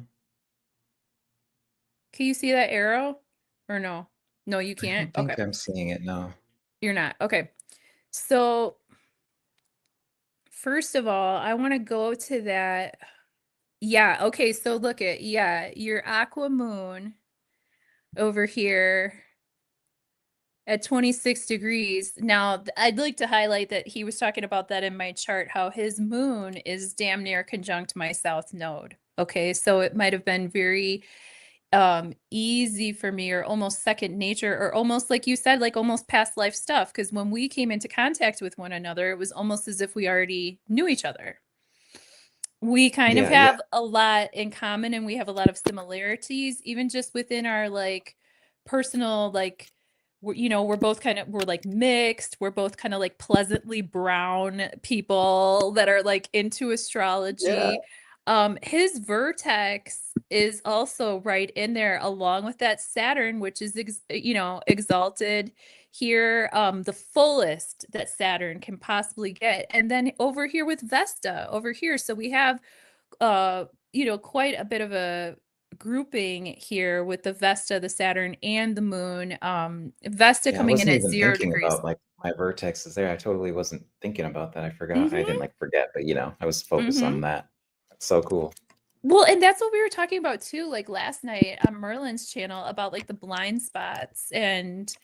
Can you see that arrow or no? No, you I can't. don't Okay. think I'm seeing it. No. You're not. Okay. So, first of all, I want to go to that. Yeah. Okay. So, look at, yeah, your aqua moon over here at 26 degrees. Now, I'd like to highlight that he was talking about that in my chart, how his moon is damn near conjunct my south node. Okay. So, it might have been very easy for me or almost second nature or almost like you said like almost past life stuff because when we came into contact with one another it was almost as if we already knew each other. We kind of Yeah, yeah, have a lot in common and we have a lot of similarities, even just within our like personal, like, we're both we're like mixed. We're both kind of like pleasantly brown people that are like into yeah, astrology. His vertex is also right in there along with that Saturn, which is, exalted here, the fullest that Saturn can possibly get. And then over here with Vesta over here. So we have uh quite a bit of a grouping here with the Vesta, the Saturn, and the Moon. Vesta yeah. I coming in wasn't at even 0 degrees. thinking about like my vertexes there. I totally wasn't thinking about that. I forgot. I didn't Mm-hmm. like forget, but I was focused Mm-hmm. on that. That's so cool. Well, and that's what we were talking about too, like last night on Merlin's channel about like the blind spots. And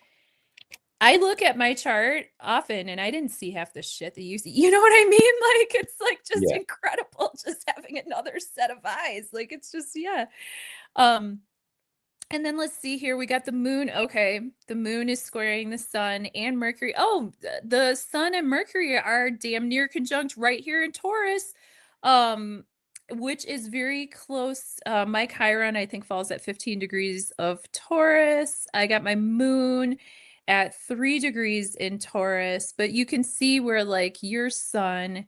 I look at my chart often and I didn't see half the shit that you see. You know what I mean? Like it's like just Yeah, incredible just having another set of eyes. Like it's just, yeah. Um, And then let's see here. We got the moon. Okay. The moon is squaring the sun and Mercury. Oh, the sun and Mercury are damn near conjunct right here in Taurus, um, which is very close. My Chiron, I think, falls at 15 degrees of Taurus. I got my moon at 3 degrees in Taurus, but you can see where like your sun,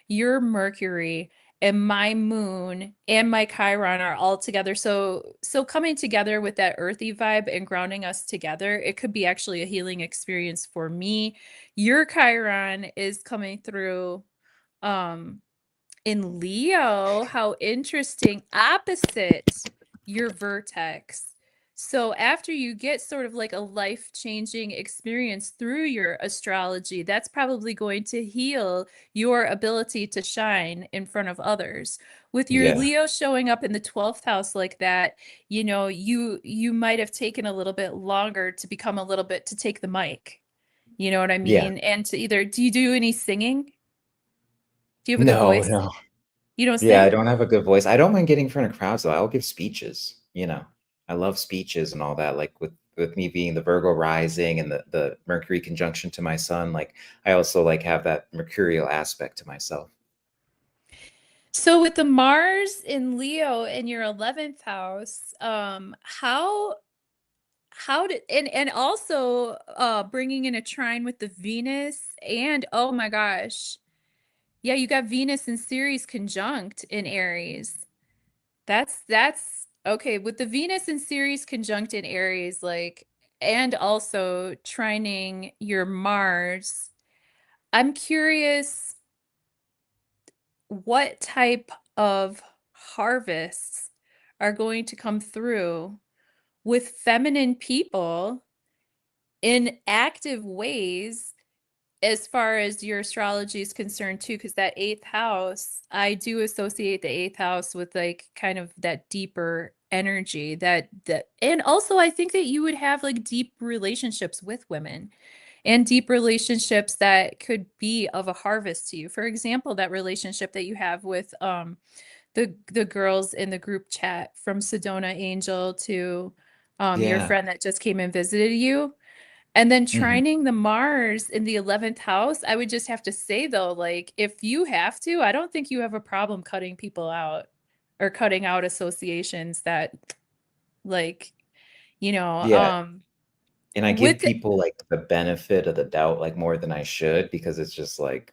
your Mercury, and my moon and my Chiron are all together. So coming together with that earthy vibe and grounding us together, it could be actually a healing experience for me. Your Chiron is coming through um in Leo. How interesting. Opposite your vertex. So after you get sort of like a life-changing experience through your astrology, that's probably going to heal your ability to shine in front of others. With your yeah, Leo showing up in the 12th house like that, you might have taken a little bit longer to become a little bit to take the mic. You know what I yeah. mean? And to either, do you do any singing? Do you have a good No, voice? no. You don't Yeah, I sing? don't have a good voice. I don't mind getting in front of crowds though. I'll give speeches. I love speeches and all that. Like with me being the Virgo rising and the Mercury conjunction to my sun, like I also like have that mercurial aspect to myself. So with the Mars in Leo in your 11th house, how did, and also bringing in a trine with the Venus, and oh my gosh. Yeah, you got Venus and Ceres conjunct in Aries. That's okay with the Venus and Ceres conjunct in Aries, like, and also trining your Mars. I'm curious what type of harvests are going to come through with feminine people in active ways as far as your astrology is concerned too, because that eighth house, I do associate the eighth house with like kind of that deeper energy and also I think that you would have like deep relationships with women and deep relationships that could be of a harvest to you. For example, that relationship that you have with the girls in the group chat, from Sedona Angel to your Yeah. friend that just came and visited you. And then Hmm. trining the Mars in the 11th house, I would just have to say though, like if you have to, I don't think you have a problem cutting people out or cutting out associations that like, you know, Yeah. And I give with the, people like the benefit of the doubt like more than I should because it's like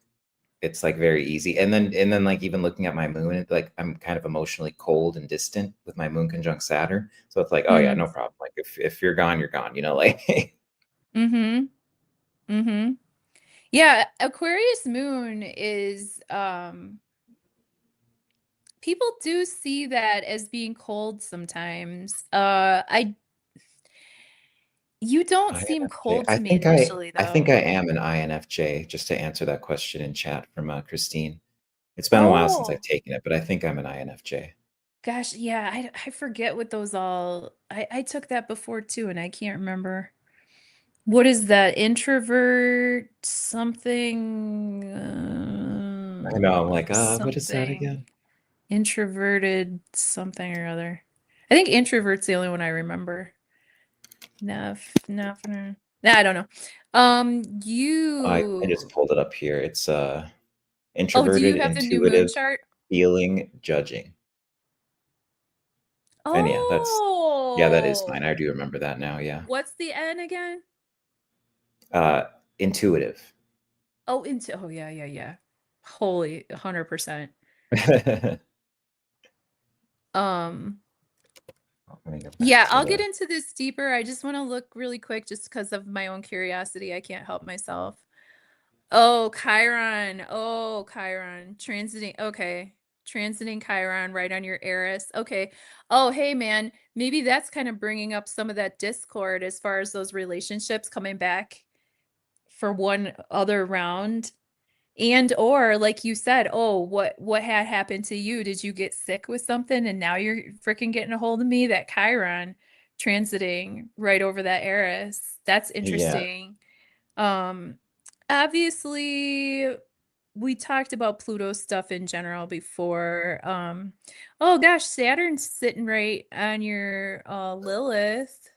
very easy. And then like even looking at my moon, it's like I'm kind of emotionally cold and distant with my moon conjunct Saturn. So it's like, oh yeah, mm, no problem. Like if you're gone, you're gone, like mm-hmm, mm-hmm. Yeah, Aquarius moon is people do see that as being cold sometimes. I You don't seem INFJ. cold to me initially I think though. I am an INFJ, just to answer that question in chat from Christine. It's been a while since I've Oh, taken it, but I think I'm an INFJ. gosh, yeah, I forget what those all. I took that before too, and I can't remember. What is that? Introvert something, I know, I'm like, what is that something. again? Introverted something or other. I think introvert's the only one I remember. Nah, I don't know. I You. just pulled it up here. It's Oh, do you introverted, have the new moon intuitive. chart? feeling, judging. And yeah, that is mine. Oh, I do remember that now. Yeah. what's the N again? Uh, intuitive. Oh, into oh yeah, yeah, yeah. Holy 100%. Let Um, me go back yeah, to I'll get the. into this deeper. I just want to look really quick just because of my own curiosity. I can't help myself. Oh, Chiron. Oh, Chiron. Transiting. Okay. Transiting Chiron right on your Eris. Okay. Oh, hey, man. Maybe that's kind of bringing up some of that discord as far as those relationships coming back for one other round. And or like you said, oh, what had happened to you? Did you get sick with something and now you're freaking getting a hold of me? That Chiron transiting right over that Eris. That's Yeah. interesting. Um, obviously we talked about Pluto stuff in general before. Oh gosh, Saturn's sitting right on your Lilith.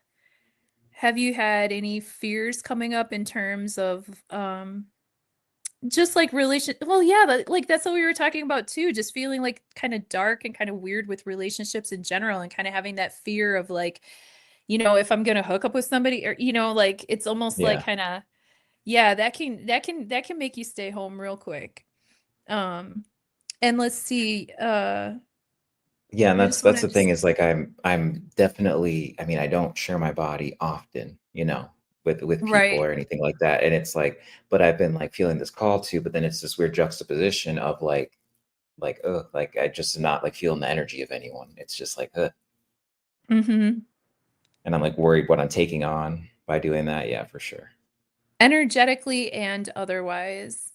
Have you had any fears coming up in terms of just like relation well yeah but like that's what we were talking about too, just feeling like kind of dark and kind of weird with relationships in general and kind of having that fear of like if I'm gonna hook up with somebody or like it's almost like Yeah. kind of yeah that can make you stay home real quick. um and let's see, Yeah, and I that's just want that's to the thing just is like I'm definitely, I mean, I don't share my body often, with people right. or anything like that. And it's like, but I've been like feeling this call to, but then it's this weird juxtaposition of like I just not like feeling the energy of anyone. It's just like Mm-hmm. and I'm like worried what I'm taking on by doing that. Yeah, for sure. Energetically and otherwise.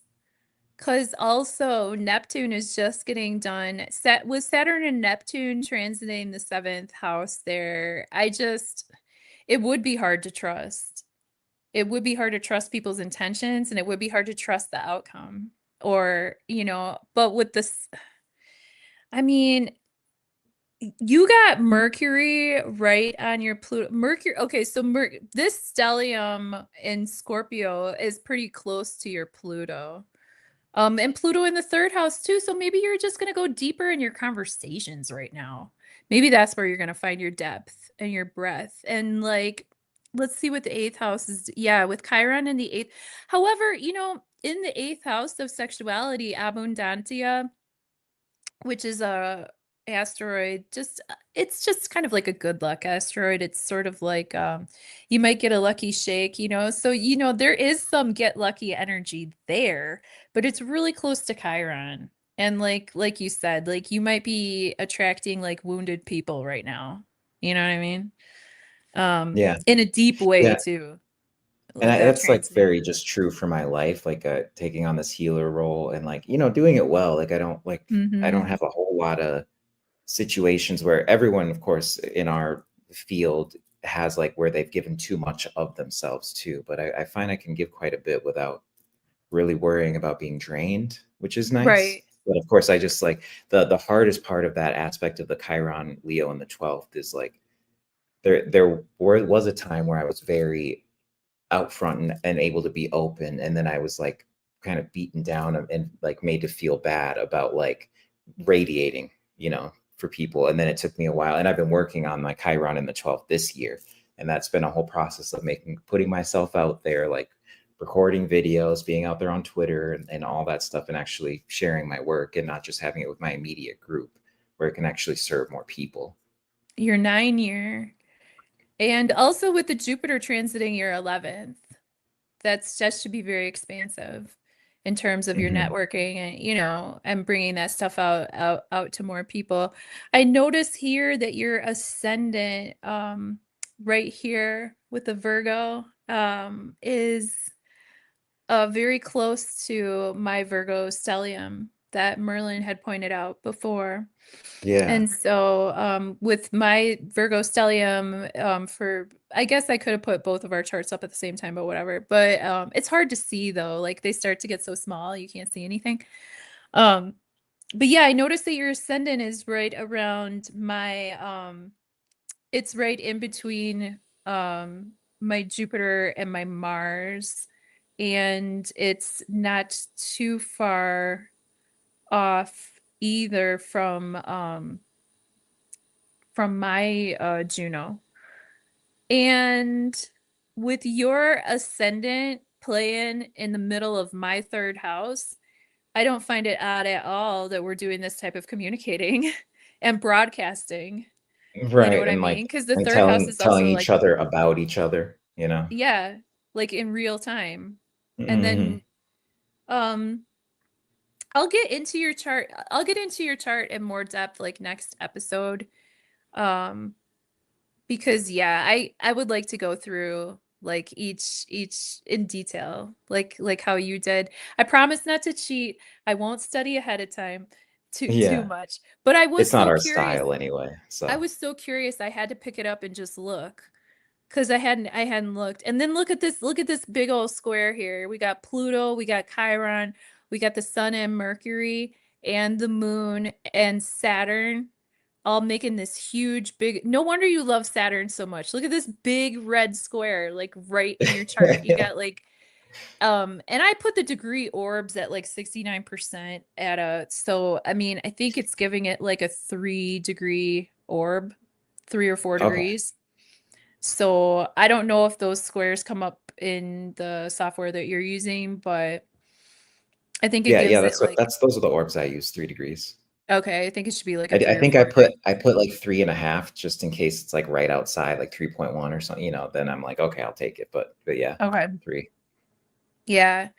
Because also Neptune is just getting done. Set with Saturn and Neptune transiting the seventh house there. It would be hard to trust. It would be hard to trust people's intentions and it would be hard to trust the outcome. Or, but with this, I mean, you got Mercury right on your Pluto. Mercury, okay, so this stellium in Scorpio is pretty close to your Pluto. And Pluto in the third house too. So maybe you're just gonna go deeper in your conversations right now. Maybe that's where you're gonna find your depth and your breath. And like, let's see what the eighth house is. Yeah, with Chiron in the eighth. However, in the eighth house of sexuality, Abundantia, which is a asteroid, just it's just kind of like a good luck asteroid. It's sort of like you might get a lucky shake, so there is some get lucky energy there, but it's really close to Chiron. And like you said, like you might be attracting like wounded people right now, you know what I mean, Yeah. in a deep way Yeah. too, And that that's like transiting. very just true for my life, like taking on this healer role and like, doing it well. Like I don't Mm-hmm. have a whole lot of situations where everyone, of course, in our field has like where they've given too much of themselves too. But I find I can give quite a bit without really worrying about being drained, which is nice. Right. But of course, I just like the hardest part of that aspect of the Chiron Leo in the 12th is like was a time where I was very out front and able to be open, and then I was like kind of beaten down and like made to feel bad about like radiating, for people. And then it took me a while, and I've been working on my Chiron in the 12th this year, and that's been a whole process of putting myself out there, like recording videos, being out there on Twitter and all that stuff, and actually sharing my work and not just having it with my immediate group where it can actually serve more people. Your 9 year. And also with the Jupiter transiting your 11th, that should be very expansive in terms of your Hmm. networking and and bringing that stuff out to more people. I notice here that your ascendant right here with the Virgo is very close to my Virgo stellium that Merlin had pointed out before. Yeah. And so, with my Virgo stellium, I guess I could have put both of our charts up at the same time, but whatever. But it's hard to see though. Like they start to get so small, you can't see anything. Um, but yeah, I noticed that your ascendant is right around it's right in between my Jupiter and my Mars, and it's not too far off either from my Juno. And with your ascendant playing in the middle of my third house, I don't find it odd at all that we're doing this type of communicating and broadcasting. You know Right. what I And mean? like, Because the and third house is telling also each like, other about each other, you know? yeah, like in real time. And Hmm. then um I'll get into your chart. I'll get into your chart in more depth like next episode. Um because yeah, I would like to go through like each in detail, like how you did. I promise not to cheat. I won't study ahead of time too Yeah. much. But I was It's not so our curious. style anyway. I So, was so curious I had to pick it up and just look. Because I hadn't looked. And then look at this big old square here. We got Pluto, we got Chiron, we got the sun and Mercury and the moon and Saturn all making this huge big. No wonder you love Saturn so much. Look at this big red square like right in your chart. You got like and I put the degree orbs at like 69% at a, so I mean, I think it's giving it like a 3-degree orb, 3 or 4 okay. degrees. So I don't know if those squares come up in the software that you're using, but I think it Yeah, yeah, gives it like, those are the orbs I use, 3 degrees. okay, I think it should be like a I three or think four degree. I put like 3.5 just in case it's like right outside, like 3.1 or something, then I'm like, okay, I'll take it. But yeah, Okay. 3. Yeah.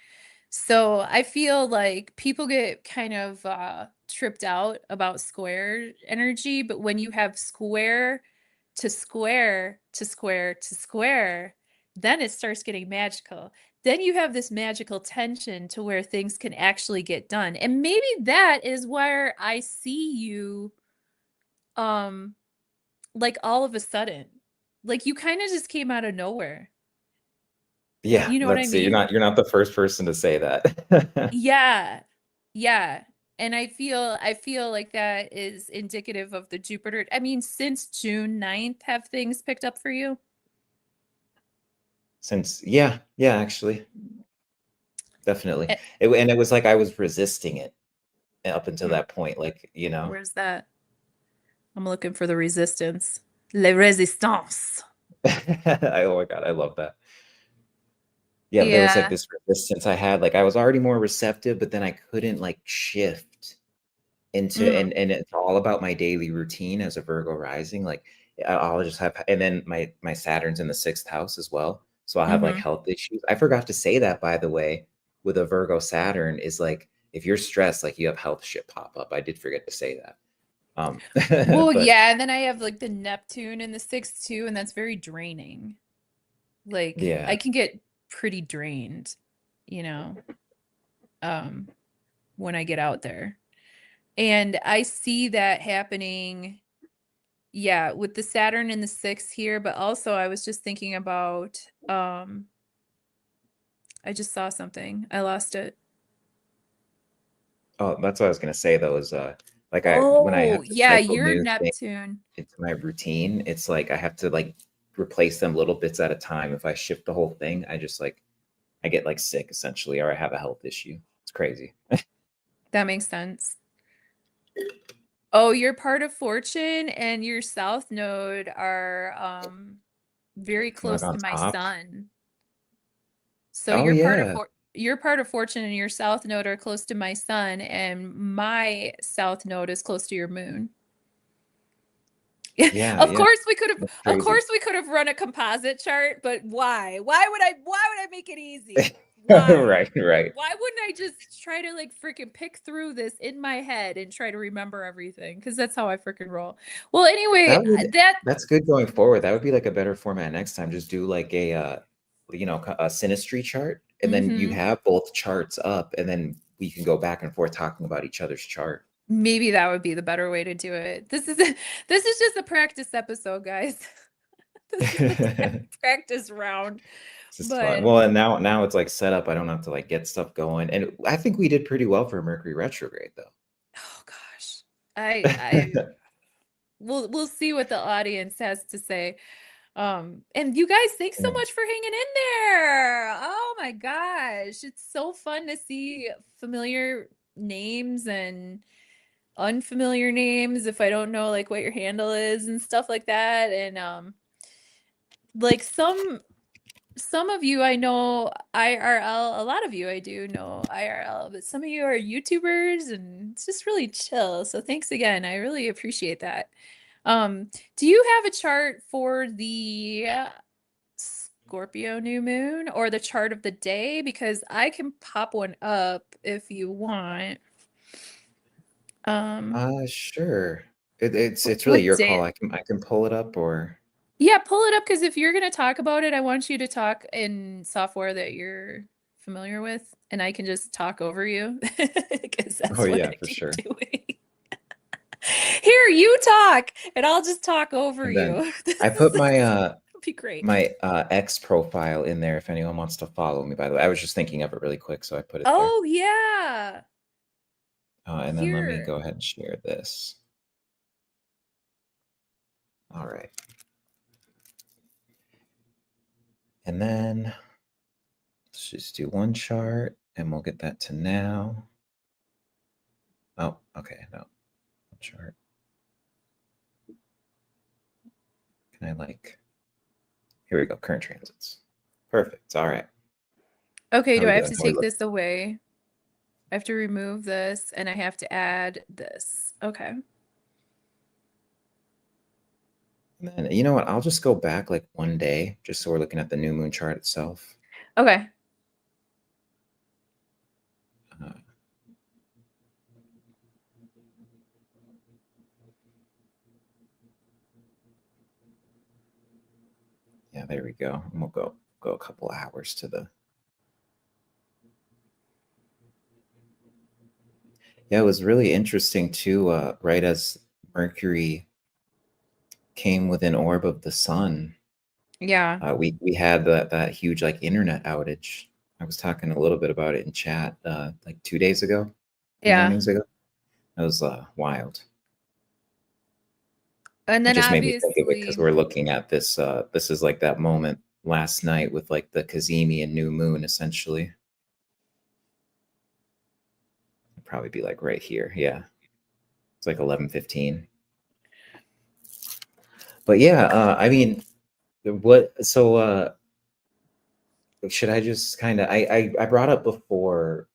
So I feel like people get kind of tripped out about square energy, but when you have square to square to square to square, then it starts getting magical. Then you have this magical tension to where things can actually get done. And maybe that is where I see you um like all of a sudden. Like you kind of just came out of nowhere. Yeah, You know what I that's it. mean? You're not the first person to say that. Yeah. Yeah. And I feel like that is indicative of the Jupiter. I mean, since June 9th, have things picked up for you? Since yeah, actually, definitely. Eh, And it was like I was resisting it up until hmm, that point, like. where's that? I'm looking for the resistance. Le resistance. Oh my God, I love that. Yeah, there was like Yeah. this resistance I had. Like I was already more receptive, but then I couldn't like shift into, Mm, and it's all about my daily routine as a Virgo rising. Like I'll just have, and then my Saturn's in the sixth house as well. So I'll have like mm-hmm. health issues. I forgot to say that, by the way, with a Virgo Saturn is like if you're stressed, like you have health shit pop up. I did forget to say that. Well, But yeah, and then I have like the Neptune in the sixth too, and that's very draining. Like yeah. I can get pretty drained, you know, um, when I get out there. And I see that happening, yeah, with the Saturn in the sixth here, but also I was just thinking about I just saw something. I lost it. Oh, that's what I was gonna say though, is like when I Oh, have to yeah, cycle your new things Neptune. into my routine, it's like I have to like replace them little bits at a time. If I shift the whole thing, I get like sick essentially, or I have a health issue. It's crazy. That makes sense. Oh, your part of fortune and your south node are very I'm like close to on my top. sun. So Oh yeah. your part of fortune and your south node are close to my sun, and my south node is close to your moon. Yeah, Of yeah. course we could have That's of crazy. course we could have run a composite chart, but why would I make it easy? Why? Right, right. Why wouldn't I just try to like freaking pick through this in my head and try to remember everything? Because that's how I freaking roll. Well, anyway, That would that that's good going forward. That would be like a better format next time. Just do like a synastry chart, and then you mhm. have both charts up, and then we can go back and forth talking about each other's chart. Maybe that would be the better way to do it. This is just a practice episode, guys. This is a practice round. This is fun. But Well, and now it's like set up. I don't have to like get stuff going. And I think we did pretty well for Mercury retrograde oh gosh. I though. we'll see what the audience has to say. And you guys, thanks so Yeah. much for hanging in there. Oh my gosh. It's so fun to see familiar names and unfamiliar names if I don't know like what your handle is and stuff like that. And like some of you I know IRL, a lot of you I do know IRL, but some of you are YouTubers and it's just really chill. So thanks again. I really appreciate that. Do you have a chart for the Scorpio new moon or the chart of the day? Because I can pop one up if you want. Um, Sure. It's really what your call. day? I can pull it up or Yeah, pull it up because if you're going to talk about it, I want you to talk in software that you're familiar with, and I can just talk over you because oh that's what yeah, I for keep sure. doing. Here, you talk, and I'll just talk over And then you. I This put my would be great. X profile in there if anyone wants to follow me, by the way. I was just thinking of it really quick, so I put it there. Oh, yeah. And then let me Here. go ahead and share this. All right. And then let's just do one chart and we'll get that to now. Oh, okay. No, chart. Can I here we go. Current transits. Perfect. All right. Okay, How do we I have doing? to How we take look? this away? I have to remove this, and I have to add this. Okay. And then you know what? I'll just go back like one day, just so we're looking at the new moon chart itself. Okay. Uh, yeah, there we go. And we'll go a couple hours to the. Yeah, it was really interesting too. Right as Mercury came within orb of the sun, Yeah. we had that huge like internet outage. I was talking a little bit about it in chat like 2 days ago, two Yeah. mornings ago. That was wild. And It then just made me think of it because obviously, we're looking at this. This is like that moment last night with like the Kazemi and new moon, essentially. It'd probably be like right here. Yeah, it's like 11:15. But yeah, I mean, what? So should I just kind of? I brought up before,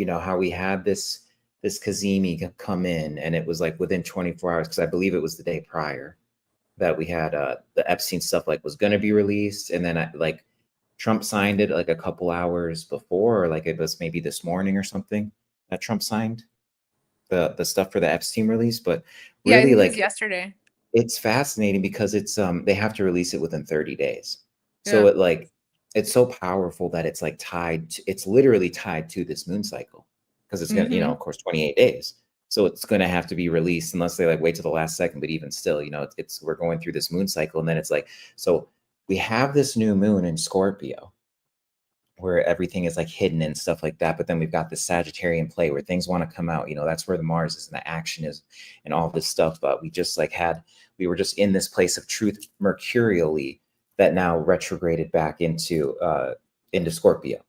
how we had this Kazemi come in, and it was like within 24 hours because I believe it was the day prior that we had the Epstein stuff like was going to be released, and then like Trump signed it like a couple hours before, or like it was maybe this morning or something that Trump signed the stuff for the Epstein release. But yeah, I really, think it was like yesterday. it's fascinating because it's they have to release it within 30 days. So Yeah. it's so powerful that it's like it's literally tied to this moon cycle because it's gonna, Mm-hmm. of course, 28 days. So it's gonna have to be released unless they like wait to the last second. But even still, it's we're going through this moon cycle, and then it's like, so we have this new moon in Scorpio where everything is like hidden and stuff like that. But then we've got this Sagittarian play where things want to come out. That's where the Mars is and the action is and all this stuff. But we were just in this place of truth mercurially that now retrograded back into Scorpio.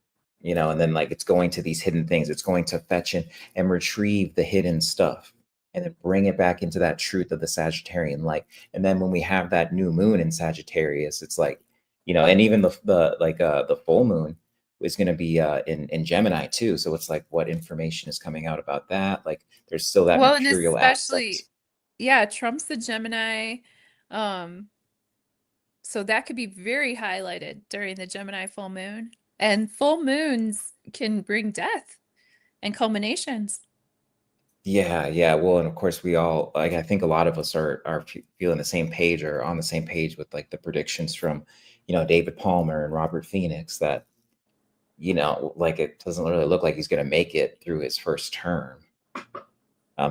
And then like it's going to these hidden things. It's going to fetch and retrieve the hidden stuff and then bring it back into that truth of the Sagittarian light. And then when we have that new moon in Sagittarius, it's like, and even the full moon is going to be in Gemini too. So it's like what information is coming out about that? Like there's still that Well, and mercurial aspect. especially, yeah, Trump's the Gemini. Um, so that could be very highlighted during the Gemini full moon. And full moons can bring death and culminations. Yeah, yeah. Well, and of course we all like I think a lot of us are feeling the same page or on the same page with like the predictions from, David Palmer and Robert Phoenix that, like it doesn't really look like he's going to make it through his first term.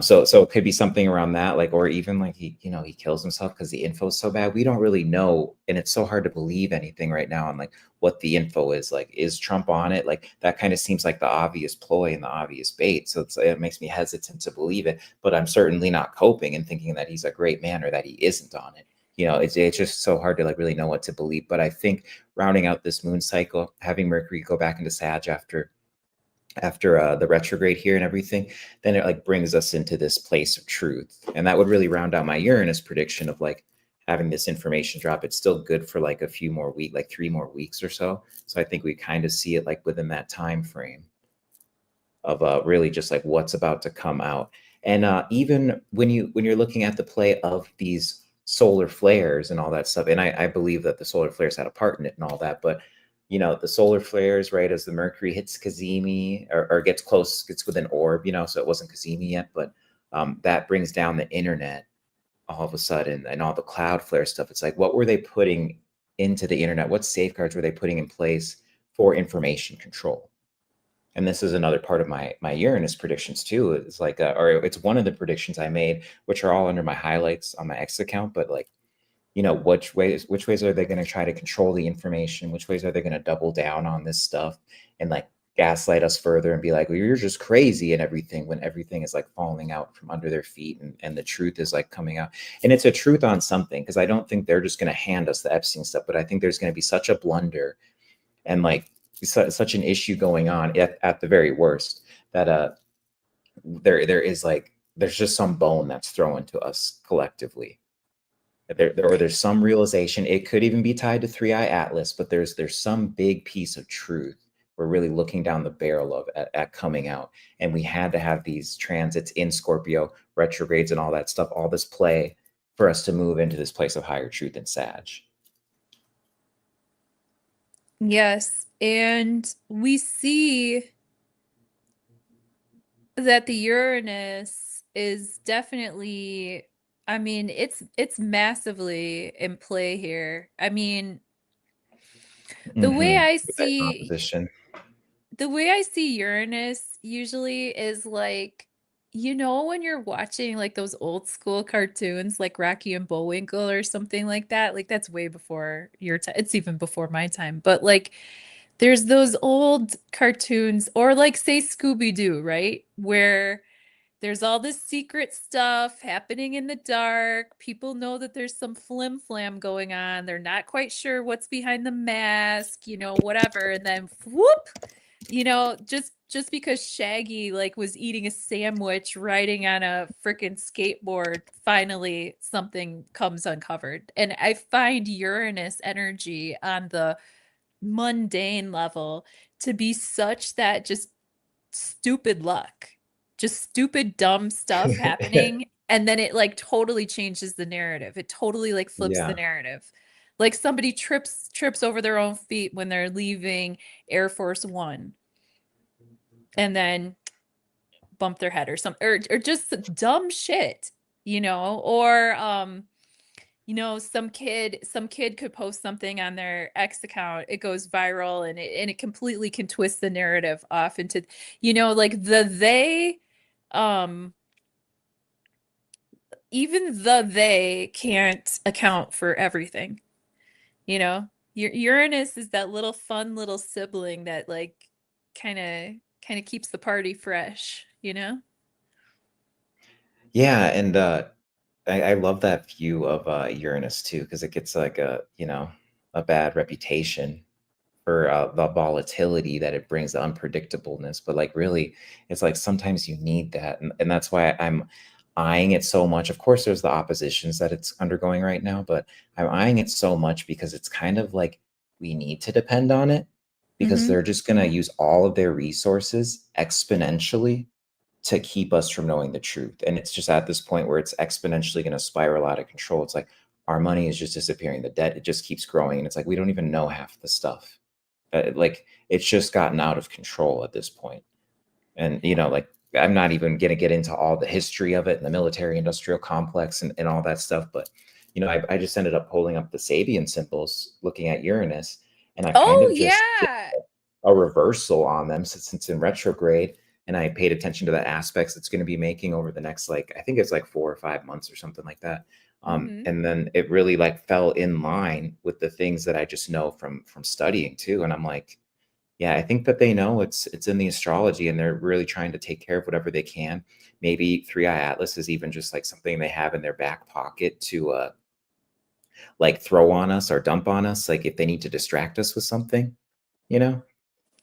So it could be something around that, like, or even like he kills himself because the info is so bad. We don't really know, and it's so hard to believe anything right now on like what the info is. Like, is Trump on it? Like that kind of seems like the obvious ploy and the obvious bait. So it makes me hesitant to believe it. But I'm certainly not coping and thinking that he's a great man or that he isn't on it. It's just so hard to like really know what to believe. But I think rounding out this moon cycle, having Mercury go back into Sag after after the retrograde here and everything, then it like brings us into this place of truth. And that would really round out my Uranus prediction of like having this information drop. It's still good for like a few more weeks, like 3 more weeks or so. So I think we kind of see it like within that time frame of really just like what's about to come out. And even when you're looking at the play of these solar flares and all that stuff, and I believe that the solar flares had a part in it and all that, but the solar flares, right, as the Mercury hits Cazimi or gets close, gets within orb, so it wasn't Cazimi yet, but that brings down the internet all of a sudden and all the Cloudflare stuff. It's like, what were they putting into the internet? What safeguards were they putting in place for information control? And this is another part of my Uranus predictions too. It's like, or it's one of the predictions I made, which are all under my highlights on my X account. But like, which ways are they going to try to control the information? Which ways are they going to double down on this stuff and like gaslight us further and be like, well, you're just crazy and everything, when everything is like falling out from under their feet and the truth is like coming out. And it's a truth on something, because I don't think they're just going to hand us the Epstein stuff, but I think there's going to be such a blunder and like such an issue going on at the very worst that there is like there's just some bone that's thrown to us collectively. Or there's some realization. It could even be tied to Three Eye Atlas, but there's some big piece of truth we're really looking down the barrel of at coming out. And we had to have these transits in Scorpio, retrogrades, and all that stuff, all this play for us to move into this place of higher truth in Sag. Yes, and we see that the Uranus is definitely, I mean, it's massively in play here. I mean, the way I With that see composition. the way I see Uranus usually is like, when you're watching like those old school cartoons like Rocky and Bullwinkle or something like that, like that's way before your time. It's even before my time. But like there's those old cartoons or like say Scooby-Doo, right? Where there's all this secret stuff happening in the dark. People know that there's some flim flam going on. They're not quite sure what's behind the mask, whatever. And then whoop, just because Shaggy like was eating a sandwich riding on a freaking skateboard, finally something comes uncovered. And I find Uranus energy on the mundane level to be such that just stupid luck, just stupid, dumb stuff happening. And then it like totally changes the narrative. It totally like flips the Yeah. narrative. Like somebody trips over their own feet when they're leaving Air Force One and then bump their head or something or just dumb shit, or some kid could post something on their X account, it goes viral and it completely can twist the narrative off into, like um even they can't account for everything, you know. Uranus is that little fun little sibling that like kind of keeps the party fresh. Yeah, and I love that view of Uranus too, because it gets like a bad reputation for the volatility that it brings, the unpredictableness. But like really, it's like sometimes you need that, and that's why I'm eyeing it so much. Of course, there's the oppositions that it's undergoing right now, but I'm eyeing it so much because it's kind of like we need to depend on it, because Mm-hmm. they're just going to use all of their resources exponentially to keep us from knowing the truth. And it's just at this point where it's exponentially going to spiral out of control. It's like our money is just disappearing. The debt, it just keeps growing. And it's like we don't even know half the stuff. Like it's just gotten out of control at this point. And, like I'm not even going to get into all the history of it and the military industrial complex and all that stuff. But, I just ended up pulling up the Sabian symbols, looking at Uranus, and I kind Oh of just yeah. a reversal on them since it's in retrograde. And I paid attention to the aspects it's going to be making over the next, like, I think it's like 4 or 5 months or something like that. Mm-hmm. And then it really like fell in line with the things that I just know from studying too. And I'm like, yeah, I think that they know it's in the astrology and they're really trying to take care of whatever they can. Maybe Three Eye Atlas is even just like something they have in their back pocket to like throw on us or dump on us, like if they need to distract us with something, you know?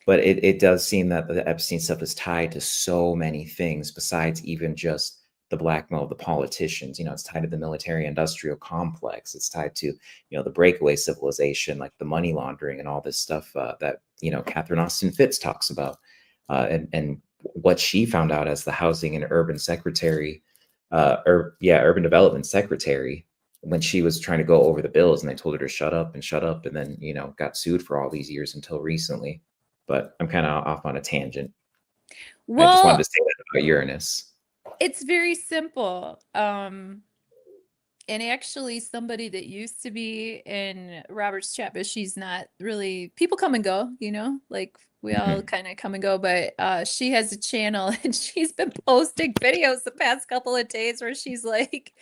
but it does seem that the Epstein stuff is tied to so many things besides even just the blackmail of the politicians. It's tied to the military industrial complex. It's tied to, the breakaway civilization, like the money laundering and all this stuff that, Catherine Austin Fitts talks about. And what she found out as the housing and urban secretary, urban development secretary, when she was trying to go over the bills and they told her to shut up and then, got sued for all these years until recently. But I'm kind of off on a tangent. I just wanted to Well, say that about Uranus. it's very simple. And actually somebody that used to be in Robert's chat, but she's not really, people come and go, like we all Mhm. kind of come and go, but she has a channel and she's been posting videos the past couple of days where she's like,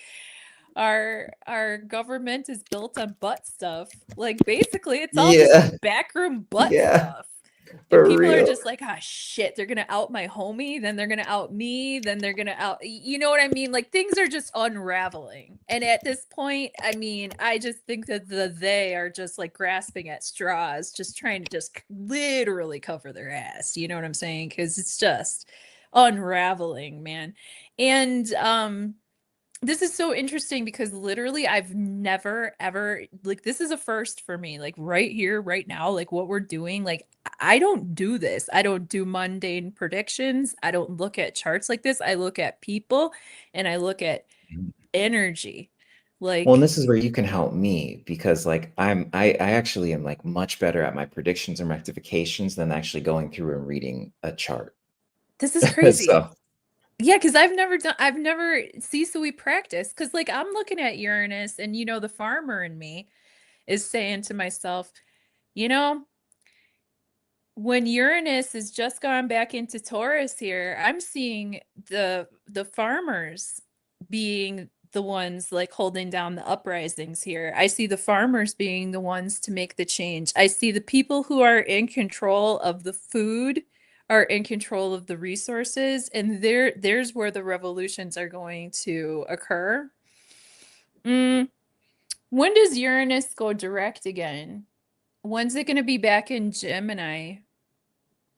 our government is built on butt stuff. Like basically it's all just Yeah, backroom butt yeah, stuff. And for people are real. just like, ah, shit, they're gonna out my homie, then they're gonna out me, then they're gonna out, you know what I mean? Like things are just unraveling. And at this point, I mean, I just think that they are just like grasping at straws, just trying to just literally cover their ass. You know what I'm saying? Because it's just unraveling, man. And this is so interesting because literally I've never ever, like, this is a first for me, like right here right now, like what we're doing, like I don't do this. I don't do mundane predictions. I don't look at charts like this. I look at people and I look at energy. Well, and Like this is where you can help me because like I actually am like much better at my predictions and rectifications than actually going through and reading a chart. this is crazy. So Yeah, because I've never see, so we practice because like I'm looking at Uranus and the farmer in me is saying to myself, you know when Uranus has just gone back into Taurus here, I'm seeing the farmers being the ones like holding down the uprisings here. I see the farmers being the ones to make the change. I see the people who are in control of the food are in control of the resources, and there's where the revolutions are going to occur. Mm, when does Uranus go direct again? When's it going to be back in Gemini?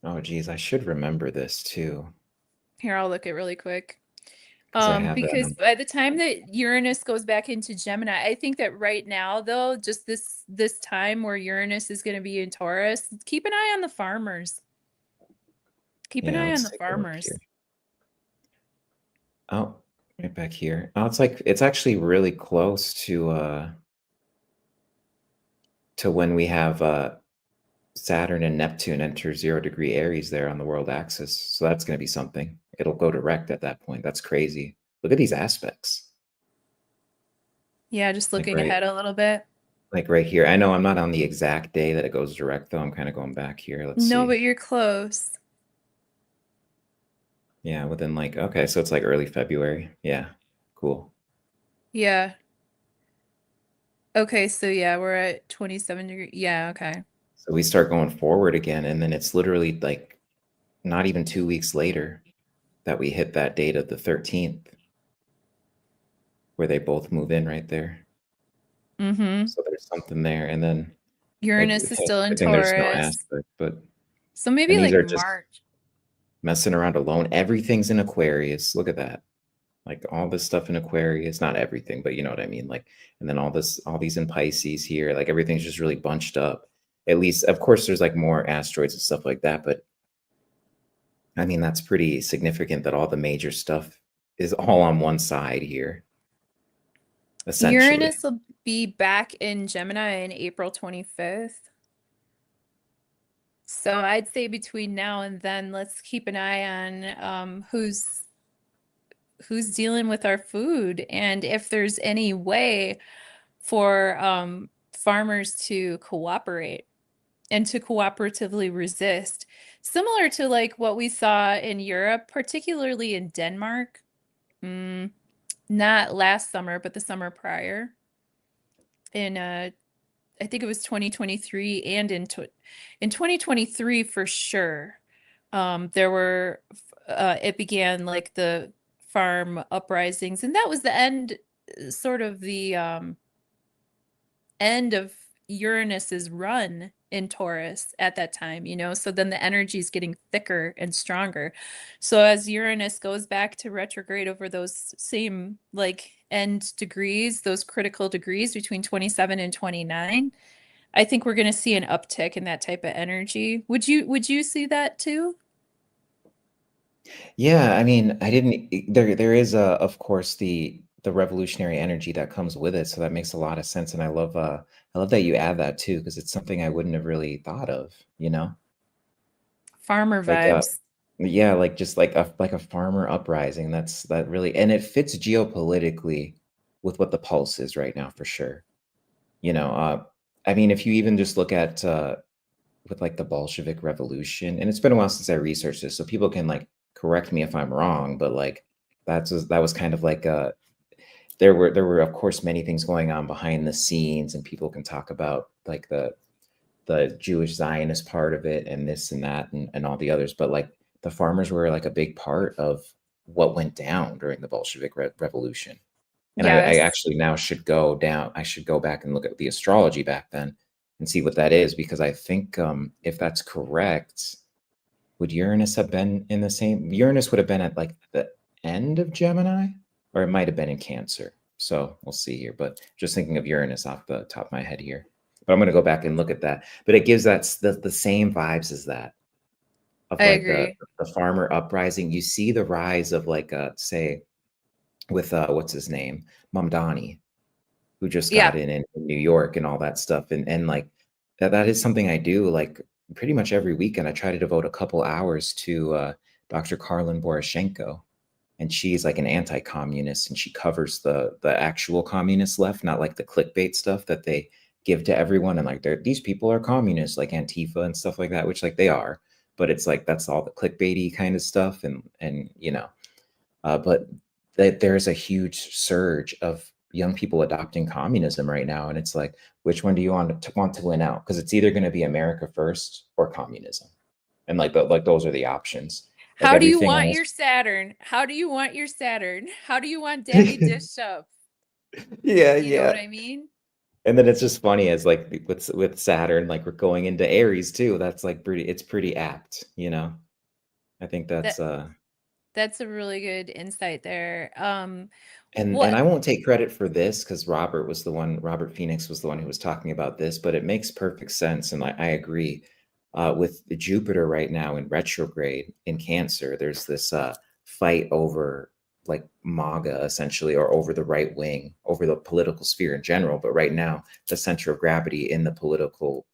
oh geez, I should remember this too Here, I'll look it really quick. because I have that Because on. by the time that Uranus goes back into Gemini, I think that right now, though, just this time where Uranus is going to be in Taurus, keep an eye on the farmers. Keep an Yeah, eye on let's the take a look here. farmers. Oh, right back here. Oh, it's actually really close to when we have Saturn and Neptune enter 0 degree Aries there on the world axis. So that's going to be something. It'll go direct at that point. That's crazy. Look at these aspects. Yeah, just Like looking right ahead a little bit. like right here. I know I'm not on the exact day that it goes direct though. I'm kind of going back here. Let's No, see. but you're close. Yeah, within like okay, so it's like early February. Yeah. Cool. Yeah. Okay, so yeah, we're at 27 degrees. Yeah, okay. So we start going forward again and then it's literally like not even 2 weeks later that we hit that date of the 13th where they both move in right there. Mm-hmm. So there's something there and then like Uranus is still in good thing there's no Taurus. aspect, but So and maybe these like are just March. messing around alone. Everything's in Aquarius. Look at that. Like all this stuff in Aquarius, not everything, but you know what I mean. Like, and then all these in Pisces here, like everything's just really bunched up. At least, of course, there's like more asteroids and stuff like that, but I mean, that's pretty significant that all the major stuff is all on one side here, essentially. Uranus will be back in Gemini in April 25th. So I'd say between now and then, let's keep an eye on who's dealing with our food and if there's any way for farmers to cooperate and to cooperatively resist. Similar to like what we saw in Europe, particularly in Denmark. Mm, not last summer, but the summer prior in I think it was 2023 and in 2023 for sure. There were it began like the farm uprisings, and that was the end, sort of the end of Uranus's run. in Taurus at that time, you know? So then the energy is getting thicker and stronger. So as Uranus goes back to retrograde over those same like end degrees, those critical degrees between 27 and 29, I think we're going to see an uptick in that type of energy. Would you see that too? Yeah, I mean, I didn't there is of course the revolutionary energy that comes with it, so that makes a lot of sense, and I love that you add that too because it's something I wouldn't have really thought of, you know? Farmer Like vibes. yeah, like just like a farmer uprising. That really and it fits geopolitically with what the pulse is right now for sure. You know, I mean, if you even just look at with like the Bolshevik Revolution, and it's been a while since I researched this, so people can like correct me if I'm wrong, but like that was kind of like there were of course many things going on behind the scenes, and people can talk about like the Jewish Zionist part of it and this and that and all the others, but like the farmers were like a big part of what went down during the Bolshevik Revolution. And I Yes. actually now should go down. I should go back and look at the astrology back then and see what that is because I think if that's correct, would Uranus have been in the same? Uranus would have been at like the end of Gemini, or it might have been in Cancer. So we'll see here. But just thinking of Uranus off the top of my head here. But I'm going to go back and look at that. But it gives that the same vibes as that I of like agree. the farmer uprising. You see the rise of like say with what's his name, Mamdani, who just Yeah. got in New York and all that stuff. And like that is something I do like pretty much every weekend. I try to devote a couple hours to Dr. Karlin Boroshenko. And she's like an anti-communist and she covers the actual communist left, not like the clickbait stuff that they give to everyone. And like these people are communists, like Antifa and stuff like that, which like they are, but it's like that's all the clickbaity kind of stuff. And you know, but that there's a huge surge of young people adopting communism right now, and it's like, which one do you want to win out? Because it's either going to be America first or communism, and like those are the options. Like How do you everything want else. your Saturn? How do you want your Saturn? How do you want Daddy dished up? Yeah, You know what yeah. I mean? And then it's just funny as like with Saturn, like we're going into Aries too. That's like it's pretty apt, you know. I think That that's that's a really good insight there. and What? I won't take credit for this because Robert Phoenix was the one who was talking about this, but it makes perfect sense. And I agree. With the Jupiter right now in retrograde in Cancer, there's this fight over like MAGA essentially, or over the right wing, over the political sphere in general. But right now, the center of gravity in the political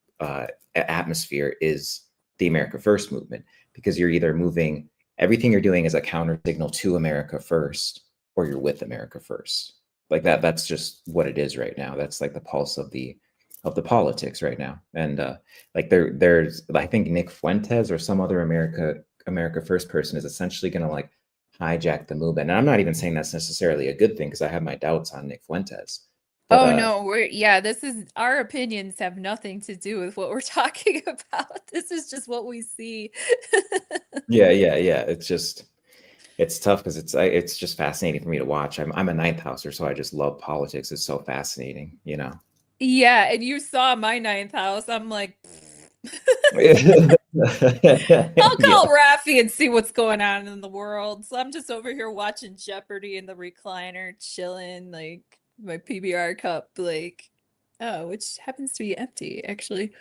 atmosphere is the America First movement because you're either moving, everything you're doing is a counter signal to America First or you're with America First. Like that's just what it is right now. That's like the pulse of the politics right now. And like there's I think Nick Fuentes or some other America First person is essentially going to like hijack the movement. And I'm not even saying that's necessarily a good thing because I have my doubts on Nick Fuentes. But Oh no, yeah, this is our opinions have nothing to do with what we're talking about. This is just what we see. yeah, yeah, yeah. It's tough because it's just fascinating for me to watch. I'm a ninth houser, so I just love politics. It's so fascinating, you know. Yeah, and you saw my ninth house. I'm like, I'll call Yeah. Rafi and see what's going on in the world. So I'm just over here watching Jeopardy in the recliner, chilling, like my PBR cup, like, oh, which happens to be empty, actually.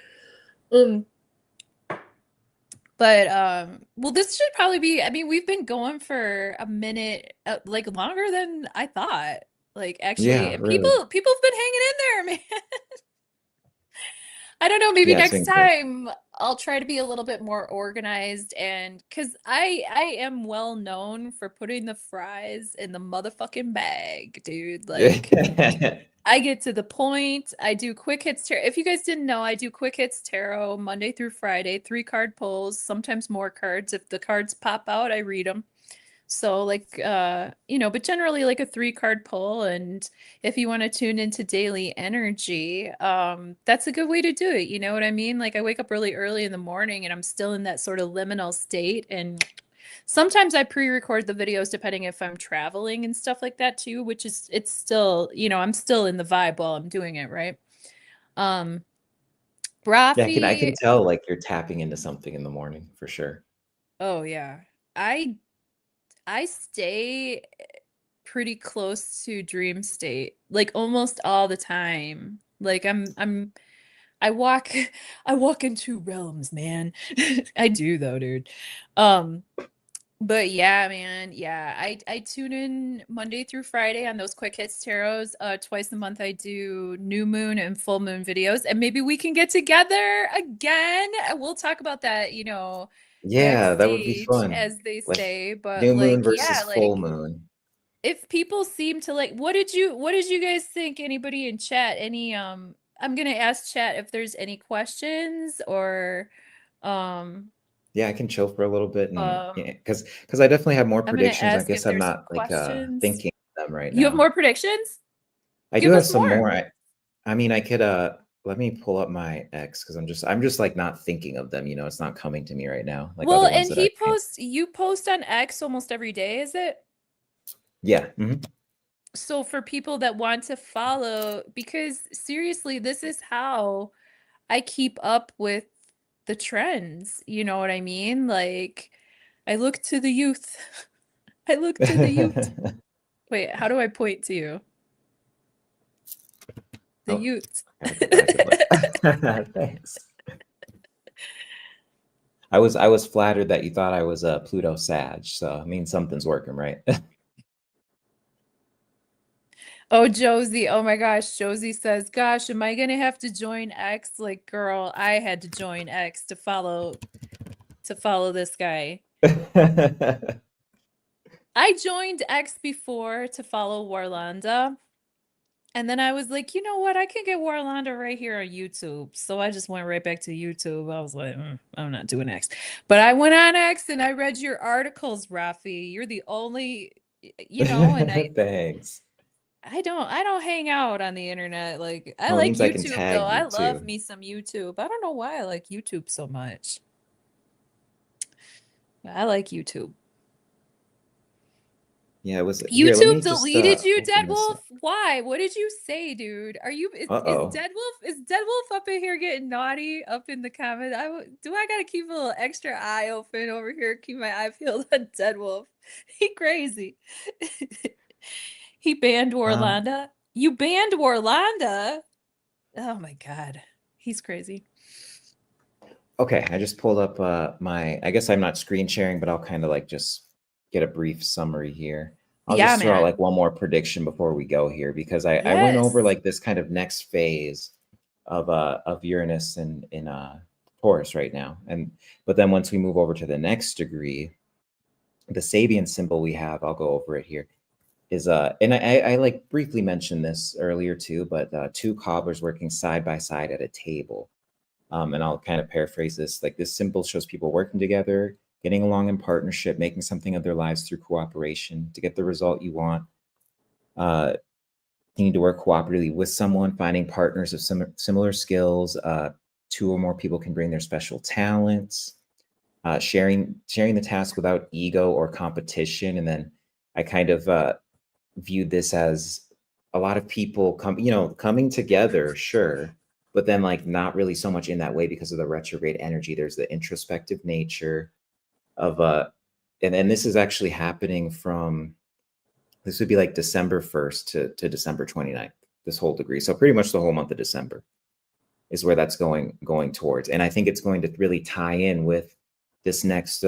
Um, but well, this should probably be, I mean, we've been going for a minute, like longer than I thought. Like actually, Yeah, and people really. people have been hanging in there, man. I don't know, maybe Yeah, it's next been great. time I'll try to be a little bit more organized and because I am well known for putting the fries in the motherfucking bag, dude. Like I get to the point. I do quick hits tarot. If you guys didn't know, I do quick hits tarot Monday through Friday, 3 card pulls, sometimes more cards. If the cards pop out, I read them. So like you know, but generally like a 3 card pull, and if you want to tune into daily energy, that's a good way to do it. You know what I mean? Like I wake up really early in the morning and I'm still in that sort of liminal state, and sometimes I pre-record the videos depending if I'm traveling and stuff like that too, which is it's still, you know, I'm still in the vibe while I'm doing it, right? Um Yeah, I can Rafi, tell like you're tapping into something in the morning for sure. oh yeah. I I stay pretty close to dream state, like almost all the time. Like I walk I walk into realms, man. I do though, dude. Um but yeah, man, yeah. I tune in Monday through Friday on those quick hits tarots. Twice a month I do new moon and full moon videos, and maybe we can get together again. We'll talk about that, Yeah, that would be backstage, fun. as they Like say. But new moon like, versus yeah, full like moon. if people seem to like, what did you guys think? Anybody in chat? I'm gonna ask chat if there's any questions or um Yeah, I can chill for a little bit and um yeah, because I definitely have more I'm gonna predictions. I ask if guess I'm there's not like questions. thinking of them right You have now. more predictions? I do Give have us some more. more. I mean I could let me pull up my X because I'm just like not thinking of them, it's not coming to me right now, like Well, other ones and that I can't. you post on X almost every day, is it? Yeah. So for people that want to follow, because seriously, this is how I keep up with the trends. You know what I mean? Like, I look to the youth. I look to the youth. Wait, how do I point to you? The Oh, youth. I gotta go back and look. Thanks. I was flattered that you thought I was a Pluto Sag, so I mean something's working, right? Oh, Josie. Oh my gosh. Josie says, "Gosh, am I gonna have to join X?" Like, girl, I had to join X to follow this guy. I joined X before to follow Warlanda. And then I was like, you know what? I can get Warlanda right here on YouTube. So I just went right back to YouTube. I was like, I'm not doing X. But I went on X and I read your articles, Rafi. You're the only, and Thanks. I don't hang out on the internet. Like I Oh, it like means I can YouTube though. tag I you love too. me some YouTube. I don't know why I like YouTube so much. I like YouTube. Yeah, it was here. Let YouTube me just deleted you, open Dead this Wolf? up. Why? What did you say, dude? Are you is Uh-oh. Dead Wolf up in here getting naughty up in the comments? Do I gotta keep a little extra eye open over here, keep my eye peeled on Dead Wolf? He crazy. He banned Um, Warlanda. You banned Warlanda? Oh my God. He's crazy. okay, I just pulled up I guess I'm not screen sharing, but I'll kind of like just get a brief summary here. I'll Yeah, just throw out man. like one more prediction before we go here because I went over Yes. like this kind of next phase of Uranus in Taurus right now. And but then once we move over to the next degree, the Sabian symbol we have, I'll go over it here, is and I like briefly mentioned this earlier too, but two cobblers working side by side at a table. And I'll kind of paraphrase this, like this symbol shows people working together, getting along in partnership, making something of their lives through cooperation to get the result you want. Uh, you need to work cooperatively with someone, finding partners of similar skills. Two or more people can bring their special talents. Sharing the task without ego or competition. And then I kind of viewed this as a lot of people coming together, sure, but then like not really so much in that way because of the retrograde energy. There's the introspective nature of and this is actually happening from, this would be like December 1st to December 29th, this whole degree. So pretty much the whole month of December is where that's going towards. And I think it's going to really tie in with this next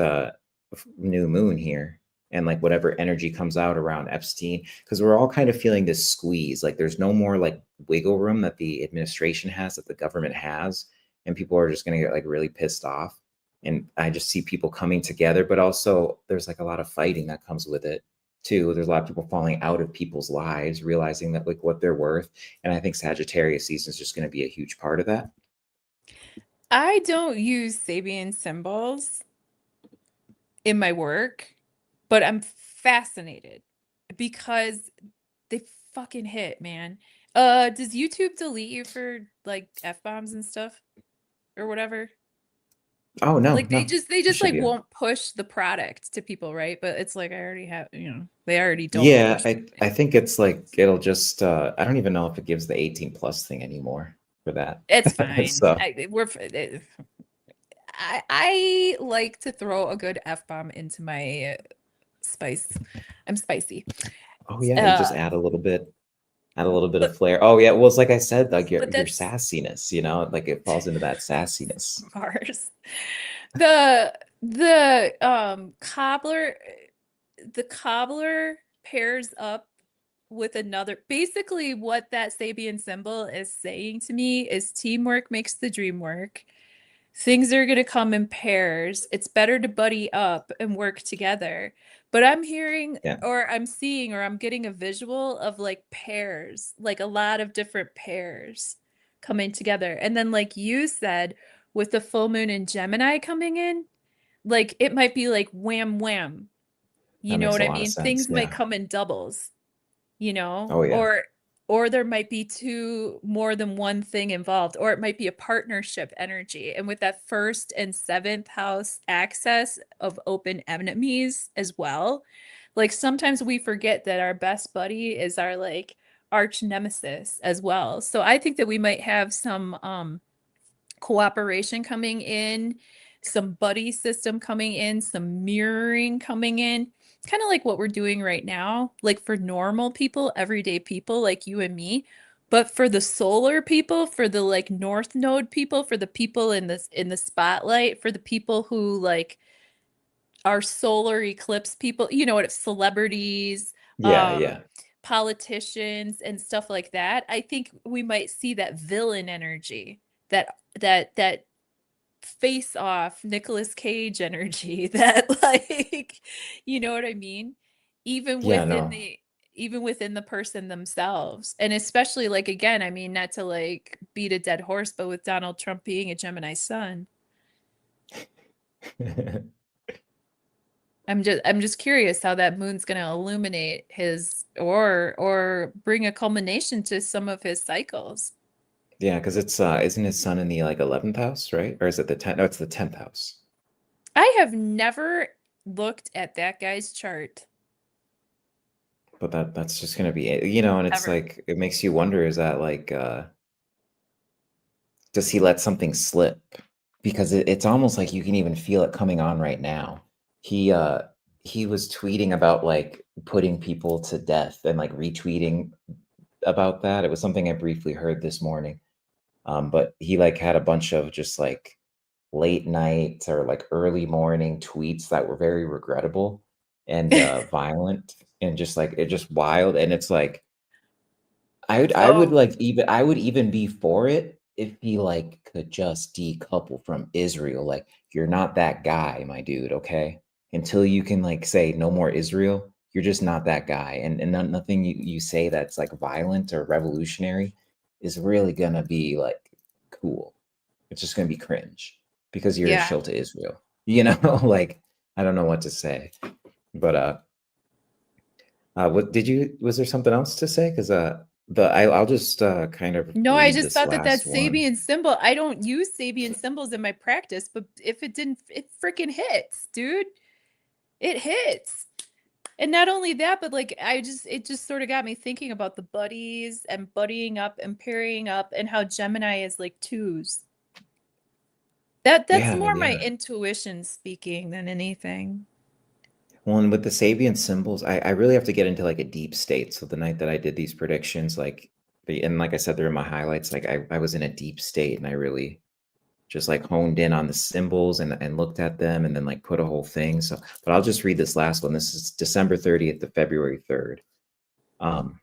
new moon here and like whatever energy comes out around Epstein, because we're all kind of feeling this squeeze. Like there's no more like wiggle room that the administration has, that the government has, and people are just going to get like really pissed off. And I just see people coming together, but also there's like a lot of fighting that comes with it too. There's a lot of people falling out of people's lives, realizing that like what they're worth. And I think Sagittarius season is just going to be a huge part of that. I don't use Sabian symbols in my work, but I'm fascinated because they fucking hit, man. Does YouTube delete you for like F-bombs and stuff or whatever? Oh no, Like they no, just they you just should like be on. won't push the product to people, right? But it's like I already have, they already don't Yeah, push I think it's like it'll just I don't even know if it gives the 18 plus thing anymore. for that. It's fine. So, I like to throw a good F-bomb into my spice. I'm spicy. oh yeah, you just Uh, add a little bit of but flair. Oh yeah, well, it's like I said, like but your that's sassiness, you know, like it falls into that sassiness. Mars. The the cobbler pairs up with another. Basically, what that Sabian symbol is saying to me is teamwork makes the dream work. Things are going to come in pairs. It's better to buddy up and work together. But I'm hearing Yeah, or I'm seeing or I'm getting a visual of like pairs, like a lot of different pairs coming together. And then, like you said, with the full moon in Gemini coming in, like it might be like wham wham. You that know makes what a I lot of mean? sense. Things might Yeah. come in doubles, you know, Oh yeah. or there might be two more than one thing involved, or it might be a partnership energy. And with that first and seventh house access of open enemies as well, like sometimes we forget that our best buddy is our like arch nemesis as well. So I think that we might have some cooperation coming in, some buddy system coming in, some mirroring coming in. Kind of like what we're doing right now, like for normal people, everyday people like you and me. But for the solar people, for the like North Node people, for the people in the spotlight, for the people who like are solar eclipse people, you know what, celebrities, Yeah, um, yeah. politicians and stuff like that, I think we might see that villain energy, that face off Nicolas Cage energy that like you know what I mean? Even Yeah, within no. the even within the person themselves. And especially like again, I mean not to like beat a dead horse, but with Donald Trump being a Gemini sun, I'm just curious how that moon's going to illuminate his or bring a culmination to some of his cycles. Yeah, because it's isn't his son in the like 11th house, right? Or is it the 10th? No, it's the 10th house. I have never looked at that guy's chart But that's just gonna be it, you know, and it's ever. like it makes you wonder, is that like does he let something slip? Because it's almost like you can even feel it coming on right now. He uh he was tweeting about like putting people to death and like retweeting about that. It was something I briefly heard this morning. But he like had a bunch of just like late night or like early morning tweets that were very regrettable and violent and just like it just wild. And it's like I would So, like even I would even be for it if he like could just decouple from Israel. Like you're not that guy, my dude, okay? Until you can like say no more Israel, you're just not that guy. And nothing you say that's like violent or revolutionary is really gonna be like cool. It's just gonna be cringe because you're a yeah. shill to Israel. You know, like I don't know what to say. But what did you? Was there something else to say? Because I'll just kind of No, I read just this thought that that last one. Sabian symbol, I don't use Sabian symbols in my practice, but if it didn't, it freaking hits, dude. It hits. And not only that, but like it just sort of got me thinking about the buddies and buddying up and pairing up and how Gemini is like twos. That's Yeah, more my yeah. intuition speaking than anything. Well, and with the Sabian symbols, I really have to get into like a deep state. So the night that I did these predictions, like and like I said, they're in my highlights. Like I was in a deep state and I really just like honed in on the symbols and looked at them and then like put a whole thing. So, but I'll just read this last one. This is December 30th to February 3rd. Um,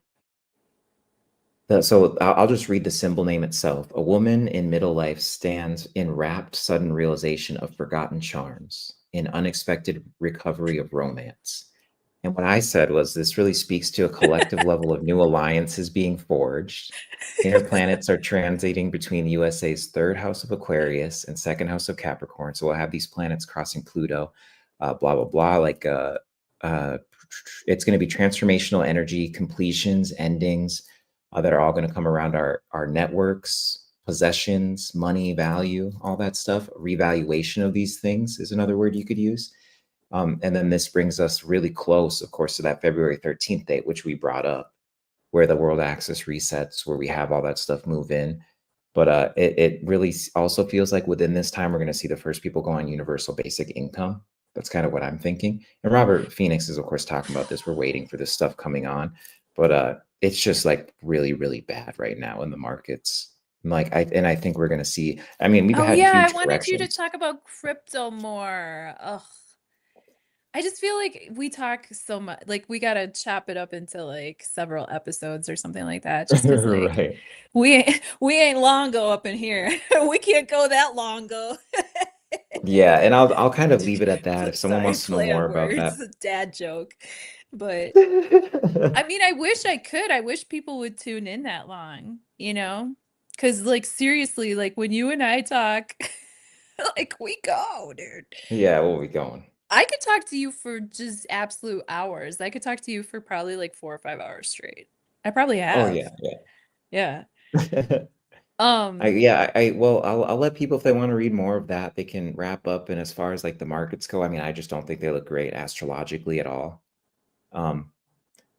so I'll just read the symbol name itself. A woman in middle life stands in rapt, sudden realization of forgotten charms, in unexpected recovery of romance. And what I said was this really speaks to a collective level of new alliances being forged. Inner planets are transiting between the USA's third house of Aquarius and second house of Capricorn. So we'll have these planets crossing Pluto, blah, blah, blah. Uh, it's going to be transformational energy, completions, endings that are all going to come around our networks, possessions, money, value, all that stuff. Revaluation of these things is another word you could use. And then this brings us really close, of course, to that February 13th date, which we brought up, where the world axis resets, where we have all that stuff move in. But it really also feels like within this time we're going to see the first people go on universal basic income. That's kind of what I'm thinking. And Robert Phoenix is of course talking about this. We're waiting for this stuff coming on, but it's just like really really bad right now in the markets. Like I think we're going to see. I mean, we've Oh had yeah, I huge wanted you to corrections. talk about crypto more. Ugh. I just feel like we talk so much, like we gotta chop it up into like several episodes or something like that, just because like Right. we ain't long go up in here. We can't go that long go. Yeah, and I'll kind of leave it at that. If someone Sorry, wants to know play more on about words, that. dad joke. But I mean, I wish I could. I wish people would tune in that long, you know? Because like seriously, like when you and I talk, like we go, dude. Yeah, we'll be going. I could talk to you for just absolute hours. I could talk to you for probably like 4 or 5 hours straight. I probably Oh have. yeah, yeah. Yeah. Um, Well, I'll let people if they want to read more of that, they can wrap up. And as far as like the markets go, I mean, I just don't think they look great astrologically at all. Um,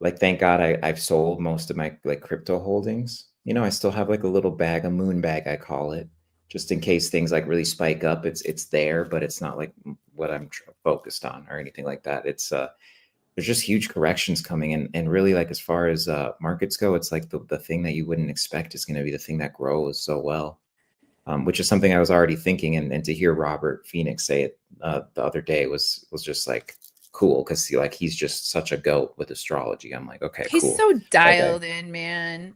like thank God I've sold most of my like crypto holdings. I still have like a little bag, a moon bag, I call it, just in case things like really spike up. It's there, but it's not like what I'm focused on or anything like that. It's there's just huge corrections coming in, and really like as far as markets go, it's like the thing that you wouldn't expect is going to be the thing that grows so well, which is something I was already thinking, and to hear Robert Phoenix say it the other day was just like cool because he's just such a goat with astrology. I'm like, okay, he's cool. so That guy. dialed in, man.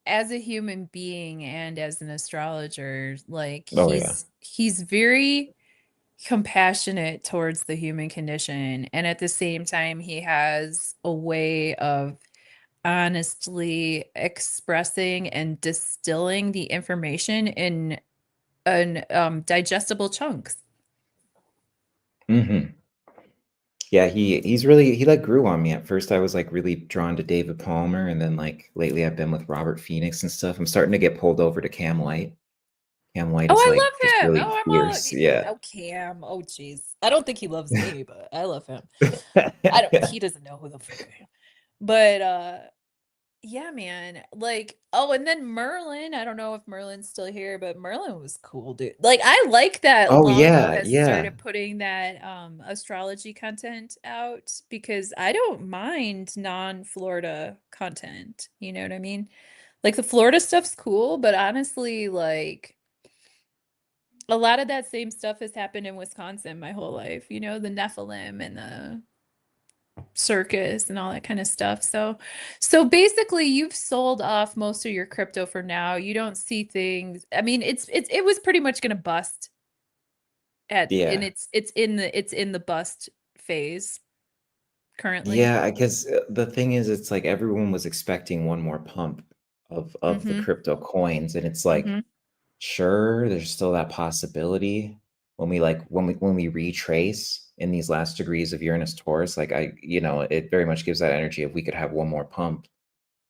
As a human being and as an astrologer, like Oh yeah. he's very compassionate towards the human condition, and at the same time, he has a way of honestly expressing and distilling the information in digestible chunks. Hmm. Yeah, he's really he like grew on me. At first I was like really drawn to David Palmer, and then like lately I've been with Robert Phoenix and stuff. I'm starting to get pulled over to Cam White. Cam White Oh, is I like just love him. really Oh, I'm all fierce. Yeah. oh Cam. Oh, jeez. I don't think he loves me, but I love him. I don't. He doesn't know who the fuck I am. But yeah, man. Like, oh, and then Merlin. I don't know if Merlin's still here, but Merlin was cool, dude. Like, I like that Oh Longo yeah, has yeah. started putting that astrology content out because I don't mind non-Florida content. You know what I mean? Like the Florida stuff's cool, but honestly, like a lot of that same stuff has happened in Wisconsin my whole life, you know, the Nephilim and the circus and all that kind of stuff. So basically you've sold off most of your crypto for now. You don't see things. I mean, it was pretty much going to bust at and Yeah. it's in the bust phase currently. Yeah, I guess the thing is it's like everyone was expecting one more pump of the Mhm. crypto coins, and it's like Mhm. sure there's still that possibility when we retrace in these last degrees of Uranus Taurus, like it very much gives that energy of we could have one more pump,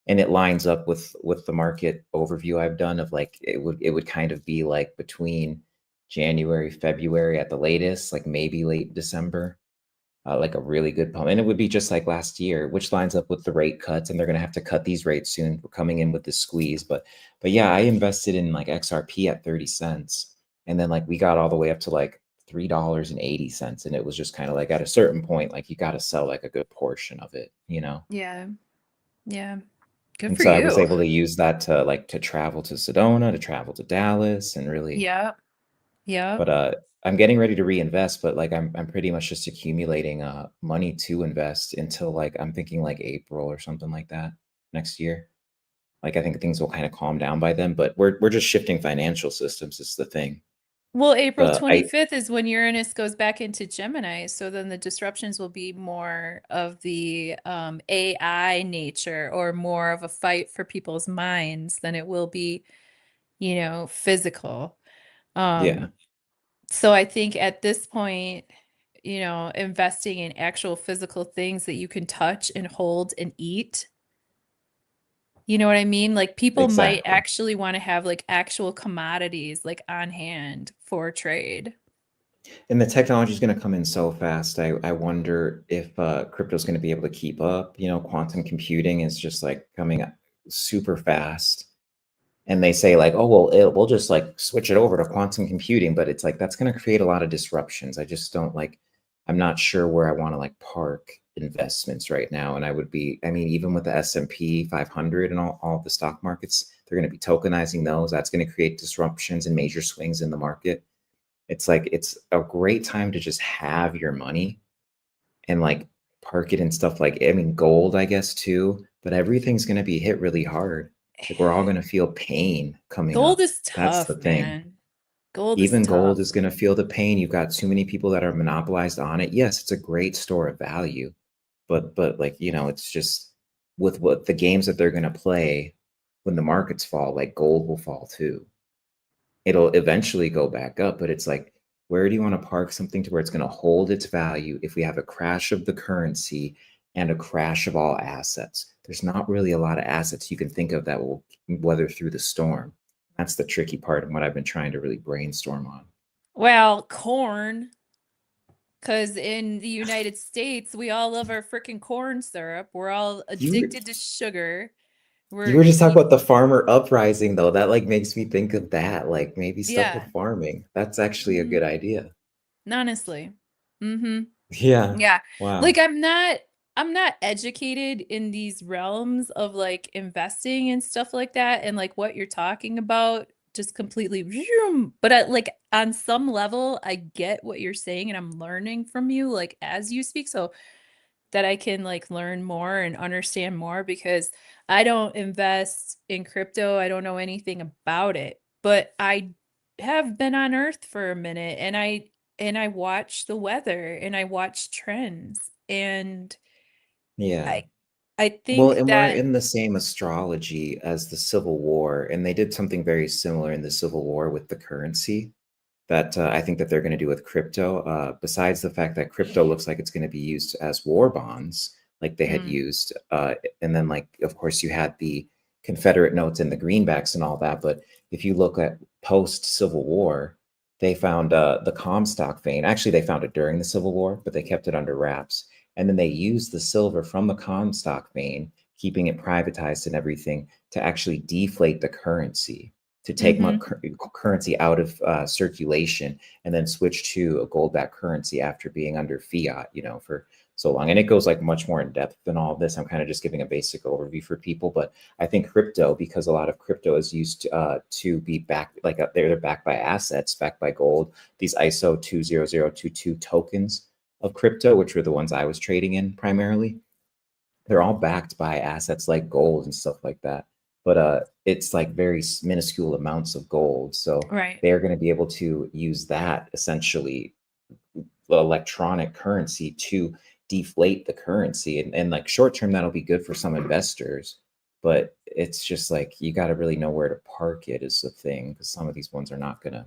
and it lines up with the market overview I've done of like it would kind of be like between January, February at the latest, like maybe late December, like a really good pump. And it would be just like last year, which lines up with the rate cuts, and they're going to have to cut these rates soon. We're coming in with the squeeze, but yeah, I invested in like XRP at 30 cents, and then like we got all the way up to like $3.80, and it was just kind of like at a certain point, like you got to sell like a good portion of it. Yeah. Yeah. Good And for so I was you. able to use that to travel to Sedona, to travel to Dallas, and really, Yeah. Yeah. but I'm getting ready to reinvest, but like I'm pretty much just accumulating money to invest until like I'm thinking like April or something like that next year. Like I think things will kind of calm down by then, but we're just shifting financial systems is the thing. Well, April The I 25th is when Uranus goes back into Gemini, so then the disruptions will be more of the AI nature or more of a fight for people's minds than it will be, physical. Yeah, Um, so I think at this point, investing in actual physical things that you can touch and hold and eat. You know what I mean? Like people might exactly. actually want to have like actual commodities like on hand for trade. And the technology is going to come in so fast. I wonder if crypto is going to be able to keep up. Quantum computing is just like coming up super fast. and they say like, oh well, we'll just like switch it over to quantum computing, but it's like that's going to create a lot of disruptions. I just don't like. I'm not sure where I want to like park investments right now, and I would be. I mean, even with the S&P 500 and all the stock markets, they're going to be tokenizing those. That's going to create disruptions and major swings in the market. It's like it's a great time to just have your money and like park it in stuff like, I mean, gold, I guess too, but everything's going to be hit really hard. Like we're all going to feel pain coming Gold up. is That's the tough, thing. man. Gold is Even gold tough. is going to feel the pain. You've got too many people that are monopolized on it. Yes, it's a great store of value, but like, it's just with what the games that they're going to play when the markets fall, like gold will fall too. It'll eventually go back up, but it's like, where do you want to park something to where it's going to hold its value if we have a crash of the currency and a crash of all assets? There's not really a lot of assets you can think of that will weather through the storm. That's the tricky part and what I've been trying to really brainstorm on. Well, corn, because in the United States, we all love our freaking corn syrup. We're all You were, addicted to sugar. you We're, were just talking y- about the farmer uprising though. That like makes me think of that, like maybe stuff yeah. with farming. That's actually a Hmm. good idea. Honestly. Hmm. Yeah. Yeah. Like Wow. I'm not educated in these realms of like investing and stuff like that and like what you're talking about just completely vroom. But like on some level I get what you're saying and I'm learning from you like as you speak so that I can like learn more and understand more because I don't invest in crypto. I don't know anything about it, but I have been on Earth for a minute and I watch the weather and I watch trends and Yeah. I I Well, think and we're that in the same astrology as the Civil War, and they did something very similar in the Civil War with the currency that I think that they're going to do with crypto. Besides the fact that crypto looks like it's going to be used as war bonds, like they had mm, used, and then like of course you had the Confederate notes and the greenbacks and all that. But if you look at post Civil War, they found the Comstock vein. Actually, they found it during the Civil War, but they kept it under wraps. And then they used the silver from the Comstock vein, keeping it privatized and everything, to actually deflate the currency, to take mhm. currency out of circulation and then switch to a gold-backed currency after being under fiat, for so long. And it goes like much more in depth than all of this. I'm kind of just giving a basic overview for people, but I think crypto, because a lot of crypto is used to be backed, like they're backed by assets, backed by gold. These ISO 20022 tokens of crypto, which were the ones I was trading in primarily, they're all backed by assets like gold and stuff like that. But it's like very minuscule amounts of gold. So Right. they're going to be able to use that essentially electronic currency to deflate the currency. And like short term, that'll be good for some investors. But it's just like you got to really know where to park it is the thing, because some of these ones are not going to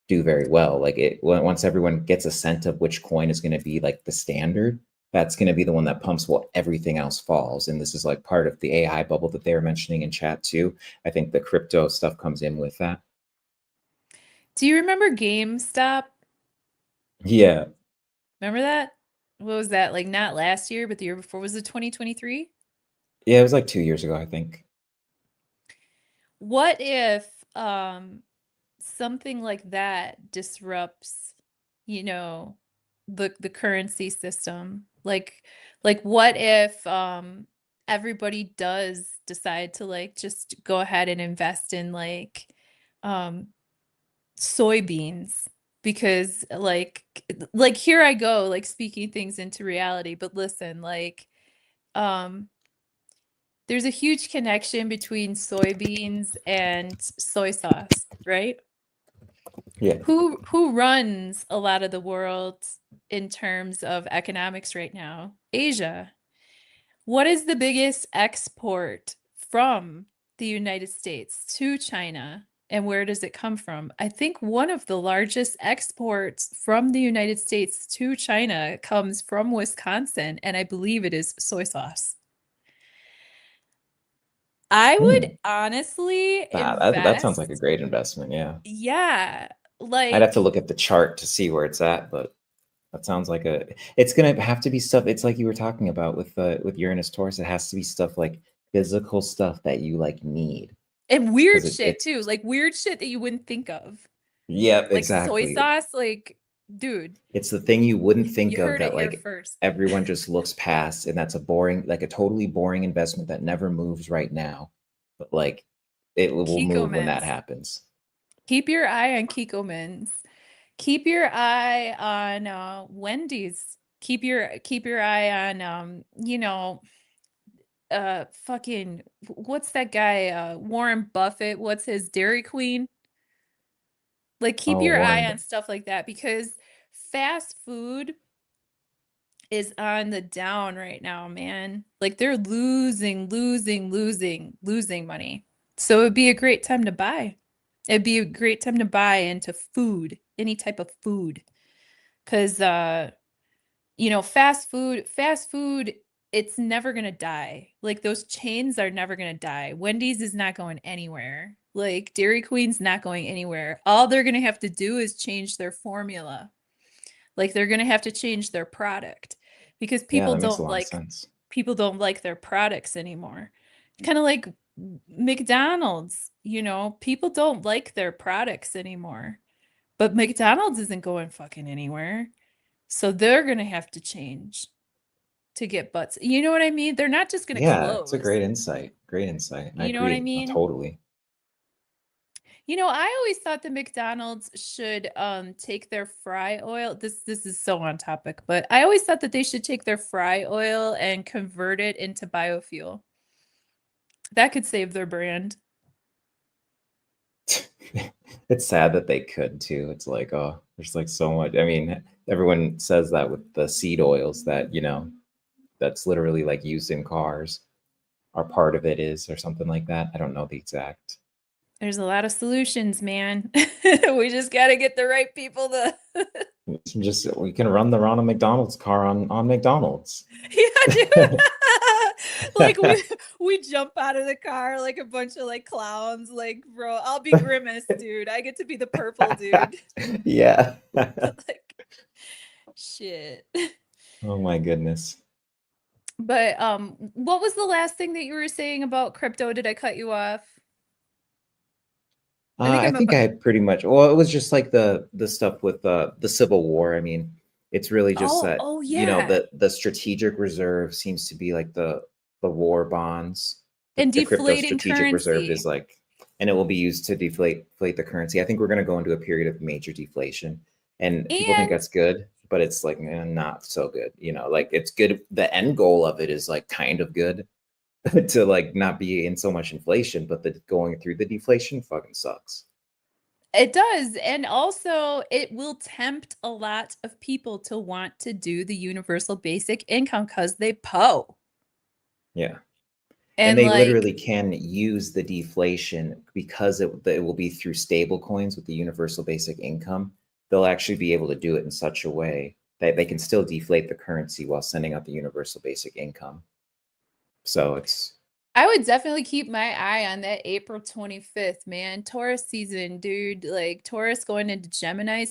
do very well. Like once everyone gets a scent of which coin is going to be like the standard, that's going to be the one that pumps while everything else falls. And this is like part of the AI bubble that they were mentioning in chat too. I think the crypto stuff comes in with that. Do you remember GameStop? Yeah. Remember that? What was that? Like not last year, but the year before was it 2023? Yeah, it was like 2 years ago, I think. What if something like that disrupts, you know, the currency system? Like what if everybody does decide to like just go ahead and invest in um soybeans because like here I go like speaking things into reality, but listen, like um there's a huge connection between soybeans and soy sauce, right? Yeah. Who runs a lot of the world in terms of economics right now? Asia. What is the biggest export from the United States to China? And where does it come from? I think one of the largest exports from the United States to China comes from Wisconsin, and I believe it is soy sauce. I would Hmm. honestly That sounds like a invest. great investment. Yeah. Yeah, I'd have to like look at the chart to see where it's at, but that sounds like it's gonna have to be stuff. It's like you were talking about with Uranus Taurus. It has to be stuff like physical stuff that you like need. And weird because shit too, like weird shit that you wouldn't think of. yeah, Like soy exactly. sauce, like, dude, It's the thing you wouldn't think you of heard it that here like first. everyone just looks past, and that's a boring, like a totally boring investment that never moves right now, but like it will Kiko move when that mints. happens. Keep your eye on Kiko mints. Keep your eye on Wendy's. Keep your eye on fucking what's that guy Warren Buffett, what's his Dairy Queen? Like keep Oh, your eye Warren. on stuff like that because fast food is on the down right now, man. Like they're losing money. So it'd be a great time to buy. It'd be a great time to buy into food, any type of food. 'Cause fast food, it's never gonna die. Like those chains are never gonna die. Wendy's is not going anywhere. Like Dairy Queen's not going anywhere. All they're gonna have to do is change their formula. Like they're gonna have to change their product because Yeah, that makes a lot of sense. people don't like their products anymore. Kind of like McDonald's, people don't like their products anymore. But McDonald's isn't going fucking anywhere. So they're gonna have to change to get butts. You know what I mean? They're not just gonna Yeah, it's a close. great insight. Great insight. I You know what I agree mean? totally. I always thought the McDonald's should take their fry oil. This is so on topic, but I always thought that they should take their fry oil and convert it into biofuel. That could save their brand. It's sad that they could too. It's like, oh, there's like so much. I mean, everyone says that with the seed oils that, that's literally like used in cars, or part of it is, or something like that. I don't know the exact. There's a lot of solutions, man. We just got to get the right people to Just we can run the Ronald McDonald's car on McDonald's. Yeah, dude. Like we jump out of the car like a bunch of like clowns. Like, bro, I'll be Grimace, dude. I get to be the purple dude. Yeah. Like, shit. Oh my goodness. But what was the last thing that you were saying about crypto? Did I cut you off? I think I I'm think about. I pretty much. Well, it was just like the stuff with the Civil War. I mean, it's really just Oh, that oh yeah. the strategic reserve seems to be like the war bonds. And The crypto deflating strategic reserve is currency. like, and it will be used to deflate the currency. I think we're going to go into a period of major deflation, and people think And that's good, but it's like not so good. Like it's good. The end goal of it is like kind of good, to like not be in so much inflation, but the going through the deflation fucking sucks. it does. And also, it will tempt a lot of people to want to do the universal basic income because they Yeah. And And they like, literally can use the deflation because it will be through stable coins with the universal basic income. They'll actually be able to do it in such a way that they can still deflate the currency while sending out the universal basic income. So it's I would definitely keep my eye on that April 25th, man. Taurus season, dude. Like Taurus going into Gemini,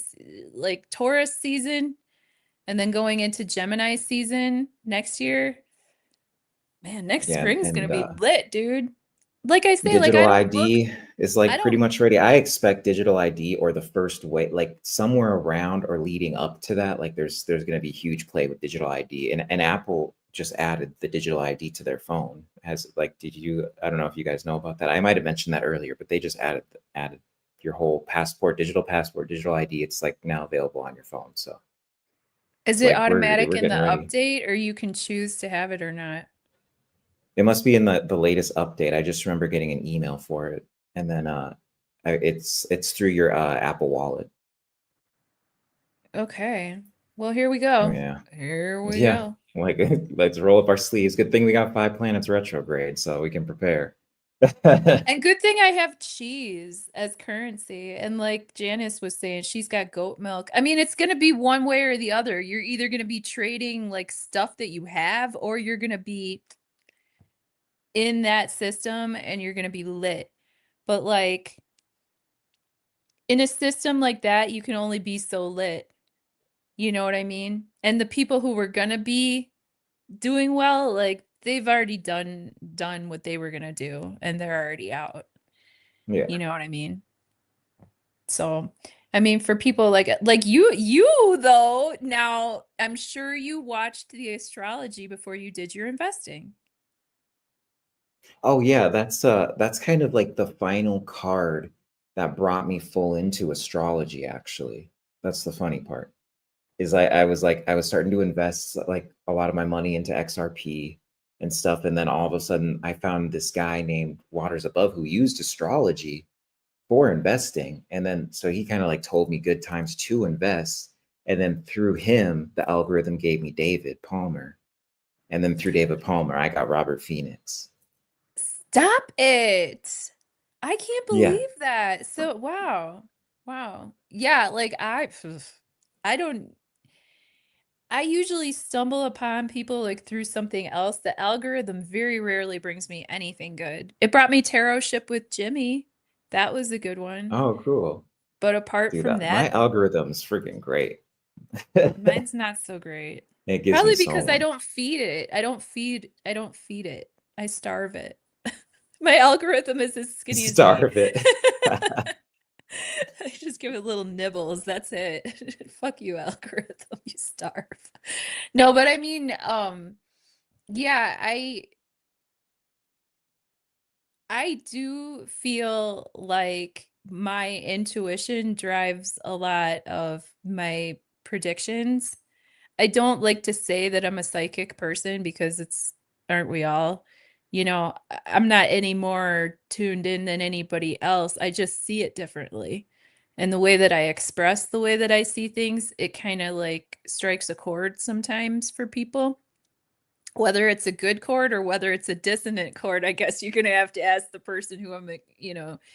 like Taurus season, and then going into Gemini season next year. Man, next yeah, spring's gonna and be lit, dude. Like I say, like digital ID is I like pretty don't, much ready. I expect digital ID or the first way, like somewhere around or leading up to that, like there's going to be huge play with digital ID, and Apple just added the digital ID to their phone. Has like, did you? I don't know if you guys know about that. I might have mentioned that earlier, but they just added your whole passport, digital ID. It's like now available on your phone. So is it's it like automatic we're in the getting ready. update or you can choose to have it or not? It must be in the latest update. I just remember getting an email for it, and then it's through your Apple Wallet. Okay. Well, here we Oh go. yeah, Here we yeah. go. Like let's roll up our sleeves. Good thing we got 5 planets retrograde, so we can prepare. And good thing I have cheese as currency. And like Janice was saying, she's got goat milk. I mean, it's going to be one way or the other. You're either going to be trading like stuff that you have, or you're going to be in that system and you're going to be lit. But like in a system like that, you can only be so lit. You know what I mean? And the people who were going to be doing well, like they've already done what they were going to do and they're already out. You Yeah. know what I mean? So, I mean, for people like you though, now I'm sure you watched the astrology before you did your investing. Oh yeah, that's kind of like the final card that brought me full into astrology, actually. That's the funny part. Is I was like I was starting to invest like a lot of my money into XRP and stuff, and then all of a sudden I found this guy named Waters Above who used astrology for investing, and then so he kind of like told me good times to invest, and then through him the algorithm gave me David Palmer, and then through David Palmer I got Robert Phoenix. Stop it. I can't Yeah. believe that. So, wow. Wow. Yeah, like I don't I usually stumble upon people like through something else. The algorithm very rarely brings me anything good. It brought me Tarot Ship with Jimmy. That was a good one. Oh, cool. But apart Dude, from that my that, algorithm's freaking great. mine's not so great. It gives me Probably so because I much. don't feed it. I don't feed it. I starve it. My algorithm is as skinny as me. Starve it. I just give it little nibbles. That's it. Fuck you, algorithm. You starve. No, but I mean, yeah, I do feel like my intuition drives a lot of my predictions. I don't like to say that I'm a psychic person because aren't we all? You know, I'm not any more tuned in than anybody else. I just see it differently. And the way that I express the way that I see things, it kind of like strikes a chord sometimes for people. Whether it's a good chord or whether it's a dissonant chord, I guess you're gonna have to ask the person who I'm,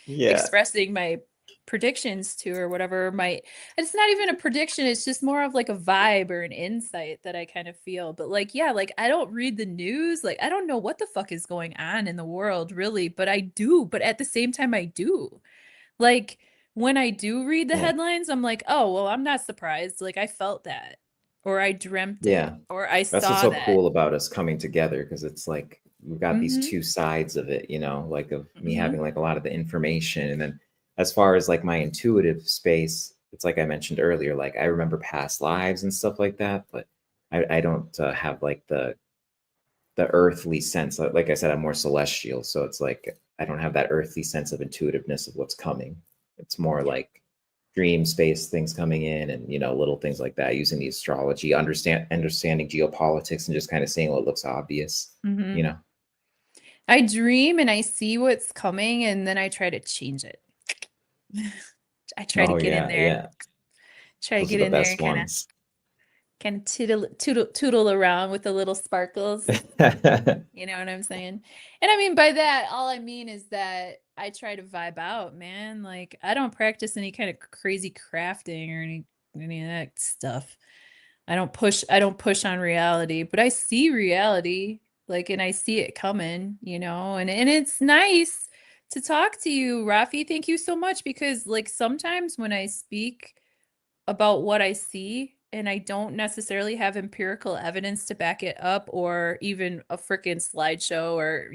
Yeah. expressing my predictions to or whatever. My It's not even a prediction, it's just more of like a vibe or an insight that I kind of feel. But like, yeah, like I don't read the news, like I don't know what the fuck is going on in the world really, but I do, but at the same time I do. Like when I do read the Yeah. headlines, I'm like, oh, well, I'm not surprised. Like I felt that, or I dreamt it, Yeah. or I That's what's saw so that. cool about us coming together because it's like we've got these Mm-hmm. two sides of it, like of me Mm-hmm. having like a lot of the information. And then as far as like my intuitive space, it's like I mentioned earlier, like I remember past lives and stuff like that, but I don't have like the earthly sense. Like I said, I'm more celestial. So it's like I don't have that earthly sense of intuitiveness of what's coming. It's more like dream space things coming in and little things like that using the astrology understanding geopolitics and just kind of seeing what looks obvious you Mm-hmm. know I dream and I see what's coming and then I try to change it. I try to oh get in yeah, there, yeah, try to those are get the in there and best kind of ones. kind of tootle around with the little sparkles. You know what I'm saying? And I mean by that, all I mean is that I try to vibe out, man. Like I don't practice any kind of crazy crafting or any of that stuff. I don't push on reality, but I see reality, like, and I see it coming, and it's nice to talk to you, Rafi. Thank you so much because like sometimes when I speak about what I see and I don't necessarily have empirical evidence to back it up or even a freaking slideshow or,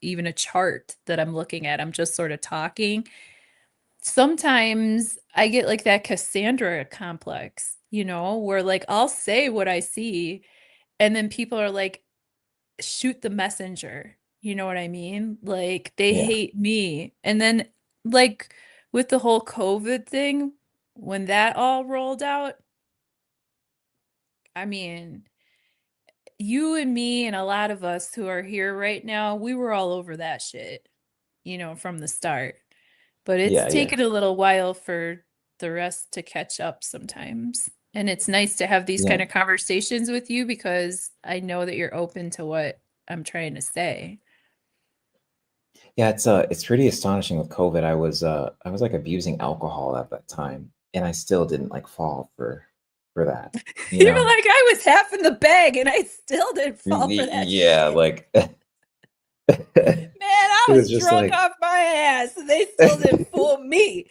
even a chart that I'm looking at, I'm just sort of talking. Sometimes I get like that Cassandra complex, where like I'll say what I see and then people are like, shoot the messenger. You know what I mean? Like they Yeah, hate me. And then like with the whole COVID thing, when that all rolled out, I mean, you and me and a lot of us who are here right now, we were all over that shit, from the start. But it's yeah, yeah, taken a little while for the rest to catch up sometimes. And it's nice to have these yeah, kind of conversations with you because I know that you're open to what I'm trying to say. yeah. It's pretty astonishing with COVID. I was like abusing alcohol at that time and I still didn't like fall for that you You're know like, I was half in the bag and I still didn't fall for that yeah, shit. like it Man, I was was just drunk like off my ass and they still didn't fool me.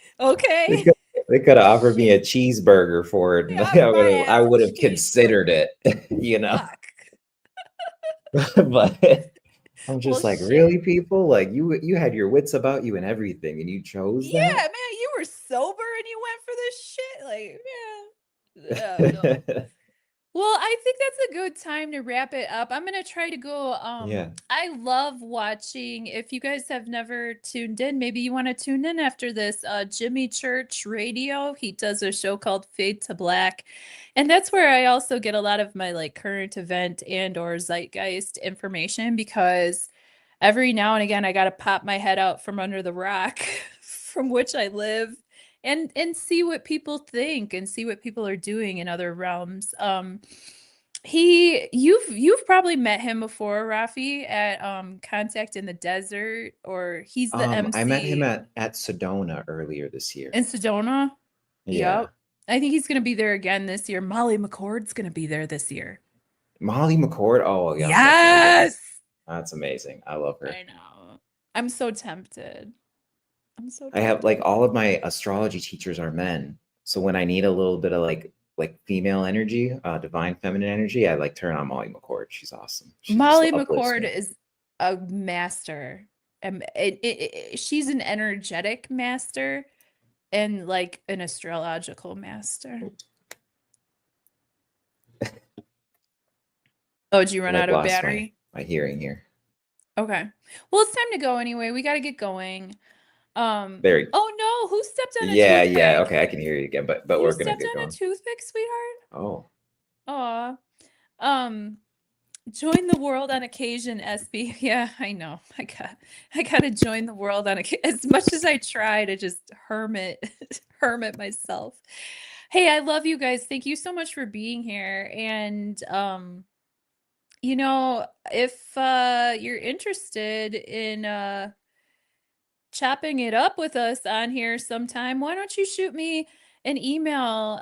They Okay? could they could have offered me a cheeseburger for it, and Off my I ass, would have considered cheeseburger. it, you know. Fuck. But I'm Well, just like, really, shit. people? Like you had your wits about you and everything, and you chose Yeah, that? man, you were sober and you went for this shit. Like, yeah. Oh, no. Well, I think that's a good time to wrap it up. I'm gonna try to go. Yeah. I love watching. If you guys have never tuned in, maybe you want to tune in after this. Jimmy Church Radio. He does a show called Fade to Black, and that's where I also get a lot of my like current event and or zeitgeist information because every now and again I gotta pop my head out from under the rock from which I live and see what people think and see what people are doing in other realms. You've probably met him before, Rafi, at Contact in the Desert, or he's the I met him MC at Sedona earlier this year. in Sedona. Yeah. Yep. I think he's gonna be there again this year. Molly McCord's gonna be there this year. Molly McCord. Oh, yeah, I'm definitely going. Yes! That's amazing. I love her. I know. I'm so tempted. I'm so I have like tempted. all of my astrology teachers are men. So when I need a little bit of like female energy, divine feminine energy, I like turn on Molly McCord. She's awesome. She just Molly uplifts McCord me. is a master. She's an energetic master and like an astrological master. Oh, did you I run like out of lost my battery? my hearing here. Okay. Well, it's time to go anyway. We got to get going. There. Oh no, who stepped on a Yeah, yeah. toothpick? Okay, I can hear you again, but You we're gonna stepped get on a going. toothpick, sweetheart? Oh, Aw. Um, Join the world on occasion, SB. Yeah, I know. I gotta join the world on occasion as much as I try to just hermit hermit myself. Hey, I love you guys. Thank you so much for being here. And if you're interested in chopping it up with us on here sometime, why don't you shoot me an email?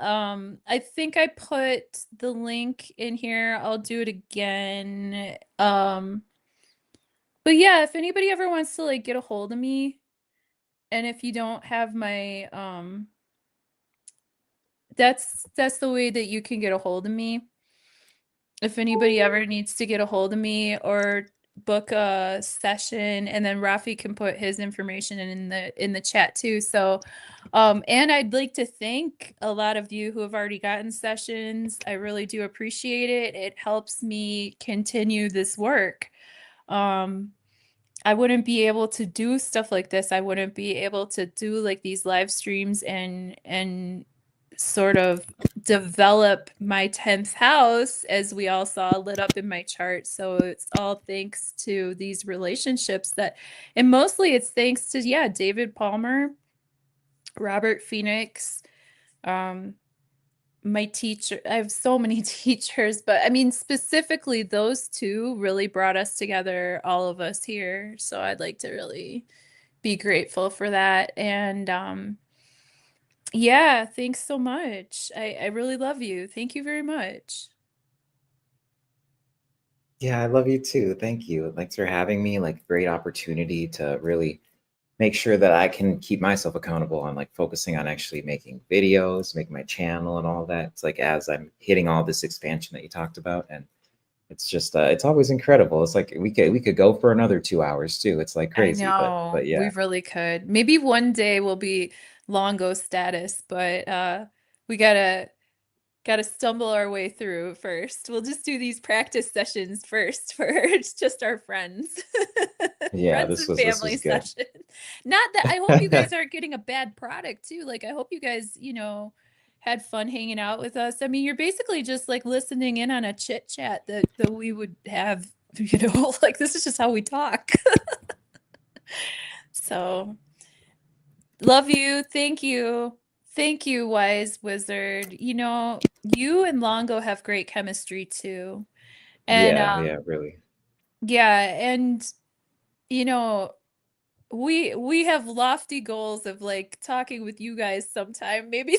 I think I put the link in here. I'll do it again. But yeah, if anybody ever wants to like get a hold of me, and if you don't have my that's the way that you can get a hold of me. If anybody ever needs to get a hold of me or book a session, and then Rafi can put his information in the chat too. So and I'd like to thank a lot of you who have already gotten sessions. I really do appreciate it. It helps me continue this work. Um I wouldn't be able to do stuff like this. I wouldn't be able to do like these live streams and sort of develop my 10th house as we all saw lit up in my chart. So it's all thanks to these relationships that and mostly it's thanks to yeah, David Palmer, Robert Phoenix, um my teacher. I have so many teachers, but I mean specifically those two really brought us together, all of us here. So I'd like to really be grateful for that. And yeah, thanks so much. I really love you. Thank you very much. yeah. I love you too. Thank you. Thanks for having me. Like, great opportunity to really make sure that I can keep myself accountable on like focusing on actually making videos, making my channel and all that. It's like as I'm hitting all this expansion that you talked about, and it's just it's always incredible. It's like we could go for another 2 hours too. It's like I crazy, but know we yeah, really could. Maybe one day we'll be Longo status, but we gotta stumble our way through first. We'll just do these practice sessions first for it's just our friends. yeah. Friends This and was this family was good. session. Not that I hope you guys aren't getting a bad product too. Like I hope you guys, had fun hanging out with us. I mean, you're basically just like listening in on a chit chat that we would have, like this is just how we talk. So love you. Thank you. Thank you, wise wizard. You and Longo have great chemistry too. And Yeah, yeah, really. yeah, and you know, we have lofty goals of like talking with you guys sometime. Maybe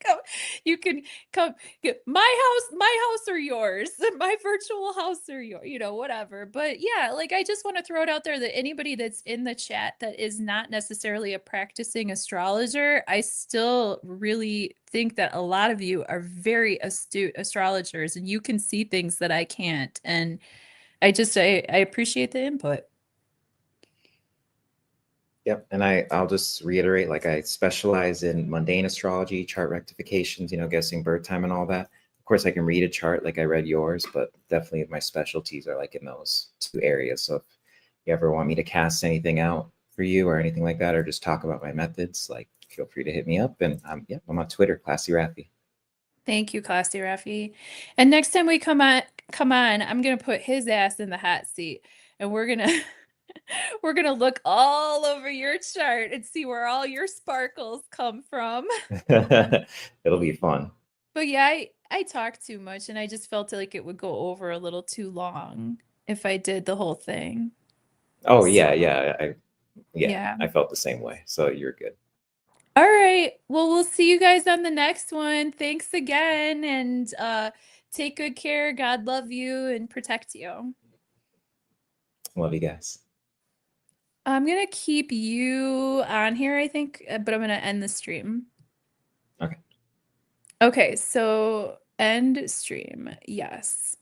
come, you can come get my house or yours, my virtual house or your, whatever. But yeah, like I just want to throw it out there that anybody that's in the chat that is not necessarily a practicing astrologer, I still really think that a lot of you are very astute astrologers and you can see things that I can't. And I appreciate the input. Yep. And I'll just reiterate, like I specialize in mundane astrology, chart rectifications, guessing birth time and all that. Of course, I can read a chart like I read yours, but definitely my specialties are like in those two areas. So if you ever want me to cast anything out for you or anything like that, or just talk about my methods, like feel free to hit me up. And yeah, I'm on Twitter, Classy Raffy. Thank you, Classy Rafi. And next time we come on, I'm gonna put his ass in the hot seat and we're gonna we're gonna look all over your chart and see where all your sparkles come from. It'll be fun. But yeah, I talk too much and I just felt like it would go over a little too long if I did the whole thing. Oh yeah, So, yeah. Yeah, yeah. I felt the same way. So you're good. All right. Well, we'll see you guys on the next one. Thanks again and take good care. God love you and protect you. Love you guys. I'm gonna keep you on here, I think, but I'm gonna end the stream. Okay. Okay, so end stream. Yes.